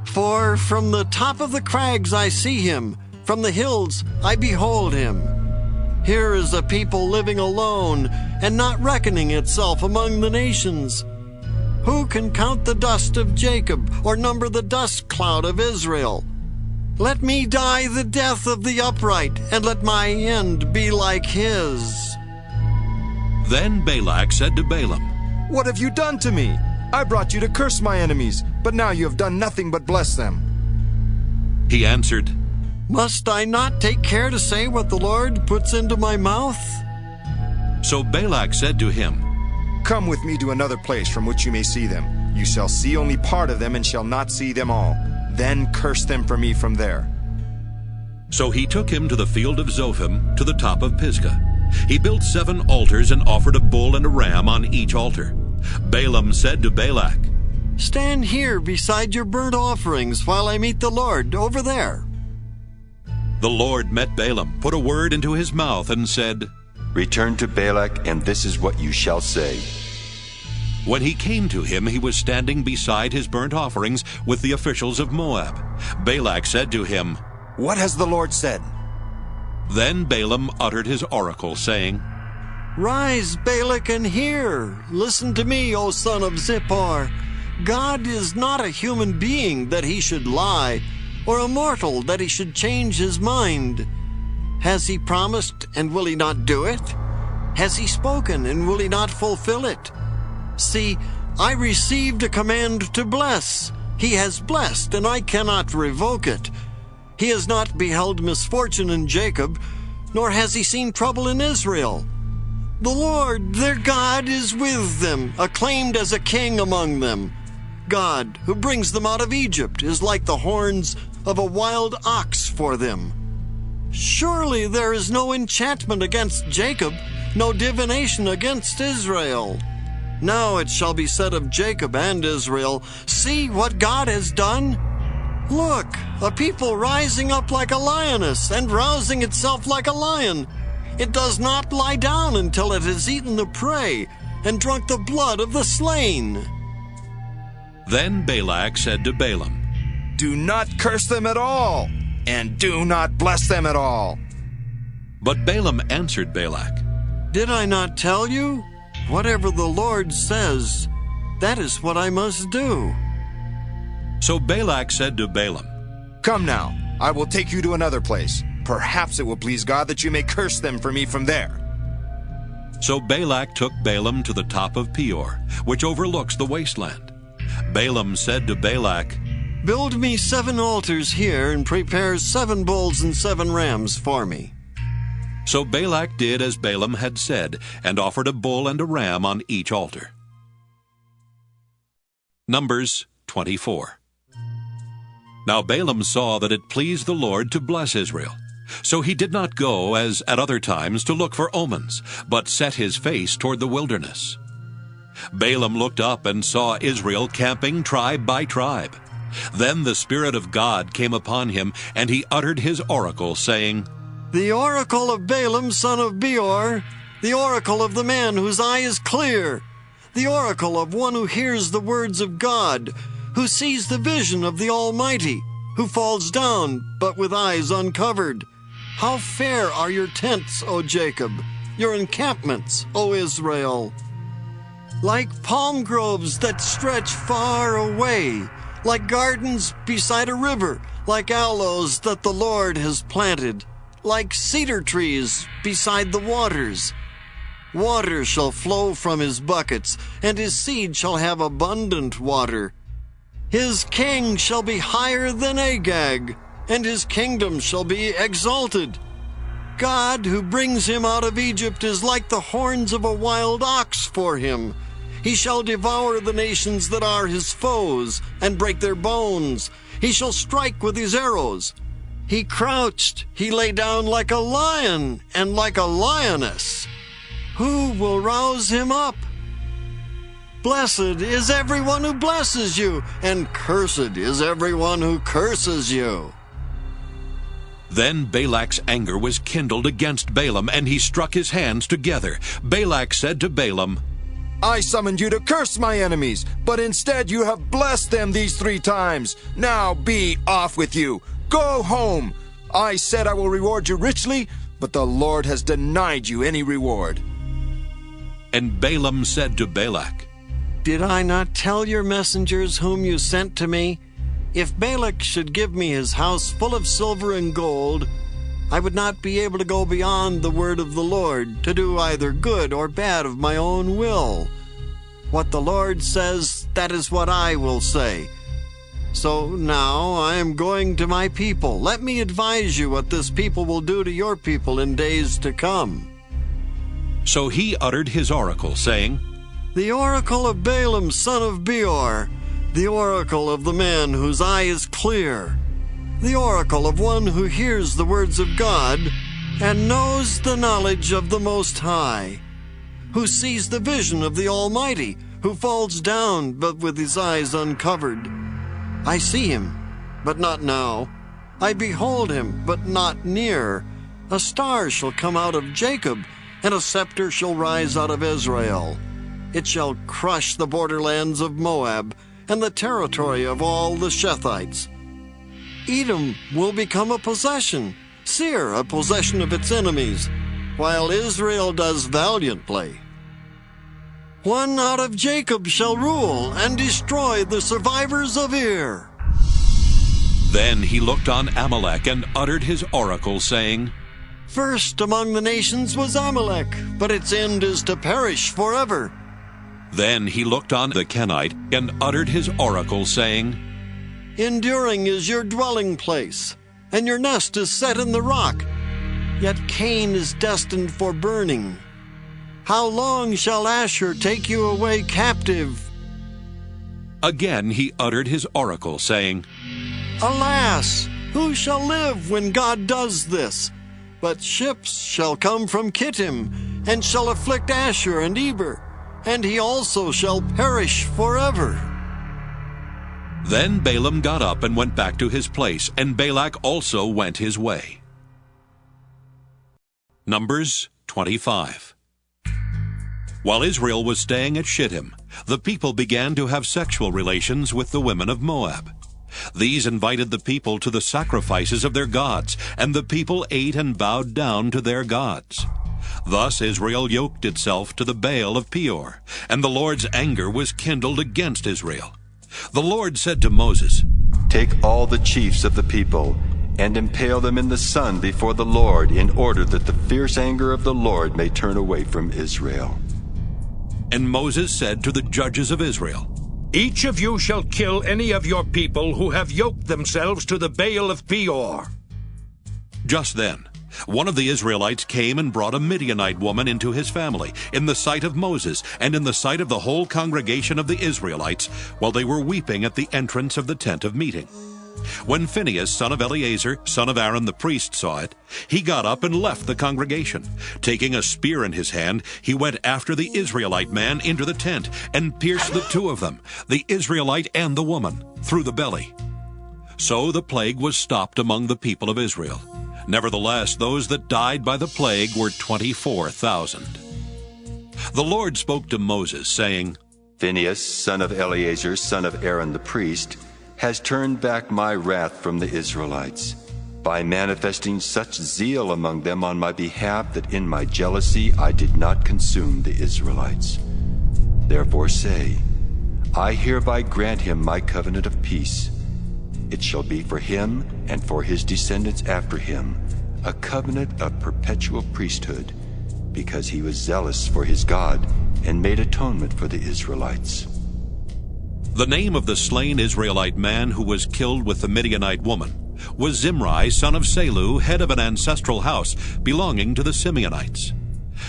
For from the top of the crags I see him, from the hills I behold him. Here is a people living alone and not reckoning itself among the nations. Who can count the dust of Jacob or number the dust cloud of Israel? Let me die the death of the upright, and let my end be like his. Then Balak said to Balaam, What have you done to me? I brought you to curse my enemies, but now you have done nothing but bless them. He answered, Must I not take care to say what the Lord puts into my mouth? So Balak said to him, Come with me to another place from which you may see them. You shall see only part of them and shall not see them all. Then curse them for me from there. So he took him to the field of Zophim, to the top of Pisgah. He built 7 altars and offered a bull and a ram on each altar. Balaam said to Balak, Stand here beside your burnt offerings while I meet the Lord over there. The Lord met Balaam, put a word into his mouth, and said, Return to Balak, and this is what you shall say. When he came to him, he was standing beside his burnt offerings with the officials of Moab. Balak said to him, What has the Lord said? Then Balaam uttered his oracle, saying, Rise, Balak, and hear. Listen to me, O son of Zippor. God is not a human being that he should lie, or a mortal that he should change his mind. Has he promised, and will he not do it? Has he spoken, and will he not fulfill it? See, I received a command to bless. He has blessed, and I cannot revoke it. He has not beheld misfortune in Jacob, nor has he seen trouble in Israel. The Lord, their God, is with them, acclaimed as a king among them. God, who brings them out of Egypt, is like the horns of a wild ox for them. Surely there is no enchantment against Jacob, no divination against Israel. Now it shall be said of Jacob and Israel, See what God has done. Look, a people rising up like a lioness and rousing itself like a lion. It does not lie down until it has eaten the prey and drunk the blood of the slain. Then Balak said to Balaam, Do not curse them at all, and do not bless them at all. But Balaam answered Balak, Did I not tell you? Whatever the Lord says, that is what I must do. So Balak said to Balaam, Come now, I will take you to another place. Perhaps it will please God that you may curse them for me from there. So Balak took Balaam to the top of Peor, which overlooks the wasteland. Balaam said to Balak, Build me 7 altars here and prepare 7 bulls and 7 rams for me. So Balak did as Balaam had said, and offered a bull and a ram on each altar. Numbers 24. Now Balaam saw that it pleased the Lord to bless Israel. So he did not go, as at other times, to look for omens, but set his face toward the wilderness. Balaam looked up and saw Israel camping tribe by tribe. Then the Spirit of God came upon him, and he uttered his oracle, saying, The oracle of Balaam, son of Beor, the oracle of the man whose eye is clear, the oracle of one who hears the words of God, who sees the vision of the Almighty, who falls down, but with eyes uncovered. How fair are your tents, O Jacob, your encampments, O Israel! Like palm groves that stretch far away, like gardens beside a river, like aloes that the Lord has planted, like cedar trees beside the waters. Water shall flow from his buckets, and his seed shall have abundant water. His king shall be higher than Agag, and his kingdom shall be exalted. God, who brings him out of Egypt, is like the horns of a wild ox for him. He shall devour the nations that are his foes, and break their bones. He shall strike with his arrows. He crouched, he lay down like a lion, and like a lioness. Who will rouse him up? Blessed is everyone who blesses you, and cursed is everyone who curses you. Then Balak's anger was kindled against Balaam, and he struck his hands together. Balak said to Balaam, I summoned you to curse my enemies, but instead you have blessed them these 3 times. Now be off with you. Go home. I said I will reward you richly, but the Lord has denied you any reward. And Balaam said to Balak, Did I not tell your messengers whom you sent to me? If Balak should give me his house full of silver and gold, I would not be able to go beyond the word of the Lord, to do either good or bad of my own will. What the Lord says, that is what I will say. So now I am going to my people. Let me advise you what this people will do to your people in days to come. So he uttered his oracle, saying, The oracle of Balaam, son of Beor, the oracle of the man whose eye is clear, the oracle of one who hears the words of God and knows the knowledge of the Most High, who sees the vision of the Almighty, who falls down but with his eyes uncovered. I see him, but not now. I behold him, but not near. A star shall come out of Jacob, and a scepter shall rise out of Israel. It shall crush the borderlands of Moab and the territory of all the Shethites. Edom will become a possession, Seir a possession of its enemies, while Israel does valiantly. One out of Jacob shall rule and destroy the survivors of Ir. Then he looked on Amalek and uttered his oracle, saying, First among the nations was Amalek, but its end is to perish forever. Then he looked on the Kenite and uttered his oracle, saying, Enduring is your dwelling place, and your nest is set in the rock. Yet Cain is destined for burning. How long shall Asher take you away captive? Again he uttered his oracle, saying, Alas, who shall live when God does this? But ships shall come from Kittim, and shall afflict Asher and Eber, and he also shall perish forever. Then Balaam got up and went back to his place, and Balak also went his way. Numbers 25. While Israel was staying at Shittim, the people began to have sexual relations with the women of Moab. These invited the people to the sacrifices of their gods, and the people ate and bowed down to their gods. Thus Israel yoked itself to the Baal of Peor, and the Lord's anger was kindled against Israel. The Lord said to Moses, Take all the chiefs of the people and impale them in the sun before the Lord, in order that the fierce anger of the Lord may turn away from Israel. And Moses said to the judges of Israel, Each of you shall kill any of your people who have yoked themselves to the Baal of Peor. Just then, one of the Israelites came and brought a Midianite woman into his family, in the sight of Moses, and in the sight of the whole congregation of the Israelites, while they were weeping at the entrance of the tent of meeting. When Phinehas, son of Eleazar, son of Aaron the priest, saw it, he got up and left the congregation. Taking a spear in his hand, he went after the Israelite man into the tent and pierced the two of them, the Israelite and the woman, through the belly. So the plague was stopped among the people of Israel. Nevertheless, those that died by the plague were 24,000. The Lord spoke to Moses, saying, Phinehas, son of Eleazar, son of Aaron the priest, has turned back my wrath from the Israelites, by manifesting such zeal among them on my behalf that in my jealousy I did not consume the Israelites. Therefore say, I hereby grant him my covenant of peace. It shall be for him and for his descendants after him a covenant of perpetual priesthood, because he was zealous for his God and made atonement for the Israelites. The name of the slain Israelite man who was killed with the Midianite woman was Zimri, son of Salu, head of an ancestral house belonging to the Simeonites.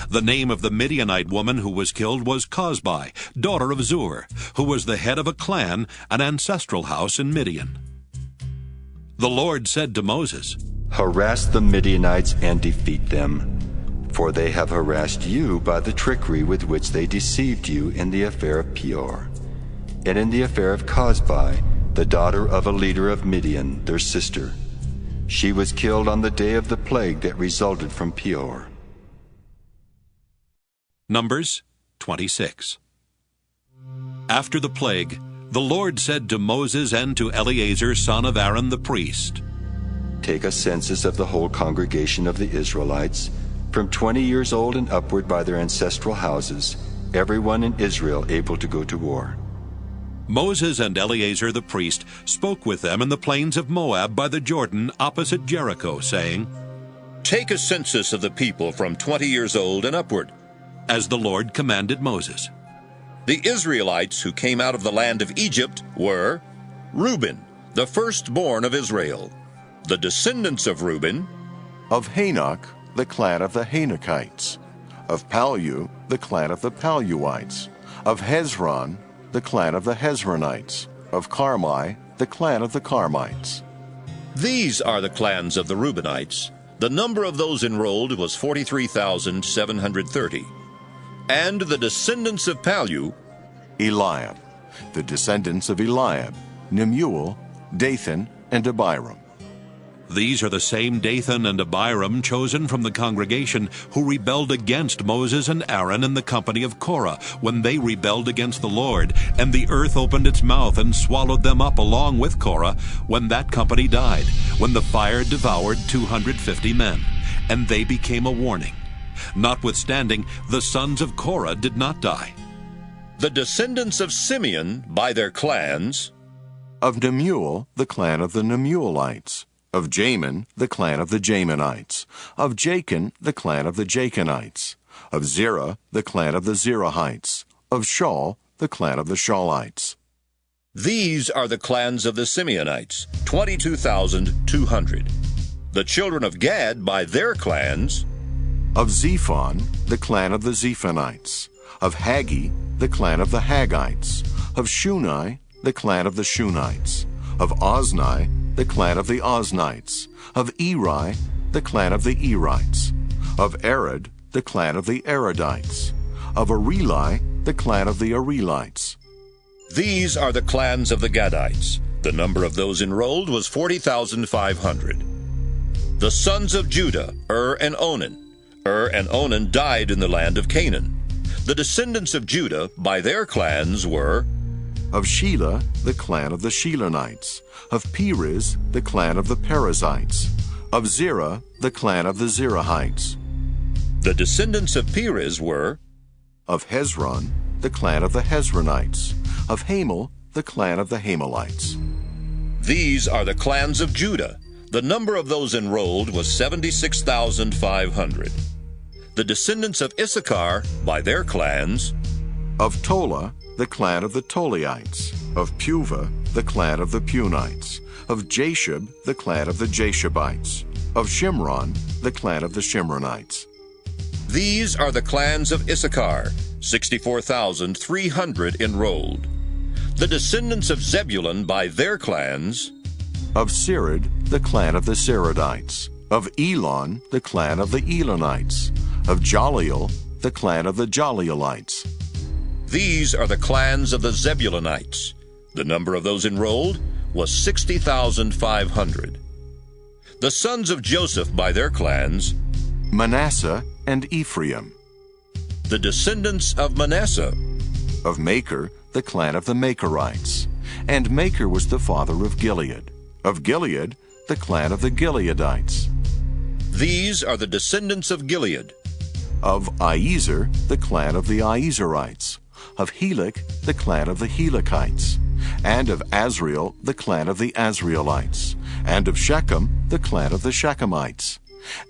The name of the Midianite woman who was killed was Cosbi, daughter of Zur, who was the head of a clan, an ancestral house in Midian. The Lord said to Moses, Harass the Midianites and defeat them, for they have harassed you by the trickery with which they deceived you in the affair of Peor, and in the affair of Cosbi, the daughter of a leader of Midian, their sister. She was killed on the day of the plague that resulted from Peor. Numbers 26. After the plague, the Lord said to Moses and to Eleazar, son of Aaron the priest, Take a census of the whole congregation of the Israelites, from 20 years old and upward by their ancestral houses, everyone in Israel able to go to war. Moses and Eleazar the priest spoke with them in the plains of Moab by the Jordan opposite Jericho, saying, Take a census of the people from 20 years old and upward, as the Lord commanded Moses. The Israelites who came out of the land of Egypt were Reuben, the firstborn of Israel. The descendants of Reuben, of Hanok, the clan of the Hanokites, of Palu, the clan of the Paluites, of Hezron, the clan of the Hezronites, of Carmi, the clan of the Carmites. These are the clans of the Reubenites. The number of those enrolled was 43,730. And the descendants of Palu, Eliab, the descendants of Eliab, Nemuel, Dathan, and Abiram. These are the same Dathan and Abiram chosen from the congregation who rebelled against Moses and Aaron in the company of Korah when they rebelled against the Lord, and the earth opened its mouth and swallowed them up along with Korah when that company died, when the fire devoured 250 men, and they became a warning. Notwithstanding, the sons of Korah did not die. The descendants of Simeon by their clans, of Nemuel, the clan of the Nemuelites, of Jamin, the clan of the Jaminites, of Jachin, the clan of the Jachinites, of Zerah, the clan of the Zerahites, of Shaul, the clan of the Shaulites. These are the clans of the Simeonites, 22,200. The children of Gad by their clans, of Zephon, the clan of the Zephonites, of Haggi, the clan of the Haggites, of Shuni, the clan of the Shunites, of Ozni, the clan of the Oznites, of Eri, the clan of the Erites, of Arad, the clan of the Aradites, of Areli, the clan of the Arelites. These are the clans of the Gadites. The number of those enrolled was 40,500. The sons of Judah, and Onan. And Onan died in the land of Canaan. The descendants of Judah by their clans were, of Shelah, the clan of the Shelonites, of Perez, the clan of the Perizzites, of Zerah, the clan of the Zerahites. The descendants of Perez were, of Hezron, the clan of the Hezronites, of Hamel, the clan of the Hamelites. These are the clans of Judah. The number of those enrolled was 76,500. The descendants of Issachar by their clans, of Tola, the clan of the Toliites, of Puvah, the clan of the Punites, of Jashub, the clan of the Jashubites, of Shimron, the clan of the Shimronites. These are the clans of Issachar, 64,300 enrolled. The descendants of Zebulun by their clans, Of Sered, the clan of the Seredites. Of Elon, the clan of the Elonites. Of Jaliel, the clan of the Jalielites. These are the clans of the Zebulunites. The number of those enrolled was 60,500. The sons of Joseph by their clans, Manasseh and Ephraim. the descendants of Manasseh, Of Machir, the clan of the Machirites. And Machir was the father of Gilead. Of Gilead, the clan of the Gileadites. These are the descendants of Gilead. Of Iezer, the clan of the Iezerites. Of Helek, the clan of the Helekites. And of Azriel, the clan of the Azrielites. And of Shechem, the clan of the Shechemites.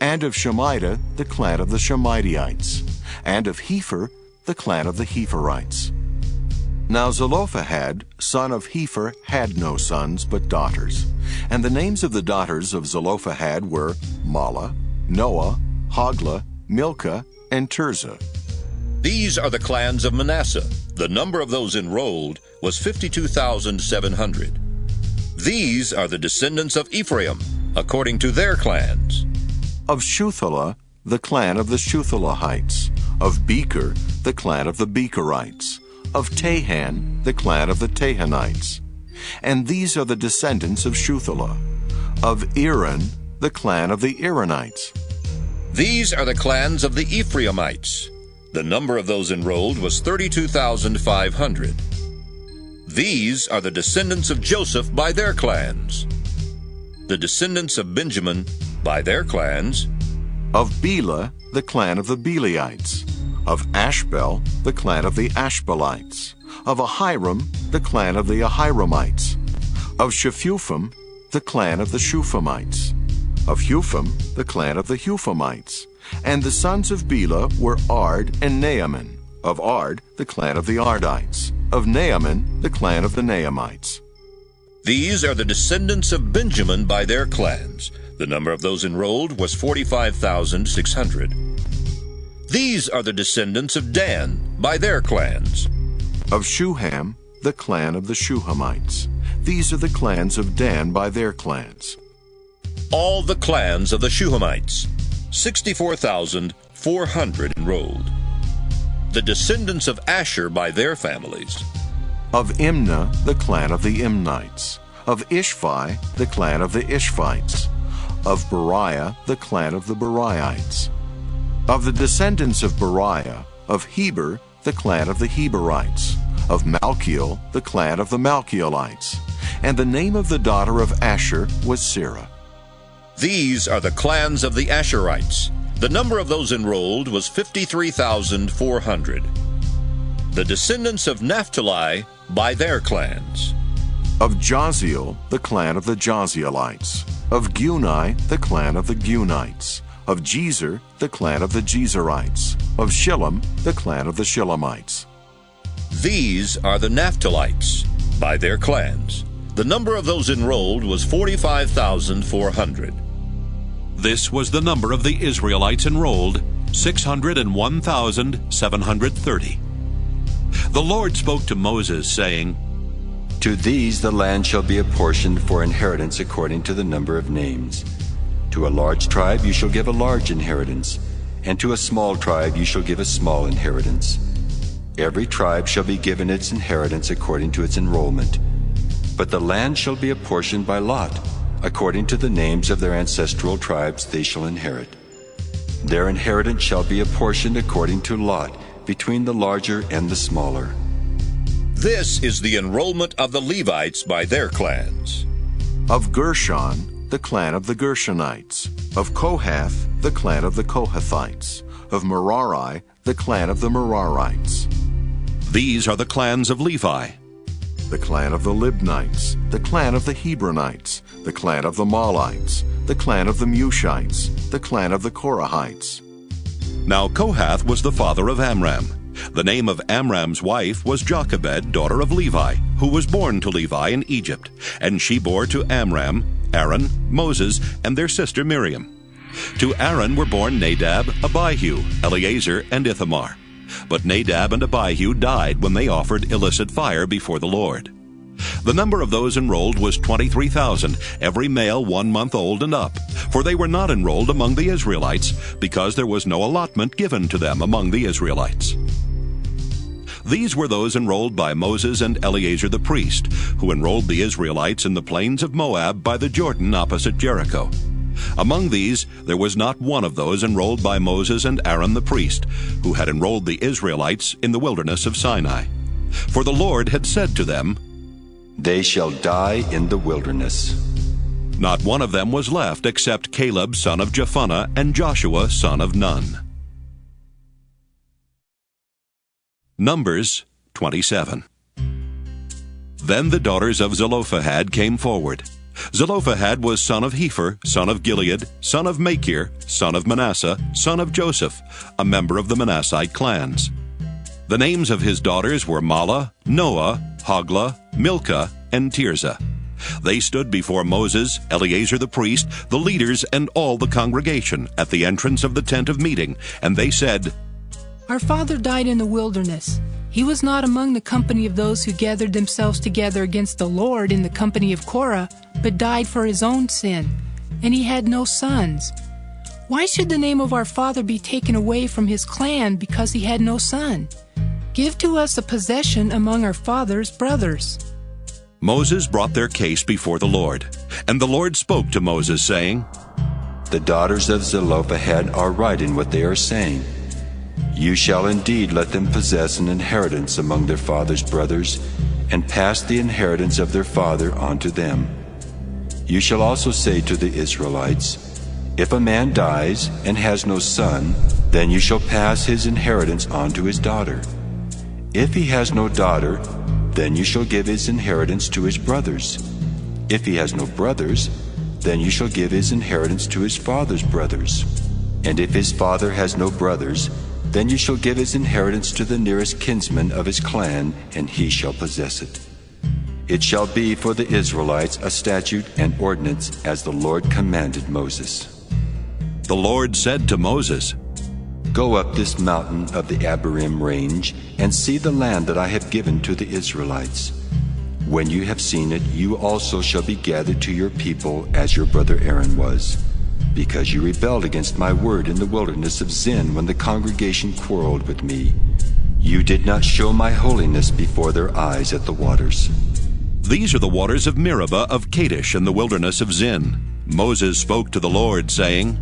And of Shemida, the clan of the Shemidaites. And of Hepher, the clan of the Hepherites. Now Zelophehad, son of Hepher, had no sons but daughters. And the names of the daughters of Zelophehad were Mahlah, Noah, Hoglah, Milcah, and Tirzah. These are the clans of Manasseh. The number of those enrolled was 52,700. These are the descendants of Ephraim, according to their clans. Of Shuthelah, the clan of the Shuthelahites. Of Becher, the clan of the Becherites. Of Tahan, the clan of the Tahanites. And these are the descendants of Shuthelah. Of Eran, the clan of the Eranites. These are the clans of the Ephraimites. The number of those enrolled was 32,500. These are the descendants of Joseph by their clans. The descendants of Benjamin by their clans. Of Bela, the clan of the Belaites. Of Ashbel, the clan of the Ashbelites. Of Ahiram, the clan of the Ahiramites. Of Shephupham, the clan of the Shuphamites. Of Hupham, the clan of the Huphamites. And the sons of Bela were Ard and Naaman. Of Ard, the clan of the Ardites. Of Naaman, the clan of the Naamites. These are the descendants of Benjamin by their clans. The number of those enrolled was 45,600. These are the descendants of Dan by their clans. Of Shuham, the clan of the Shuhamites. These are the clans of Dan by their clans. All the clans of the Shuhamites, 64,400 enrolled. The descendants of Asher by their families. Of Imnah, the clan of the Imnites. Of Ishvi, the clan of the Ishvites. Of Beriah, the clan of the Beriites. Of the descendants of Beriah, of Heber, the clan of the Heberites. Of Malchiel, the clan of the Malchielites. And the name of the daughter of Asher was Sarah. These are the clans of the Asherites. The number of those enrolled was 53,400. The descendants of Naphtali by their clans. Of Jaziel, the clan of the Jazielites. Of Guni, the clan of the Gunites. Of Jezer, the clan of the Jezerites. Of Shillem, the clan of the Shillemites. These are the Naphtalites by their clans. The number of those enrolled was 45,400. This was the number of the Israelites enrolled, 601,730. The Lord spoke to Moses, saying, To these the land shall be apportioned for inheritance according to the number of names. To a large tribe you shall give a large inheritance, and to a small tribe you shall give a small inheritance. Every tribe shall be given its inheritance according to its enrollment. But the land shall be apportioned by lot. According to the names of their ancestral tribes they shall inherit. Their inheritance shall be apportioned according to lot, between the larger and the smaller. This is the enrollment of the Levites by their clans. Of Gershon, the clan of the Gershonites. Of Kohath, the clan of the Kohathites. Of Merari, the clan of the Merarites. These are the clans of Levi. The clan of the Libnites, the clan of the Hebronites, the clan of the Malites, the clan of the Mushites, the clan of the Korahites. Now Kohath was the father of Amram. The name of Amram's wife was Jochebed, daughter of Levi, who was born to Levi in Egypt. And she bore to Amram, Aaron, Moses, and their sister Miriam. To Aaron were born Nadab, Abihu, Eleazar, and Ithamar. But Nadab and Abihu died when they offered illicit fire before the Lord. The number of those enrolled was 23,000, every male 1 month old and up, for they were not enrolled among the Israelites, because there was no allotment given to them among the Israelites. These were those enrolled by Moses and Eleazar the priest, who enrolled the Israelites in the plains of Moab by the Jordan opposite Jericho. Among these there was not one of those enrolled by Moses and Aaron the priest, who had enrolled the Israelites in the wilderness of Sinai. For the Lord had said to them, "They shall die in the wilderness." Not one of them was left except Caleb son of Jephunneh and Joshua son of Nun. Numbers 27. Then the daughters of Zelophehad came forward. Zelophehad was son of Hepher, son of Gilead, son of Machir, son of Manasseh, son of Joseph, a member of the Manassite clans. The names of his daughters were Mahlah, Noah, Hoglah, Milcah, and Tirzah. They stood before Moses, Eleazar the priest, the leaders, and all the congregation at the entrance of the tent of meeting, and they said, "Our father died in the wilderness. He was not among the company of those who gathered themselves together against the Lord in the company of Korah, but died for his own sin, and he had no sons. Why should the name of our father be taken away from his clan because he had no son? Give to us a possession among our father's brothers." Moses brought their case before the Lord, and the Lord spoke to Moses, saying, "The daughters of Zelophehad are right in what they are saying. You shall indeed let them possess an inheritance among their father's brothers, and pass the inheritance of their father on to them. You shall also say to the Israelites, if a man dies and has no son, then you shall pass his inheritance on to his daughter. If he has no daughter, then you shall give his inheritance to his brothers. If he has no brothers, then you shall give his inheritance to his father's brothers. And if his father has no brothers, then you shall give his inheritance to the nearest kinsman of his clan, and he shall possess it. It shall be for the Israelites a statute and ordinance as the Lord commanded Moses." The Lord said to Moses, "Go up this mountain of the Abarim range, and see the land that I have given to the Israelites. When you have seen it, you also shall be gathered to your people as your brother Aaron was, because you rebelled against my word in the wilderness of Zin when the congregation quarreled with me. You did not show my holiness before their eyes at the waters." These are the waters of Meribah of Kadesh in the wilderness of Zin. Moses spoke to the Lord, saying,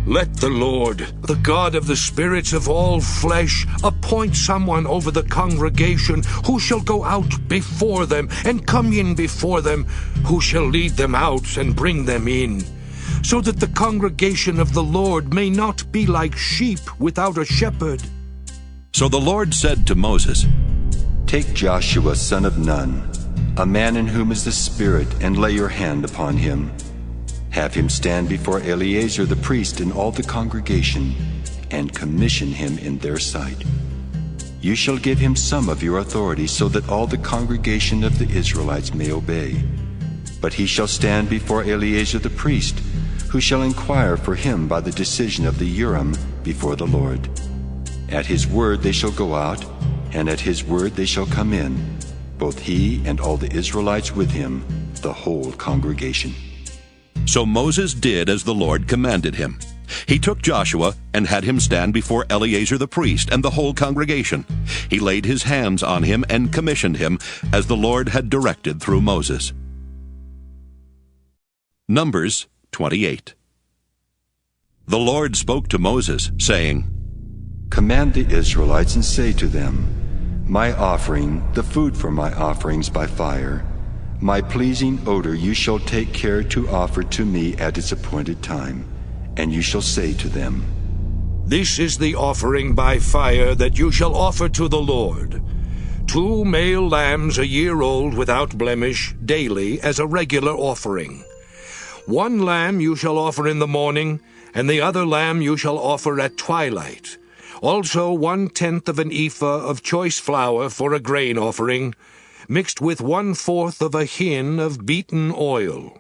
"Let the Lord, the God of the spirits of all flesh, appoint someone over the congregation who shall go out before them and come in before them, who shall lead them out and bring them in, so that the congregation of the Lord may not be like sheep without a shepherd." So the Lord said to Moses, "Take Joshua son of Nun, a man in whom is the Spirit, and lay your hand upon him. Have him stand before Eleazar the priest and all the congregation, and commission him in their sight. You shall give him some of your authority, so that all the congregation of the Israelites may obey. But he shall stand before Eleazar the priest, who shall inquire for him by the decision of the Urim before the Lord. At his word they shall go out, and at his word they shall come in, both he and all the Israelites with him, the whole congregation." So Moses did as the Lord commanded him. He took Joshua and had him stand before Eleazar the priest and the whole congregation. He laid his hands on him and commissioned him, as the Lord had directed through Moses. Numbers 28. The Lord spoke to Moses, saying, "Command the Israelites and say to them, my offering, the food for my offerings by fire, my pleasing odor you shall take care to offer to me at its appointed time. And you shall say to them, This is the offering by fire that you shall offer to the Lord: 2 male lambs a year old without blemish, daily as a regular offering. 1 lamb you shall offer in the morning, and the other lamb you shall offer at twilight. Also 1/10 of an ephah of choice flour for a grain offering, mixed with 1/4 of a hin of beaten oil.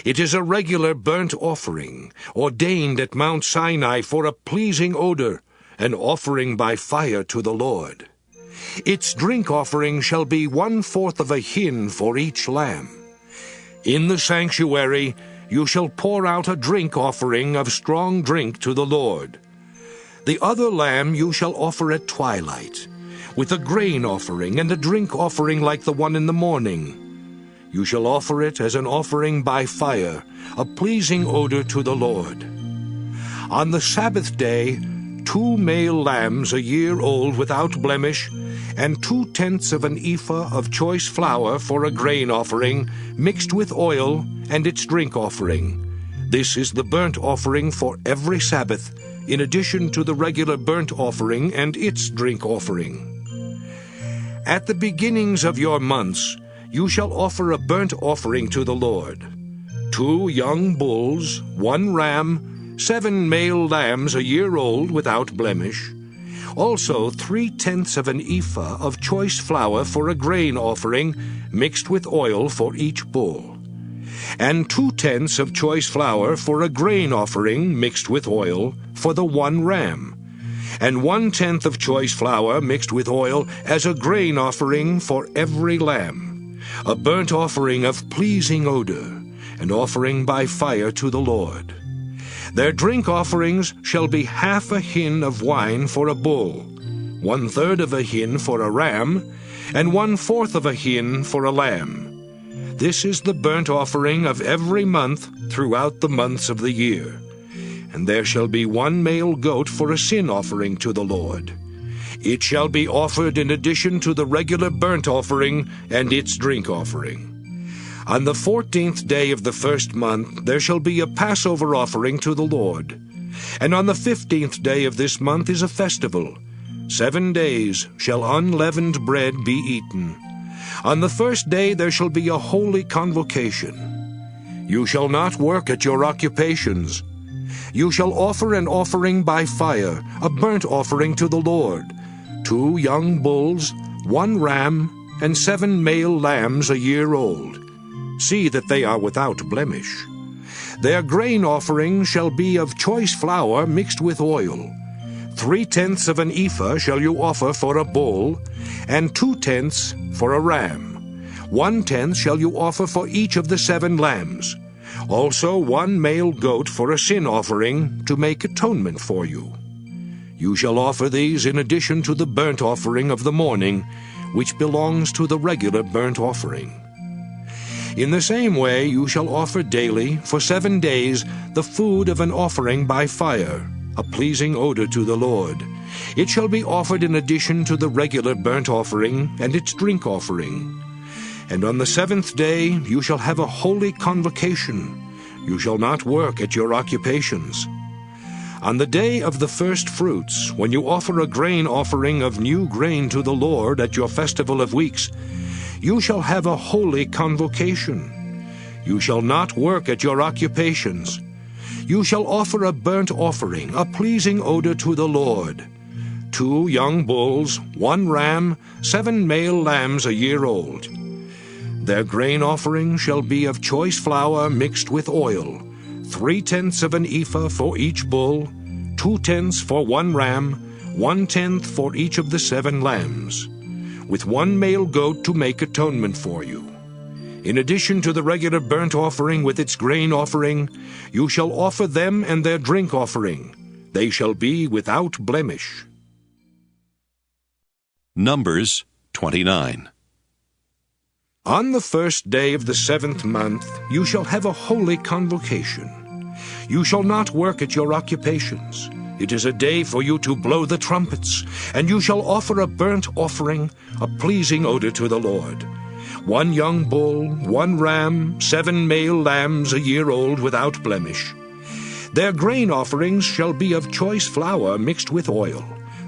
It is a regular burnt offering, ordained at Mount Sinai for a pleasing odor, an offering by fire to the Lord. Its drink offering shall be 1/4 of a hin for each lamb. In the sanctuary you shall pour out a drink offering of strong drink to the Lord. The other lamb you shall offer at twilight, with a grain offering and a drink offering like the one in the morning. You shall offer it as an offering by fire, a pleasing odor to the Lord. On the Sabbath day, 2 male lambs a year old without blemish, and 2/10 of an ephah of choice flour for a grain offering, mixed with oil, and its drink offering. This is the burnt offering for every Sabbath, in addition to the regular burnt offering and its drink offering. At the beginnings of your months, you shall offer a burnt offering to the Lord: 2 young bulls, 1 ram, 7 male lambs a year old without blemish, also 3/10 of an ephah of choice flour for a grain offering, mixed with oil for each bull, and 2/10 of choice flour for a grain offering, mixed with oil, for the 1 ram, and 1/10 of choice flour mixed with oil as a grain offering for every lamb, a burnt offering of pleasing odor, an offering by fire to the Lord. Their drink offerings shall be 1/2 a hin of wine for a bull, 1/3 of a hin for a ram, and 1/4 of a hin for a lamb. This is the burnt offering of every month throughout the months of the year. And there shall be 1 male goat for a sin offering to the Lord. It shall be offered in addition to the regular burnt offering and its drink offering. On the 14th day of the first month there shall be a Passover offering to the Lord. And on the 15th day of this month is a festival. 7 days shall unleavened bread be eaten. On the first day there shall be a holy convocation. You shall not work at your occupations. You shall offer an offering by fire, a burnt offering to the Lord: 2 young bulls, 1 ram, and 7 male lambs a year old. See that they are without blemish. Their grain offering shall be of choice flour mixed with oil. 3/10 of an ephah shall you offer for a bull, and 2/10 for a ram. 1/10 shall you offer for each of the 7 lambs. Also 1 male goat for a sin offering, to make atonement for you. You shall offer these in addition to the burnt offering of the morning, which belongs to the regular burnt offering. In the same way you shall offer daily, for 7 days, the food of an offering by fire, a pleasing odor to the Lord. It shall be offered in addition to the regular burnt offering and its drink offering. And on the 7th day you shall have a holy convocation. You shall not work at your occupations. On the day of the first fruits, when you offer a grain offering of new grain to the Lord at your festival of weeks, you shall have a holy convocation. You shall not work at your occupations. You shall offer a burnt offering, a pleasing odor to the Lord: 2 young bulls, 1 ram, 7 male lambs a year old. Their grain offering shall be of choice flour mixed with oil: 3/10 of an ephah for each bull, 2/10 for 1 ram, 1/10 for each of the 7 lambs, with 1 male goat to make atonement for you. In addition to the regular burnt offering with its grain offering, you shall offer them and their drink offering. They shall be without blemish. Numbers 29. On the first day of the 7th month you shall have a holy convocation. You shall not work at your occupations. It is a day for you to blow the trumpets, and you shall offer a burnt offering, a pleasing odor to the Lord: 1 young bull, 1 ram, 7 male lambs a year old without blemish. Their grain offerings shall be of choice flour mixed with oil: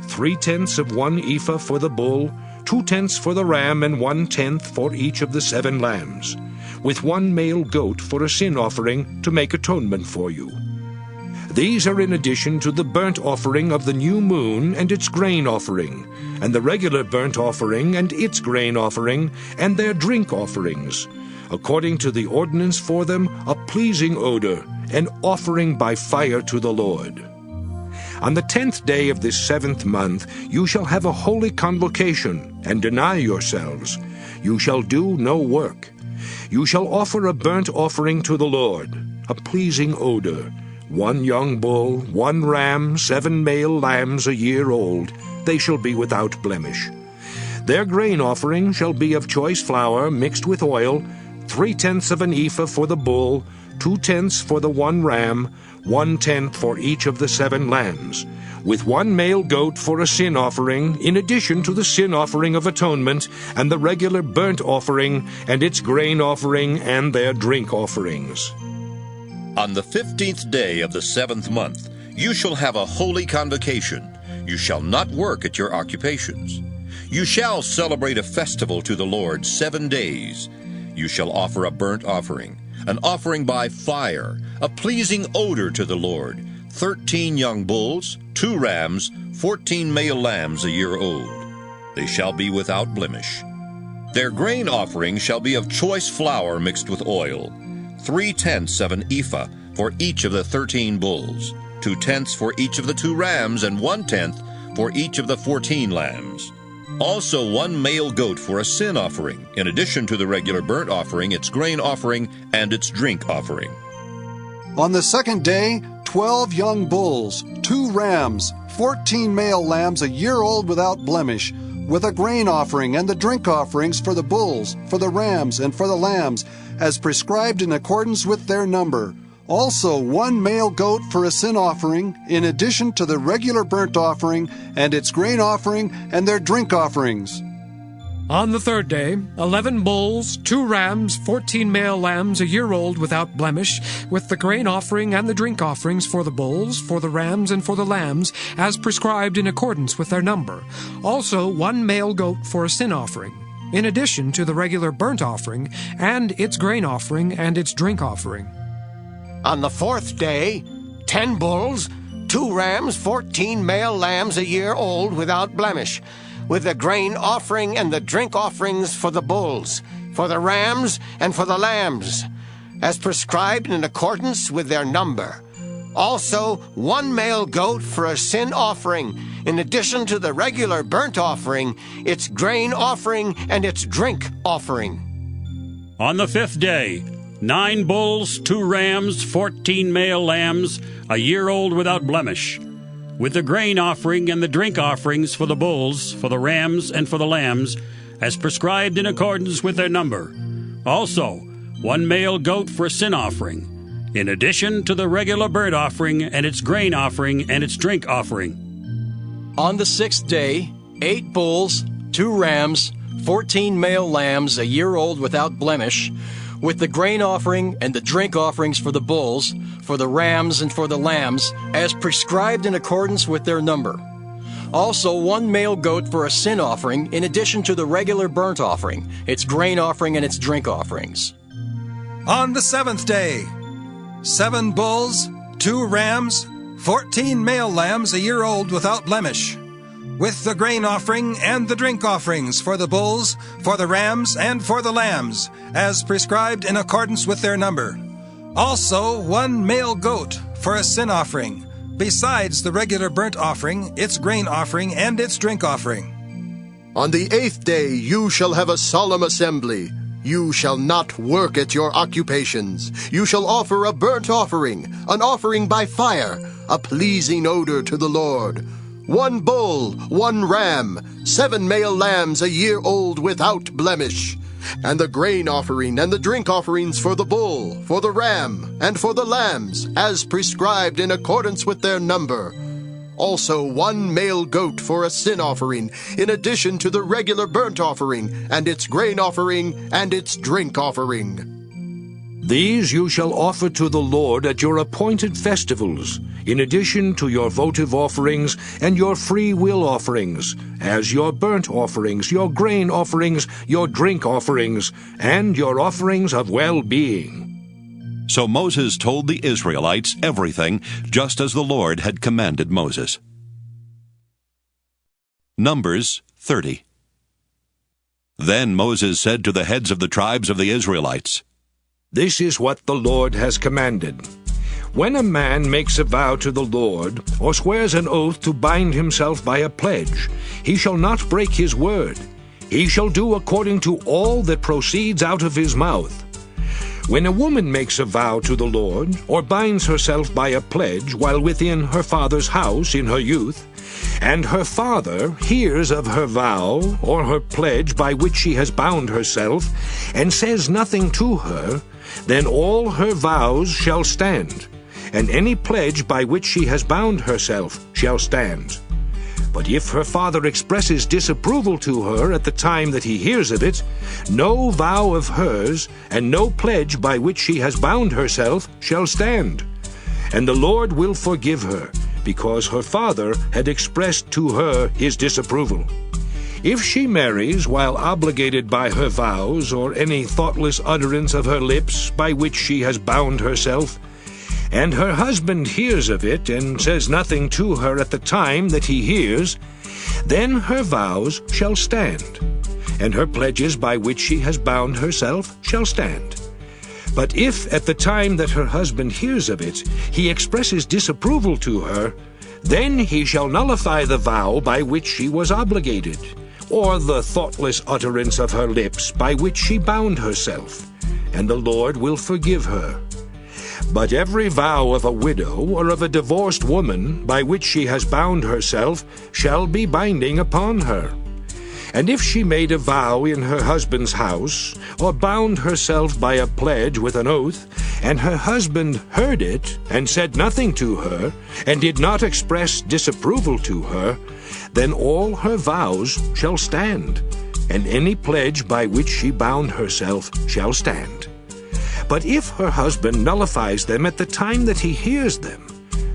3/10 of 1 ephah for the bull, 2/10 for the ram, and 1/10 for each of the 7 lambs, with 1 male goat for a sin offering, to make atonement for you. These are in addition to the burnt offering of the new moon and its grain offering, and the regular burnt offering and its grain offering, and their drink offerings, according to the ordinance for them, a pleasing odor, an offering by fire to the Lord. On the 10th day of this 7th month you shall have a holy convocation, and deny yourselves. You shall do no work. You shall offer a burnt offering to the Lord, a pleasing odor, 1 young bull, 1 ram, 7 male lambs a year old. They shall be without blemish. Their grain offering shall be of choice flour mixed with oil, 3/10 of an ephah for the bull, 2/10 for the 1 ram, 1/10 for each of the 7 lambs, with 1 male goat for a sin offering, in addition to the sin offering of atonement, and the regular burnt offering, and its grain offering, and their drink offerings. On the 15th day of the 7th month, you shall have a holy convocation. You shall not work at your occupations. You shall celebrate a festival to the Lord 7 days. You shall offer a burnt offering, an offering by fire, a pleasing odor to the Lord, 13 young bulls, 2 rams, 14 male lambs a year old. They shall be without blemish. Their grain offering shall be of choice flour mixed with oil, 3/10 of an ephah for each of the 13 bulls, 2/10 for each of the 2 rams, and 1/10 for each of the 14 lambs. Also 1 male goat for a sin offering, in addition to the regular burnt offering, its grain offering, and its drink offering. On the 2nd day, 12 young bulls, 2 rams, 14 male lambs a year old without blemish, with a grain offering and the drink offerings for the bulls, for the rams, and for the lambs, as prescribed in accordance with their number. Also 1 male goat for a sin offering, in addition to the regular burnt offering, and its grain offering, and their drink offerings. On the 3rd day, 11 bulls, 2 rams, 14 male lambs a year old without blemish, with the grain offering and the drink offerings for the bulls, for the rams, and for the lambs, as prescribed in accordance with their number. Also 1 male goat for a sin offering, in addition to the regular burnt offering, and its grain offering, and its drink offering. On the 4th day, 10 bulls, 2 rams, 14 male lambs a year old without blemish, with the grain offering and the drink offerings for the bulls, for the rams, and for the lambs, as prescribed in accordance with their number. Also 1 male goat for a sin offering, in addition to the regular burnt offering, its grain offering, and its drink offering. On the 5th day, 9 bulls, 2 rams, 14 male lambs, a year old without blemish, with the grain offering and the drink offerings for the bulls, for the rams, and for the lambs, as prescribed in accordance with their number. Also 1 male goat for a sin offering, in addition to the regular burnt offering and its grain offering and its drink offering. On the 6th day, 8 bulls, 2 rams, 14 male lambs a year old without blemish, with the grain offering and the drink offerings for the bulls, for the rams, and for the lambs, as prescribed in accordance with their number. Also 1 male goat for a sin offering, in addition to the regular burnt offering, its grain offering, and its drink offerings. On the 7th day, 7 bulls, 2 rams, 14 male lambs a year old without blemish, with the grain offering and the drink offerings for the bulls, for the rams, and for the lambs, as prescribed in accordance with their number. Also 1 male goat for a sin offering, besides the regular burnt offering, its grain offering, and its drink offering. On the 8th day you shall have a solemn assembly. You shall not work at your occupations. You shall offer a burnt offering, an offering by fire, a pleasing odor to the Lord. 1 bull, 1 ram, 7 male lambs a year old without blemish, and the grain offering and the drink offerings for the bull, for the ram, and for the lambs, as prescribed in accordance with their number. Also 1 male goat for a sin offering, in addition to the regular burnt offering, and its grain offering, and its drink offering. These you shall offer to the Lord at your appointed festivals, in addition to your votive offerings and your free will offerings, as your burnt offerings, your grain offerings, your drink offerings, and your offerings of well-being. So Moses told the Israelites everything, just as the Lord had commanded Moses. Numbers 30. Then Moses said to the heads of the tribes of the Israelites, This is what the Lord has commanded. When a man makes a vow to the Lord, or swears an oath to bind himself by a pledge, he shall not break his word. He shall do according to all that proceeds out of his mouth. When a woman makes a vow to the Lord, or binds herself by a pledge while within her father's house in her youth, and her father hears of her vow or her pledge by which she has bound herself, and says nothing to her, then all her vows shall stand, and any pledge by which she has bound herself shall stand. But if her father expresses disapproval to her at the time that he hears of it, no vow of hers and no pledge by which she has bound herself shall stand. And the Lord will forgive her, because her father had expressed to her his disapproval. If she marries while obligated by her vows or any thoughtless utterance of her lips by which she has bound herself, and her husband hears of it and says nothing to her at the time that he hears, then her vows shall stand, and her pledges by which she has bound herself shall stand. But if at the time that her husband hears of it he expresses disapproval to her, then he shall nullify the vow by which she was obligated, or the thoughtless utterance of her lips by which she bound herself, and the Lord will forgive her. But every vow of a widow or of a divorced woman by which she has bound herself shall be binding upon her. And if she made a vow in her husband's house, or bound herself by a pledge with an oath, and her husband heard it, and said nothing to her, and did not express disapproval to her, then all her vows shall stand, and any pledge by which she bound herself shall stand. But if her husband nullifies them at the time that he hears them,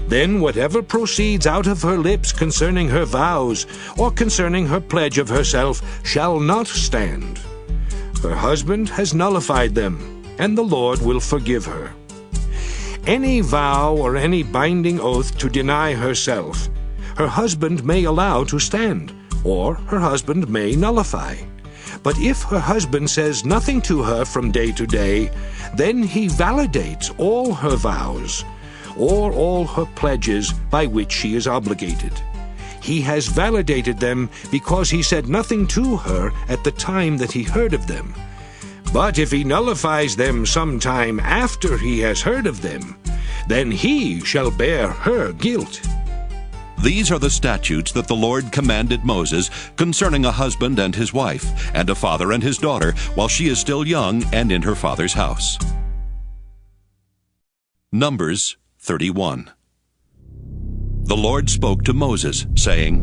then whatever proceeds out of her lips concerning her vows, or concerning her pledge of herself, shall not stand. Her husband has nullified them, and the Lord will forgive her. Any vow or any binding oath to deny herself, her husband may allow to stand, or her husband may nullify. But if her husband says nothing to her from day to day, then he validates all her vows, or all her pledges by which she is obligated. He has validated them because he said nothing to her at the time that he heard of them. But if he nullifies them some time after he has heard of them, then he shall bear her guilt. These are the statutes that the Lord commanded Moses concerning a husband and his wife, and a father and his daughter, while she is still young and in her father's house. Numbers 31. The Lord spoke to Moses, saying,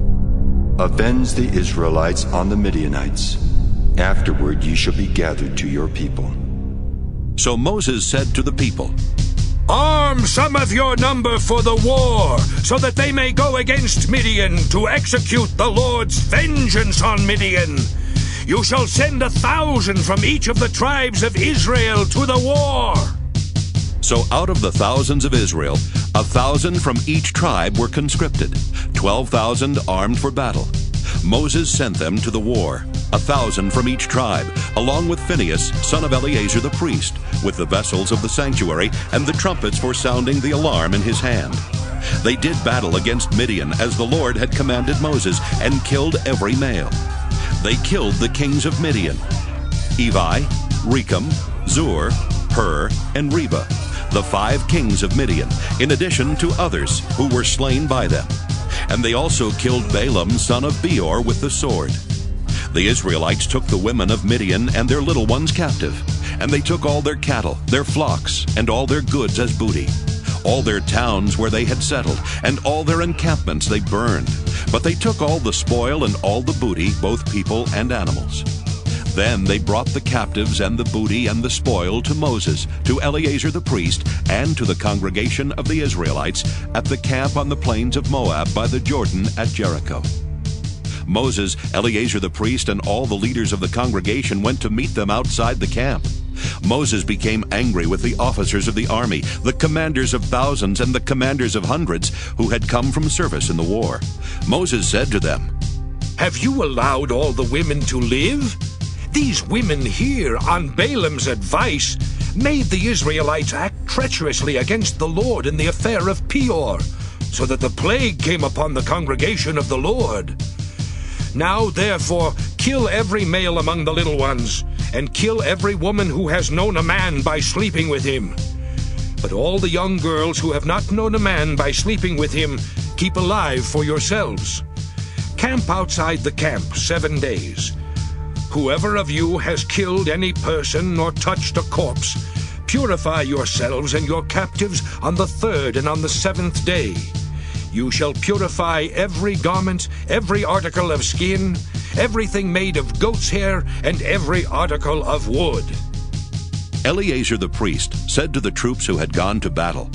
Avenge the Israelites on the Midianites. Afterward ye shall be gathered to your people. So Moses said to the people, Arm some of your number for the war, so that they may go against Midian to execute the Lord's vengeance on Midian. You shall send 1,000 from each of the tribes of Israel to the war. So out of the thousands of Israel, 1,000 from each tribe were conscripted, 12,000 armed for battle. Moses sent them to the war, 1,000 from each tribe, along with Phinehas, son of Eleazar the priest, with the vessels of the sanctuary and the trumpets for sounding the alarm in his hand. They did battle against Midian as the Lord had commanded Moses, and killed every male. They killed the kings of Midian, Evi, Rechem, Zur, Hur, and Reba, the 5 kings of Midian, in addition to others who were slain by them. And they also killed Balaam, son of Beor, with the sword. The Israelites took the women of Midian and their little ones captive, and they took all their cattle, their flocks, and all their goods as booty. All their towns where they had settled, and all their encampments they burned. But they took all the spoil and all the booty, both people and animals. Then they brought the captives and the booty and the spoil to Moses, to Eleazar the priest, and to the congregation of the Israelites at the camp on the plains of Moab by the Jordan at Jericho. Moses, Eleazar the priest, and all the leaders of the congregation went to meet them outside the camp. Moses became angry with the officers of the army, the commanders of thousands and the commanders of hundreds, who had come from service in the war. Moses said to them, Have you allowed all the women to live? These women here, on Balaam's advice, made the Israelites act treacherously against the Lord in the affair of Peor, so that the plague came upon the congregation of the Lord. Now therefore kill every male among the little ones, and kill every woman who has known a man by sleeping with him. But all the young girls who have not known a man by sleeping with him, keep alive for yourselves. Camp outside the camp 7 days. Whoever of you has killed any person or touched a corpse, purify yourselves and your captives on the 3rd and on the 7th day. You shall purify every garment, every article of skin, everything made of goat's hair, and every article of wood. Eleazar the priest said to the troops who had gone to battle,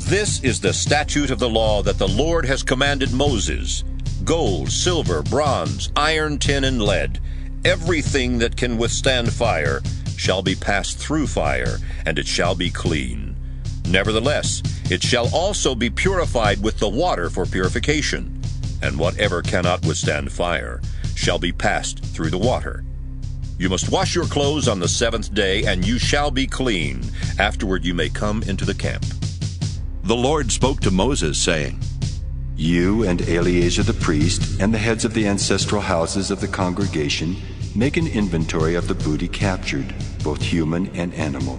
This is the statute of the law that the Lord has commanded Moses. Gold, silver, bronze, iron, tin, and lead, everything that can withstand fire, shall be passed through fire, and it shall be clean. Nevertheless, it shall also be purified with the water for purification, and whatever cannot withstand fire shall be passed through the water. You must wash your clothes on the 7th day, and you shall be clean. Afterward you may come into the camp. The Lord spoke to Moses, saying, You and Eleazar the priest and the heads of the ancestral houses of the congregation make an inventory of the booty captured, both human and animal.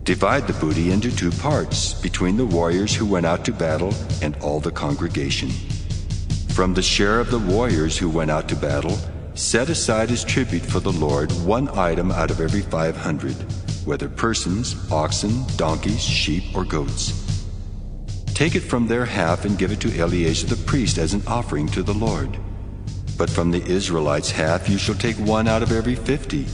Divide the booty into 2 parts between the warriors who went out to battle and all the congregation. From the share of the warriors who went out to battle, set aside as tribute for the Lord 1 item out of every 500, whether persons, oxen, donkeys, sheep, or goats. Take it from their half and give it to Eleazar the priest as an offering to the Lord. But from the Israelites' half you shall take 1 out of every 50,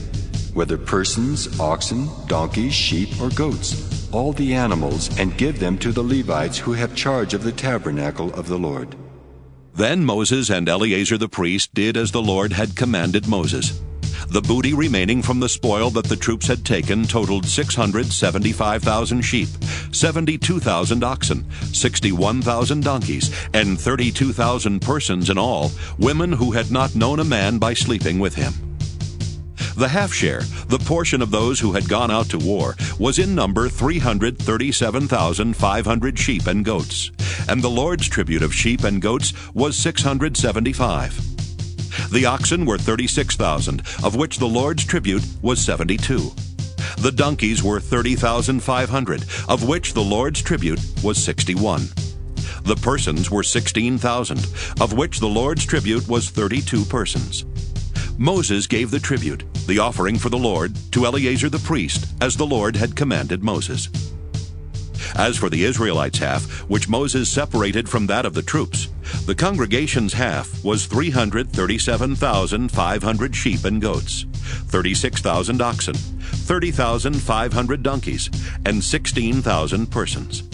whether persons, oxen, donkeys, sheep, or goats, all the animals, and give them to the Levites who have charge of the tabernacle of the Lord. Then Moses and Eleazar the priest did as the Lord had commanded Moses. The booty remaining from the spoil that the troops had taken totaled 675,000 sheep, 72,000 oxen, 61,000 donkeys, and 32,000 persons in all, women who had not known a man by sleeping with him. The half-share, the portion of those who had gone out to war, was in number 337,500 sheep and goats, and the Lord's tribute of sheep and goats was 675. The oxen were 36,000, of which the Lord's tribute was 72. The donkeys were 30,500, of which the Lord's tribute was 61. The persons were 16,000, of which the Lord's tribute was 32 persons. Moses gave the tribute, the offering for the Lord, to Eleazar the priest, as the Lord had commanded Moses. As for the Israelites' half, which Moses separated from that of the troops, the congregation's half was 337,500 sheep and goats, 36,000 oxen, 30,500 donkeys, and 16,000 persons.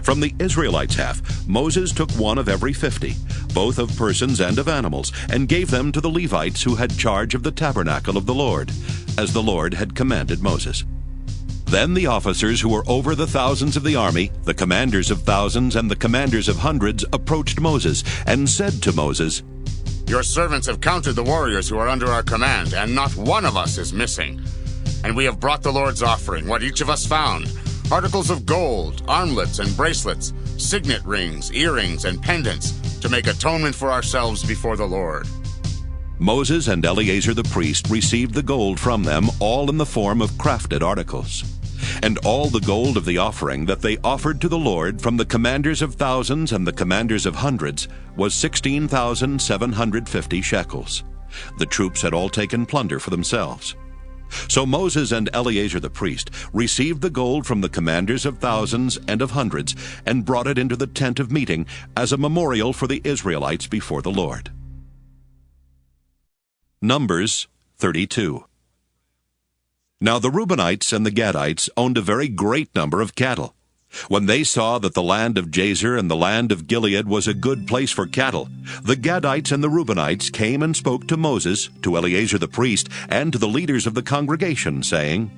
From the Israelites' half, Moses took 1 of every 50, both of persons and of animals, and gave them to the Levites who had charge of the tabernacle of the Lord, as the Lord had commanded Moses. Then the officers who were over the thousands of the army, the commanders of thousands and the commanders of hundreds, approached Moses and said to Moses, Your servants have counted the warriors who are under our command, and not one of us is missing. And we have brought the Lord's offering, what each of us found, articles of gold, armlets and bracelets, signet rings, earrings, and pendants, to make atonement for ourselves before the Lord. Moses and Eleazar the priest received the gold from them, all in the form of crafted articles. And all the gold of the offering that they offered to the Lord from the commanders of thousands and the commanders of hundreds was 16,750 shekels. The troops had all taken plunder for themselves. So Moses and Eleazar the priest received the gold from the commanders of thousands and of hundreds and brought it into the tent of meeting as a memorial for the Israelites before the Lord. Numbers 32. Now the Reubenites and the Gadites owned a very great number of cattle. When they saw that the land of Jazer and the land of Gilead was a good place for cattle, the Gadites and the Reubenites came and spoke to Moses, to Eleazar the priest, and to the leaders of the congregation, saying,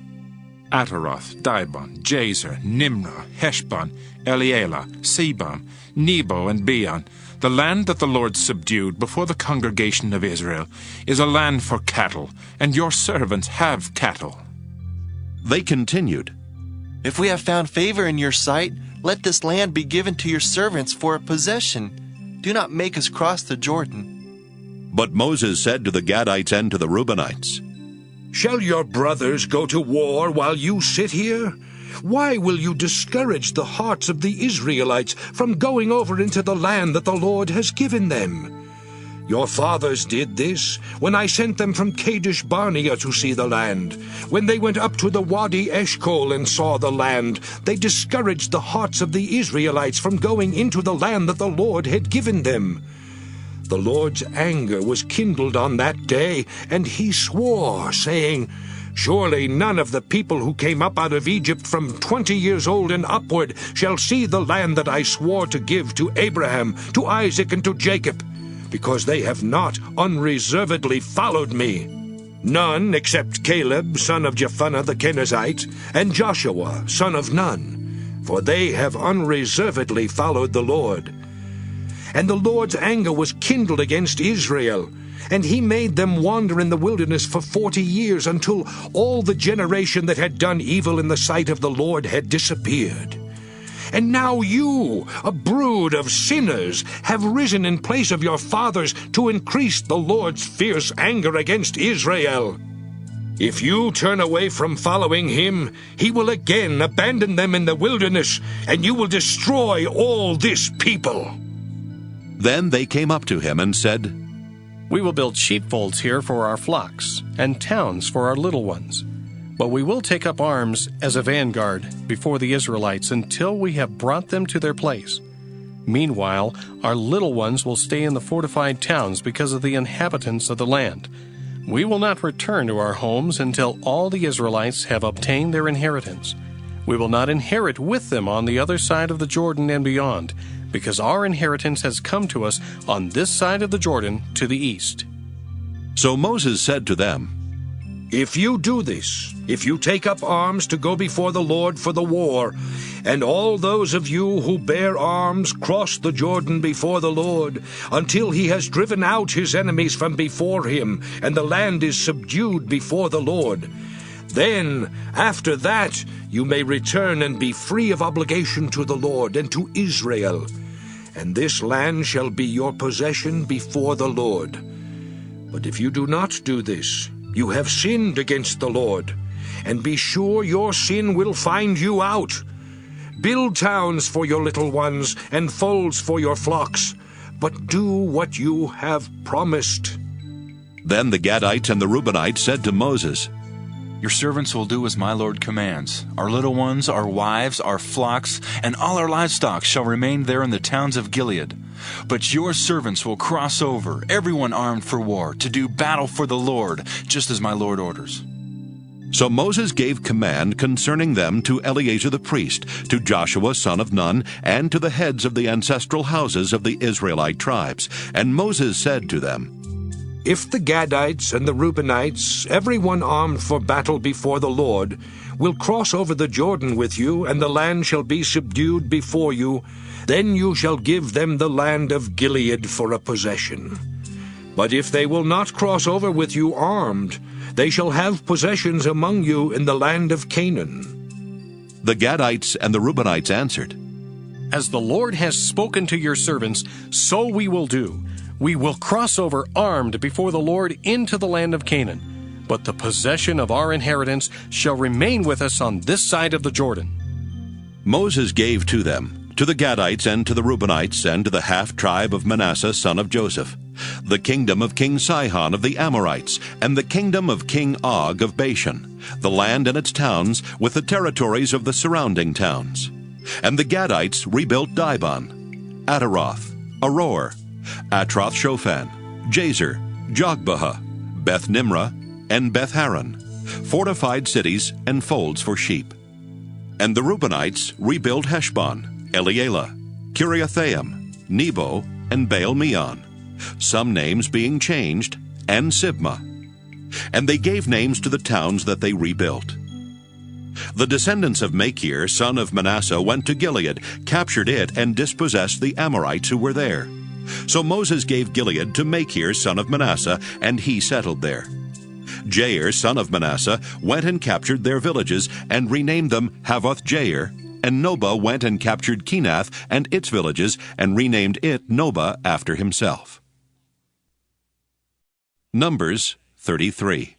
Ataroth, Dibon, Jazer, Nimrah, Heshbon, Elealeh, Sebam, Nebo, and Beon, the land that the Lord subdued before the congregation of Israel, is a land for cattle, and your servants have cattle. They continued, "If we have found favor in your sight, let this land be given to your servants for a possession. Do not make us cross the Jordan." But Moses said to the Gadites and to the Reubenites, "Shall your brothers go to war while you sit here? Why will you discourage the hearts of the Israelites from going over into the land that the Lord has given them? Your fathers did this when I sent them from Kadesh Barnea to see the land. When they went up to the Wadi Eshcol and saw the land, they discouraged the hearts of the Israelites from going into the land that the Lord had given them. The Lord's anger was kindled on that day, and he swore, saying, 'Surely none of the people who came up out of Egypt from 20 years old and upward shall see the land that I swore to give to Abraham, to Isaac, and to Jacob, because they have not unreservedly followed me. None except Caleb, son of Jephunneh the Kenizzite, and Joshua, son of Nun, for they have unreservedly followed the Lord.' And the Lord's anger was kindled against Israel, and he made them wander in the wilderness for 40 years, until all the generation that had done evil in the sight of the Lord had disappeared. And now you, a brood of sinners, have risen in place of your fathers to increase the Lord's fierce anger against Israel. If you turn away from following him, he will again abandon them in the wilderness, and you will destroy all this people." Then they came up to him and said, "We will build sheepfolds here for our flocks, and towns for our little ones. But we will take up arms as a vanguard before the Israelites until we have brought them to their place. Meanwhile, our little ones will stay in the fortified towns because of the inhabitants of the land. We will not return to our homes until all the Israelites have obtained their inheritance. We will not inherit with them on the other side of the Jordan and beyond, because our inheritance has come to us on this side of the Jordan to the east." So Moses said to them, "If you do this, if you take up arms to go before the Lord for the war, and all those of you who bear arms cross the Jordan before the Lord, until he has driven out his enemies from before him, and the land is subdued before the Lord, then, after that, you may return and be free of obligation to the Lord and to Israel, and this land shall be your possession before the Lord. But if you do not do this, you have sinned against the Lord, and be sure your sin will find you out. Build towns for your little ones and folds for your flocks, but do what you have promised." Then the Gadites and the Reubenites said to Moses, "Your servants will do as my Lord commands. Our little ones, our wives, our flocks, and all our livestock shall remain there in the towns of Gilead. But your servants will cross over, everyone armed for war, to do battle for the Lord, just as my Lord orders." So Moses gave command concerning them to Eleazar the priest, to Joshua son of Nun, and to the heads of the ancestral houses of the Israelite tribes. And Moses said to them, "If the Gadites and the Reubenites, everyone armed for battle before the Lord, will cross over the Jordan with you, and the land shall be subdued before you, then you shall give them the land of Gilead for a possession. But if they will not cross over with you armed, they shall have possessions among you in the land of Canaan." The Gadites and the Reubenites answered, "As the Lord has spoken to your servants, so we will do. We will cross over armed before the Lord into the land of Canaan, but the possession of our inheritance shall remain with us on this side of the Jordan." Moses gave to them, to the Gadites and to the Reubenites and to the half-tribe of Manasseh son of Joseph, the kingdom of King Sihon of the Amorites, and the kingdom of King Og of Bashan, the land and its towns, with the territories of the surrounding towns. And the Gadites rebuilt Dibon, Ataroth, Aroer, Atroth-Shophan, Jazer, Jogbehah, Beth-Nimrah, and Beth-Haran, fortified cities and folds for sheep. And the Reubenites rebuilt Heshbon, Elealeh, Kiriathaim, Nebo, and Baal-Meon, some names being changed, and Sibmah. And they gave names to the towns that they rebuilt. The descendants of Machir, son of Manasseh, went to Gilead, captured it, and dispossessed the Amorites who were there. So Moses gave Gilead to Machir, son of Manasseh, and he settled there. Jair, son of Manasseh, went and captured their villages and renamed them Havoth-Jair, and Noba went and captured Kenath and its villages and renamed it Noba after himself. Numbers 33.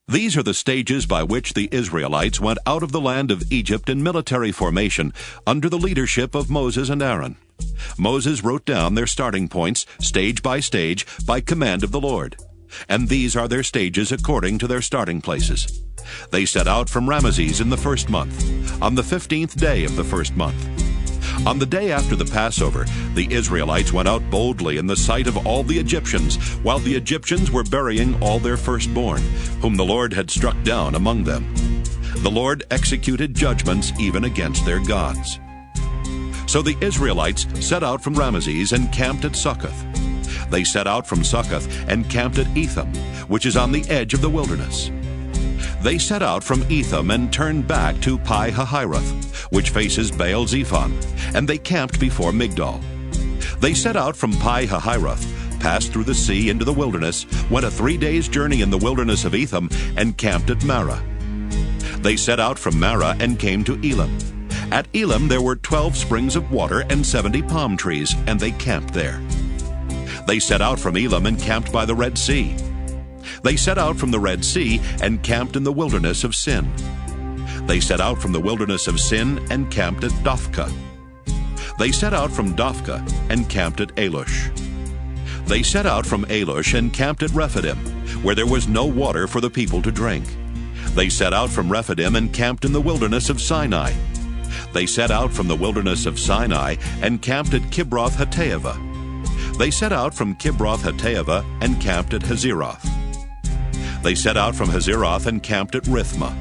These are the stages by which the Israelites went out of the land of Egypt in military formation under the leadership of Moses and Aaron. Moses wrote down their starting points, stage by command of the Lord. And these are their stages according to their starting places. They set out from Ramesses in the first month, on the 15th day of the first month. On the day after the Passover, the Israelites went out boldly in the sight of all the Egyptians, while the Egyptians were burying all their firstborn, whom the Lord had struck down among them. The Lord executed judgments even against their gods. So the Israelites set out from Ramesses and camped at Succoth. They set out from Succoth and camped at Etham, which is on the edge of the wilderness. They set out from Etham and turned back to Pi-hahiroth, which faces Baal-zephon, and they camped before Migdol. They set out from Pi-hahiroth, passed through the sea into the wilderness, went a 3 days' journey in the wilderness of Etham, and camped at Marah. They set out from Marah and came to Elim. At Elim there were 12 springs of water and 70 palm trees, and they camped there. They set out from Elim and camped by the Red Sea. They set out from the Red Sea and camped in the wilderness of Sin. They set out from the wilderness of Sin and camped at Dophkah. They set out from Dophkah and camped at Alush. They set out from Alush and camped at Rephidim, where there was no water for the people to drink. They set out from Rephidim and camped in the wilderness of Sinai. They set out from the wilderness of Sinai and camped at Kibroth-Hattaavah. They set out from Kibroth-Hattaavah and camped at Hazeroth. They set out from Hazeroth and camped at Rithmah.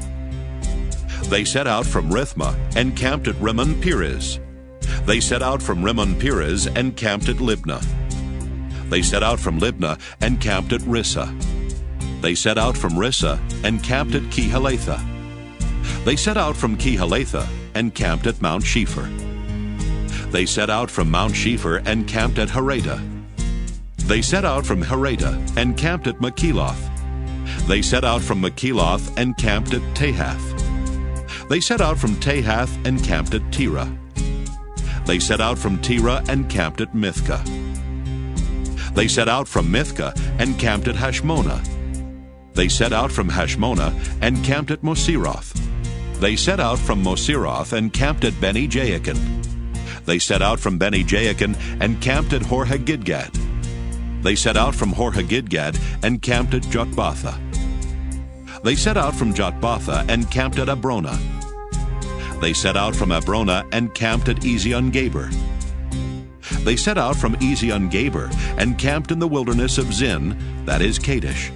They set out from Rithmah and camped at Rimmon-Perez. They set out from Rimmon-Perez and camped at Libnah. They set out from Libnah and camped at Rissah. They set out from Rissah and camped at Kehelatha. They set out from Kehelatha and camped at Mount Shepher. They set out from Mount Shepher and camped at Harada. They set out from Harada and camped at Makheloth. They set out from Makheloth and camped at Tahath. They set out from Tahath and camped at Terah. They set out from Terah and camped at Mithkah. They set out from Mithkah and camped at Hashmonah. They set out from Hashmonah and camped at Moseroth. They set out from Moseroth and camped at Beni-Jaakan. They set out from Beni-Jaakan and camped at Hor-Haggidgad. They set out from Hor-Haggidgad and camped at Jotbatha. They set out from Jotbatha and camped at Abrona. They set out from Abrona and camped at Ezion-Geber. They set out from Ezion-Geber and camped in the wilderness of Zin, that is Kadesh.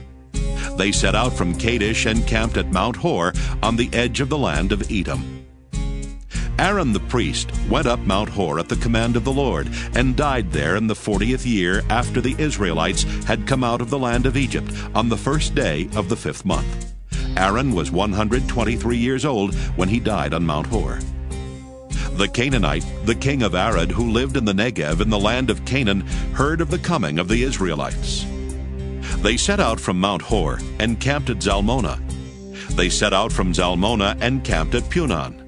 They set out from Kadesh and camped at Mount Hor on the edge of the land of Edom. Aaron the priest went up Mount Hor at the command of the Lord and died there in the 40th year after the Israelites had come out of the land of Egypt on the first day of the 5th month. Aaron was 123 years old when he died on Mount Hor. The Canaanite, the king of Arad, who lived in the Negev in the land of Canaan, heard of the coming of the Israelites. They set out from Mount Hor and camped at Zalmonah. They set out from Zalmonah and camped at Punon.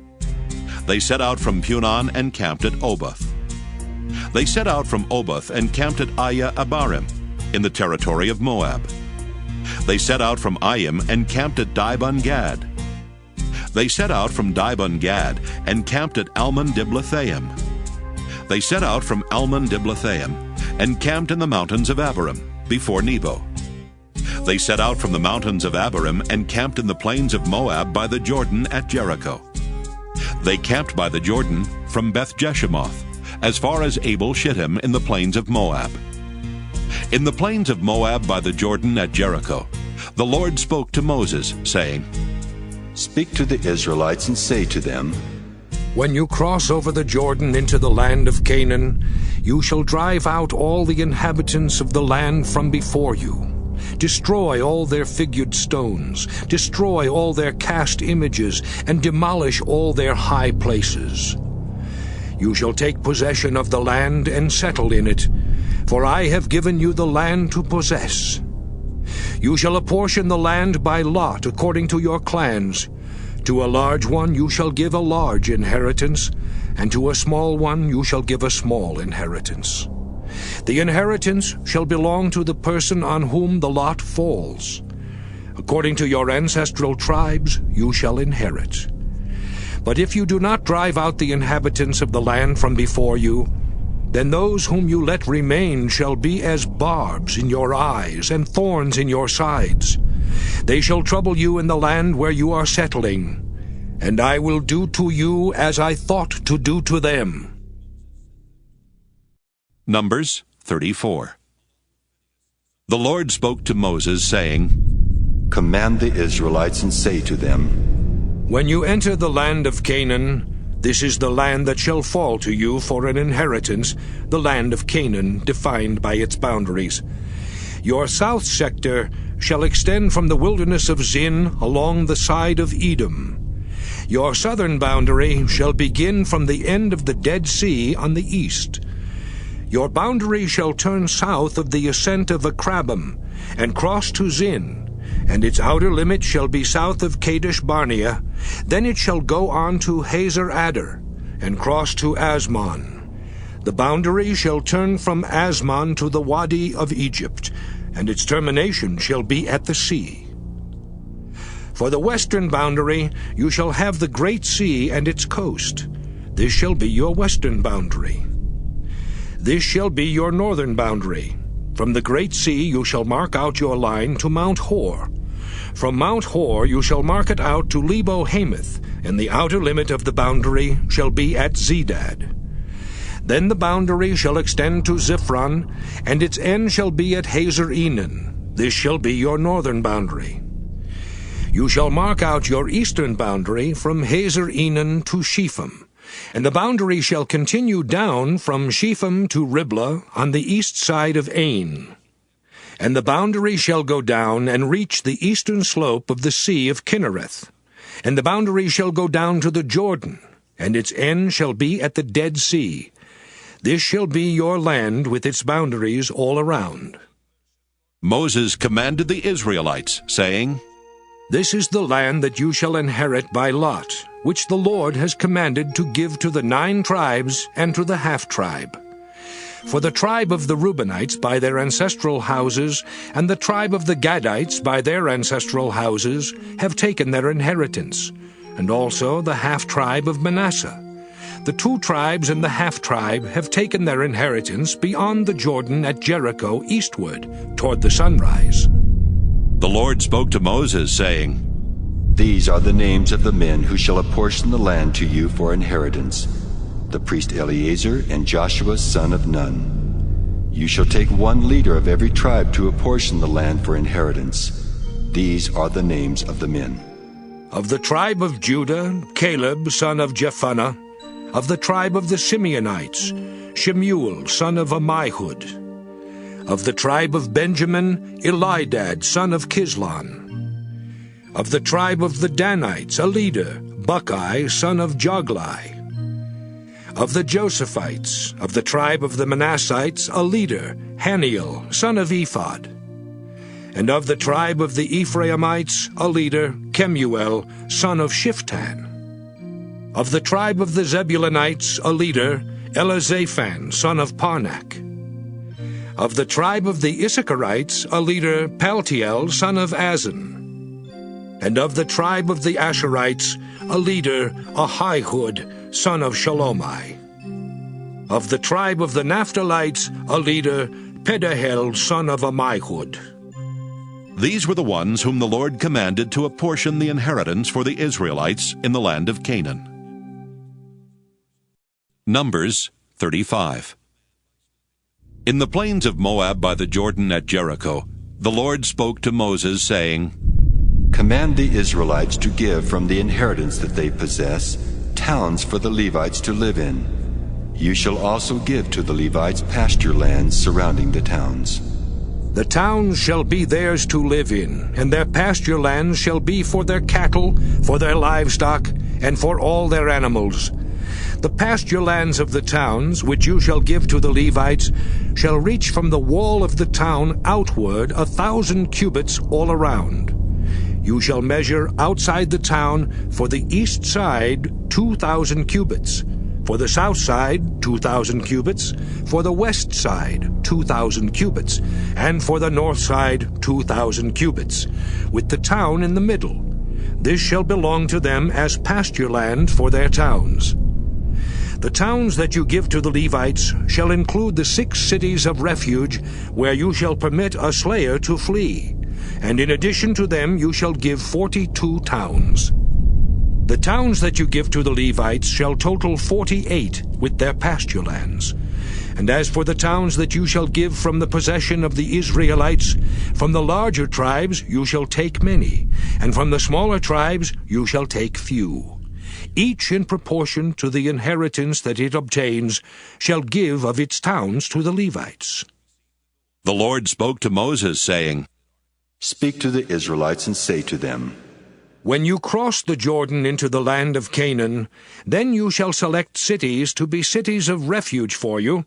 They set out from Punon and camped at Oboth. They set out from Oboth and camped at Aya-Abarim, in the territory of Moab. They set out from Ayim and camped at Dibon-Gad. They set out from Dibon-Gad and camped at Almon-Diblathaim. They set out from Almon-Diblathaim and camped in the mountains of Abarim, before Nebo. They set out from the mountains of Abarim and camped in the plains of Moab by the Jordan at Jericho. They camped by the Jordan from Beth-Jeshimoth, as far as Abel-Shittim in the plains of Moab. In the plains of Moab by the Jordan at Jericho, the Lord spoke to Moses, saying, Speak to the Israelites and say to them, When you cross over the Jordan into the land of Canaan, you shall drive out all the inhabitants of the land from before you. Destroy all their figured stones, destroy all their cast images, and demolish all their high places. You shall take possession of the land and settle in it, for I have given you the land to possess. You shall apportion the land by lot according to your clans. To a large one you shall give a large inheritance, and to a small one you shall give a small inheritance. The inheritance shall belong to the person on whom the lot falls. According to your ancestral tribes you shall inherit. But if you do not drive out the inhabitants of the land from before you, then those whom you let remain shall be as barbs in your eyes and thorns in your sides. They shall trouble you in the land where you are settling, and I will do to you as I thought to do to them. Numbers 34. The Lord spoke to Moses, saying, Command the Israelites and say to them, When you enter the land of Canaan, this is the land that shall fall to you for an inheritance, the land of Canaan, defined by its boundaries. Your south sector shall extend from the wilderness of Zin along the side of Edom. Your southern boundary shall begin from the end of the Dead Sea on the east. Your boundary shall turn south of the ascent of Akrabim, and cross to Zin, and its outer limit shall be south of Kadesh Barnea. Then it shall go on to Hazer Adar, and cross to Asmon. The boundary shall turn from Asmon to the Wadi of Egypt, and its termination shall be at the sea. For the western boundary you shall have the great sea and its coast. This shall be your western boundary. This shall be your northern boundary. From the great sea you shall mark out your line to Mount Hor. From Mount Hor you shall mark it out to Lebo Hamath, and the outer limit of the boundary shall be at Zedad. Then the boundary shall extend to Ziphron, and its end shall be at Hazer Enan. This shall be your northern boundary. You shall mark out your eastern boundary from Hazer Enan to Shepham, and the boundary shall continue down from Shepham to Riblah on the east side of Ain. And the boundary shall go down and reach the eastern slope of the sea of Kinnereth. And the boundary shall go down to the Jordan, and its end shall be at the Dead Sea. This shall be your land with its boundaries all around. Moses commanded the Israelites, saying, This is the land that you shall inherit by lot, which the Lord has commanded to give to the 9 tribes and to the half-tribe. For the tribe of the Reubenites by their ancestral houses, and the tribe of the Gadites by their ancestral houses, have taken their inheritance, and also the half-tribe of Manasseh. The 2 tribes and the half-tribe have taken their inheritance beyond the Jordan at Jericho eastward, toward the sunrise. The Lord spoke to Moses, saying, These are the names of the men who shall apportion the land to you for inheritance, the priest Eleazar and Joshua son of Nun. You shall take 1 leader of every tribe to apportion the land for inheritance. These are the names of the men. Of the tribe of Judah, Caleb son of Jephunneh. Of the tribe of the Simeonites, Shemuel son of Ammihud. Of the tribe of Benjamin, Elidad son of Kislon. Of the tribe of the Danites, a leader, Buckai son of Joglai. Of the Josephites, of the tribe of the Manassites, a leader, Haniel son of Ephod. And of the tribe of the Ephraimites, a leader, Kemuel son of Shiftan. Of the tribe of the Zebulunites, a leader, Elizaphan son of Parnak. Of the tribe of the Issacharites, a leader, Paltiel son of Azan. And of the tribe of the Asherites, a leader, Ahihud son of Shalomai. Of the tribe of the Naphtalites, a leader, Pedahel son of Ammihud. These were the ones whom the Lord commanded to apportion the inheritance for the Israelites in the land of Canaan. Numbers 35. In the plains of Moab by the Jordan at Jericho, the Lord spoke to Moses, saying, Command the Israelites to give from the inheritance that they possess towns for the Levites to live in. You shall also give to the Levites pasture lands surrounding the towns. The towns shall be theirs to live in, and their pasture lands shall be for their cattle, for their livestock, and for all their animals. The pasture lands of the towns, which you shall give to the Levites, shall reach from the wall of the town outward 1,000 cubits all around. You shall measure outside the town for the east side 2,000 cubits, for the south side 2,000 cubits, for the west side 2,000 cubits, and for the north side 2,000 cubits, with the town in the middle. This shall belong to them as pasture land for their towns. The towns that you give to the Levites shall include the 6 cities of refuge, where you shall permit a slayer to flee, and in addition to them you shall give 42 towns. The towns that you give to the Levites shall total 48 with their pasture lands. And as for the towns that you shall give from the possession of the Israelites, from the larger tribes you shall take many, and from the smaller tribes you shall take few. Each in proportion to the inheritance that it obtains shall give of its towns to the Levites. The Lord spoke to Moses, saying, Speak to the Israelites and say to them, When you cross the Jordan into the land of Canaan, then you shall select cities to be cities of refuge for you,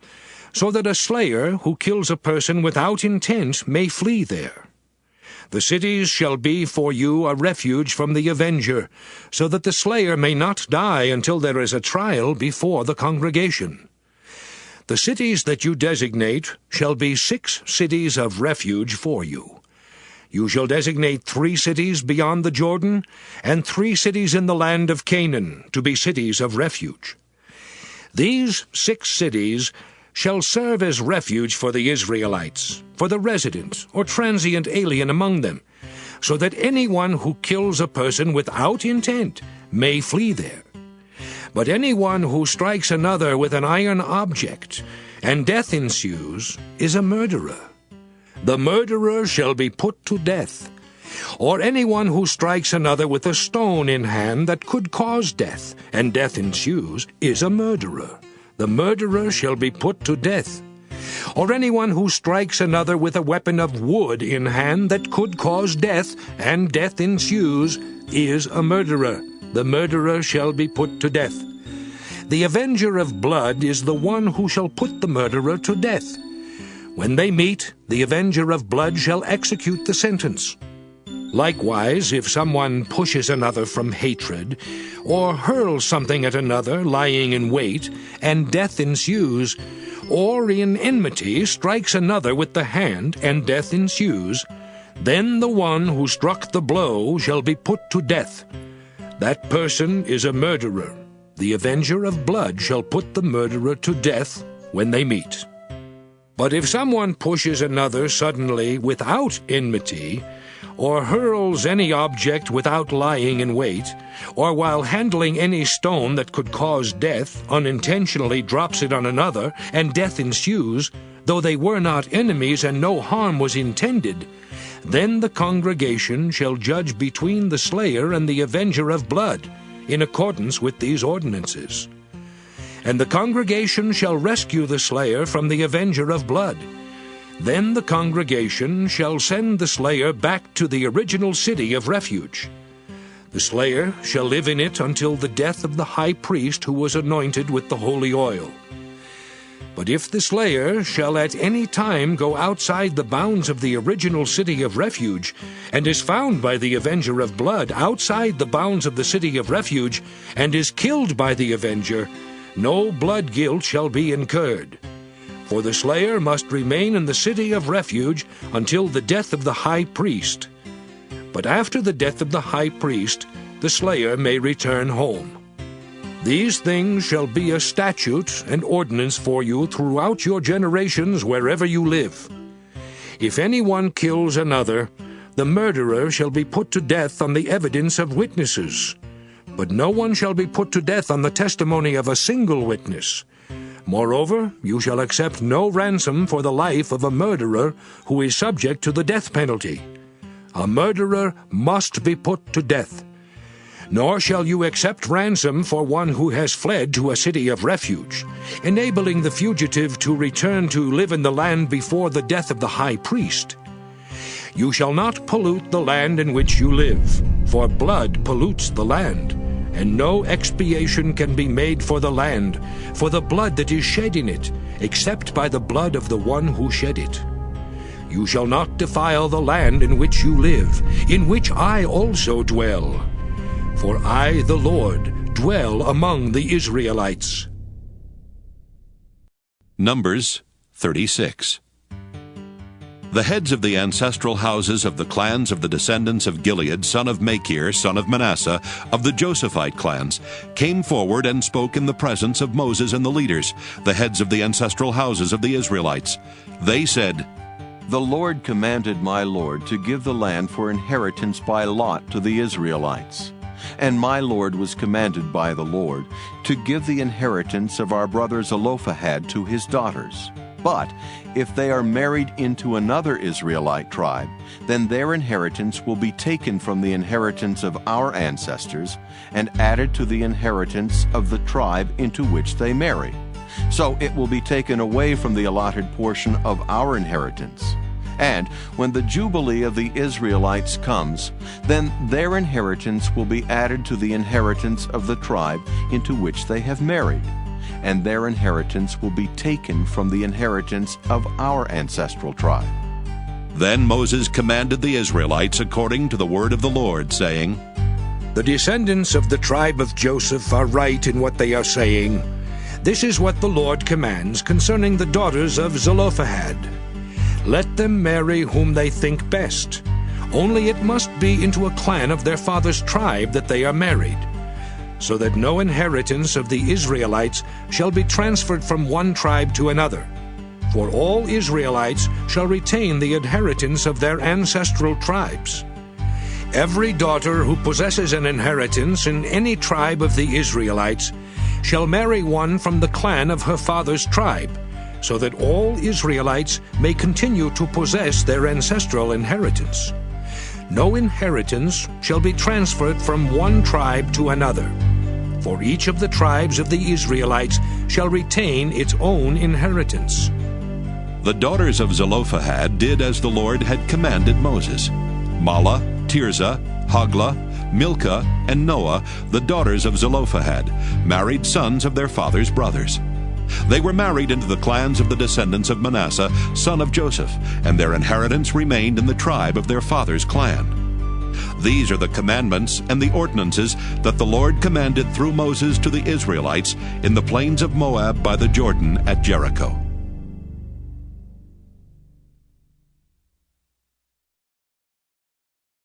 so that a slayer who kills a person without intent may flee there. The cities shall be for you a refuge from the avenger, so that the slayer may not die until there is a trial before the congregation. The cities that you designate shall be 6 cities of refuge for you. You shall designate 3 cities beyond the Jordan, and 3 cities in the land of Canaan, to be cities of refuge. These 6 cities shall serve as refuge for the Israelites, for the resident or transient alien among them, so that anyone who kills a person without intent may flee there. But anyone who strikes another with an iron object, and death ensues, is a murderer. The murderer shall be put to death. Or anyone who strikes another with a stone in hand that could cause death, and death ensues, is a murderer. The murderer shall be put to death. Or anyone who strikes another with a weapon of wood in hand that could cause death, and death ensues, is a murderer. The murderer shall be put to death. The avenger of blood is the one who shall put the murderer to death. When they meet, the avenger of blood shall execute the sentence. Likewise, if someone pushes another from hatred, or hurls something at another lying in wait, and death ensues, or in enmity strikes another with the hand, and death ensues, then the one who struck the blow shall be put to death. That person is a murderer. The avenger of blood shall put the murderer to death when they meet. But if someone pushes another suddenly without enmity, or hurls any object without lying in wait, or while handling any stone that could cause death, unintentionally drops it on another, and death ensues, though they were not enemies and no harm was intended, then the congregation shall judge between the slayer and the avenger of blood, in accordance with these ordinances. And the congregation shall rescue the slayer from the avenger of blood. Then the congregation shall send the slayer back to the original city of refuge. The slayer shall live in it until the death of the high priest who was anointed with the holy oil. But if the slayer shall at any time go outside the bounds of the original city of refuge, and is found by the avenger of blood outside the bounds of the city of refuge, and is killed by the avenger, no blood guilt shall be incurred. For the slayer must remain in the city of refuge until the death of the high priest. But after the death of the high priest, the slayer may return home. These things shall be a statute and ordinance for you throughout your generations wherever you live. If anyone kills another, the murderer shall be put to death on the evidence of witnesses. But no one shall be put to death on the testimony of a single witness. Moreover, you shall accept no ransom for the life of a murderer who is subject to the death penalty. A murderer must be put to death. Nor shall you accept ransom for one who has fled to a city of refuge, enabling the fugitive to return to live in the land before the death of the high priest. You shall not pollute the land in which you live, for blood pollutes the land, and no expiation can be made for the land, for the blood that is shed in it, except by the blood of the one who shed it. You shall not defile the land in which you live, in which I also dwell. For I, the Lord, dwell among the Israelites. Numbers 36. The heads of the ancestral houses of the clans of the descendants of Gilead, son of Machir, son of Manasseh, of the Josephite clans, came forward and spoke in the presence of Moses and the leaders, the heads of the ancestral houses of the Israelites. They said, The Lord commanded my Lord to give the land for inheritance by lot to the Israelites. And my Lord was commanded by the Lord to give the inheritance of our brother Zelophehad to his daughters. But if they are married into another Israelite tribe, then their inheritance will be taken from the inheritance of our ancestors and added to the inheritance of the tribe into which they marry. So it will be taken away from the allotted portion of our inheritance. And when the Jubilee of the Israelites comes, then their inheritance will be added to the inheritance of the tribe into which they have married, and their inheritance will be taken from the inheritance of our ancestral tribe. Then Moses commanded the Israelites according to the word of the Lord, saying, The descendants of the tribe of Joseph are right in what they are saying. This is what the Lord commands concerning the daughters of Zelophehad. Let them marry whom they think best. Only it must be into a clan of their father's tribe that they are married, so that no inheritance of the Israelites shall be transferred from one tribe to another. For all Israelites shall retain the inheritance of their ancestral tribes. Every daughter who possesses an inheritance in any tribe of the Israelites shall marry one from the clan of her father's tribe, so that all Israelites may continue to possess their ancestral inheritance. No inheritance shall be transferred from one tribe to another, for each of the tribes of the Israelites shall retain its own inheritance. The daughters of Zelophehad did as the Lord had commanded Moses. Mahlah, Tirzah, Hoglah, Milcah, and Noah, the daughters of Zelophehad, married sons of their father's brothers. They were married into the clans of the descendants of Manasseh, son of Joseph, and their inheritance remained in the tribe of their father's clan. These are the commandments and the ordinances that the Lord commanded through Moses to the Israelites in the plains of Moab by the Jordan at Jericho.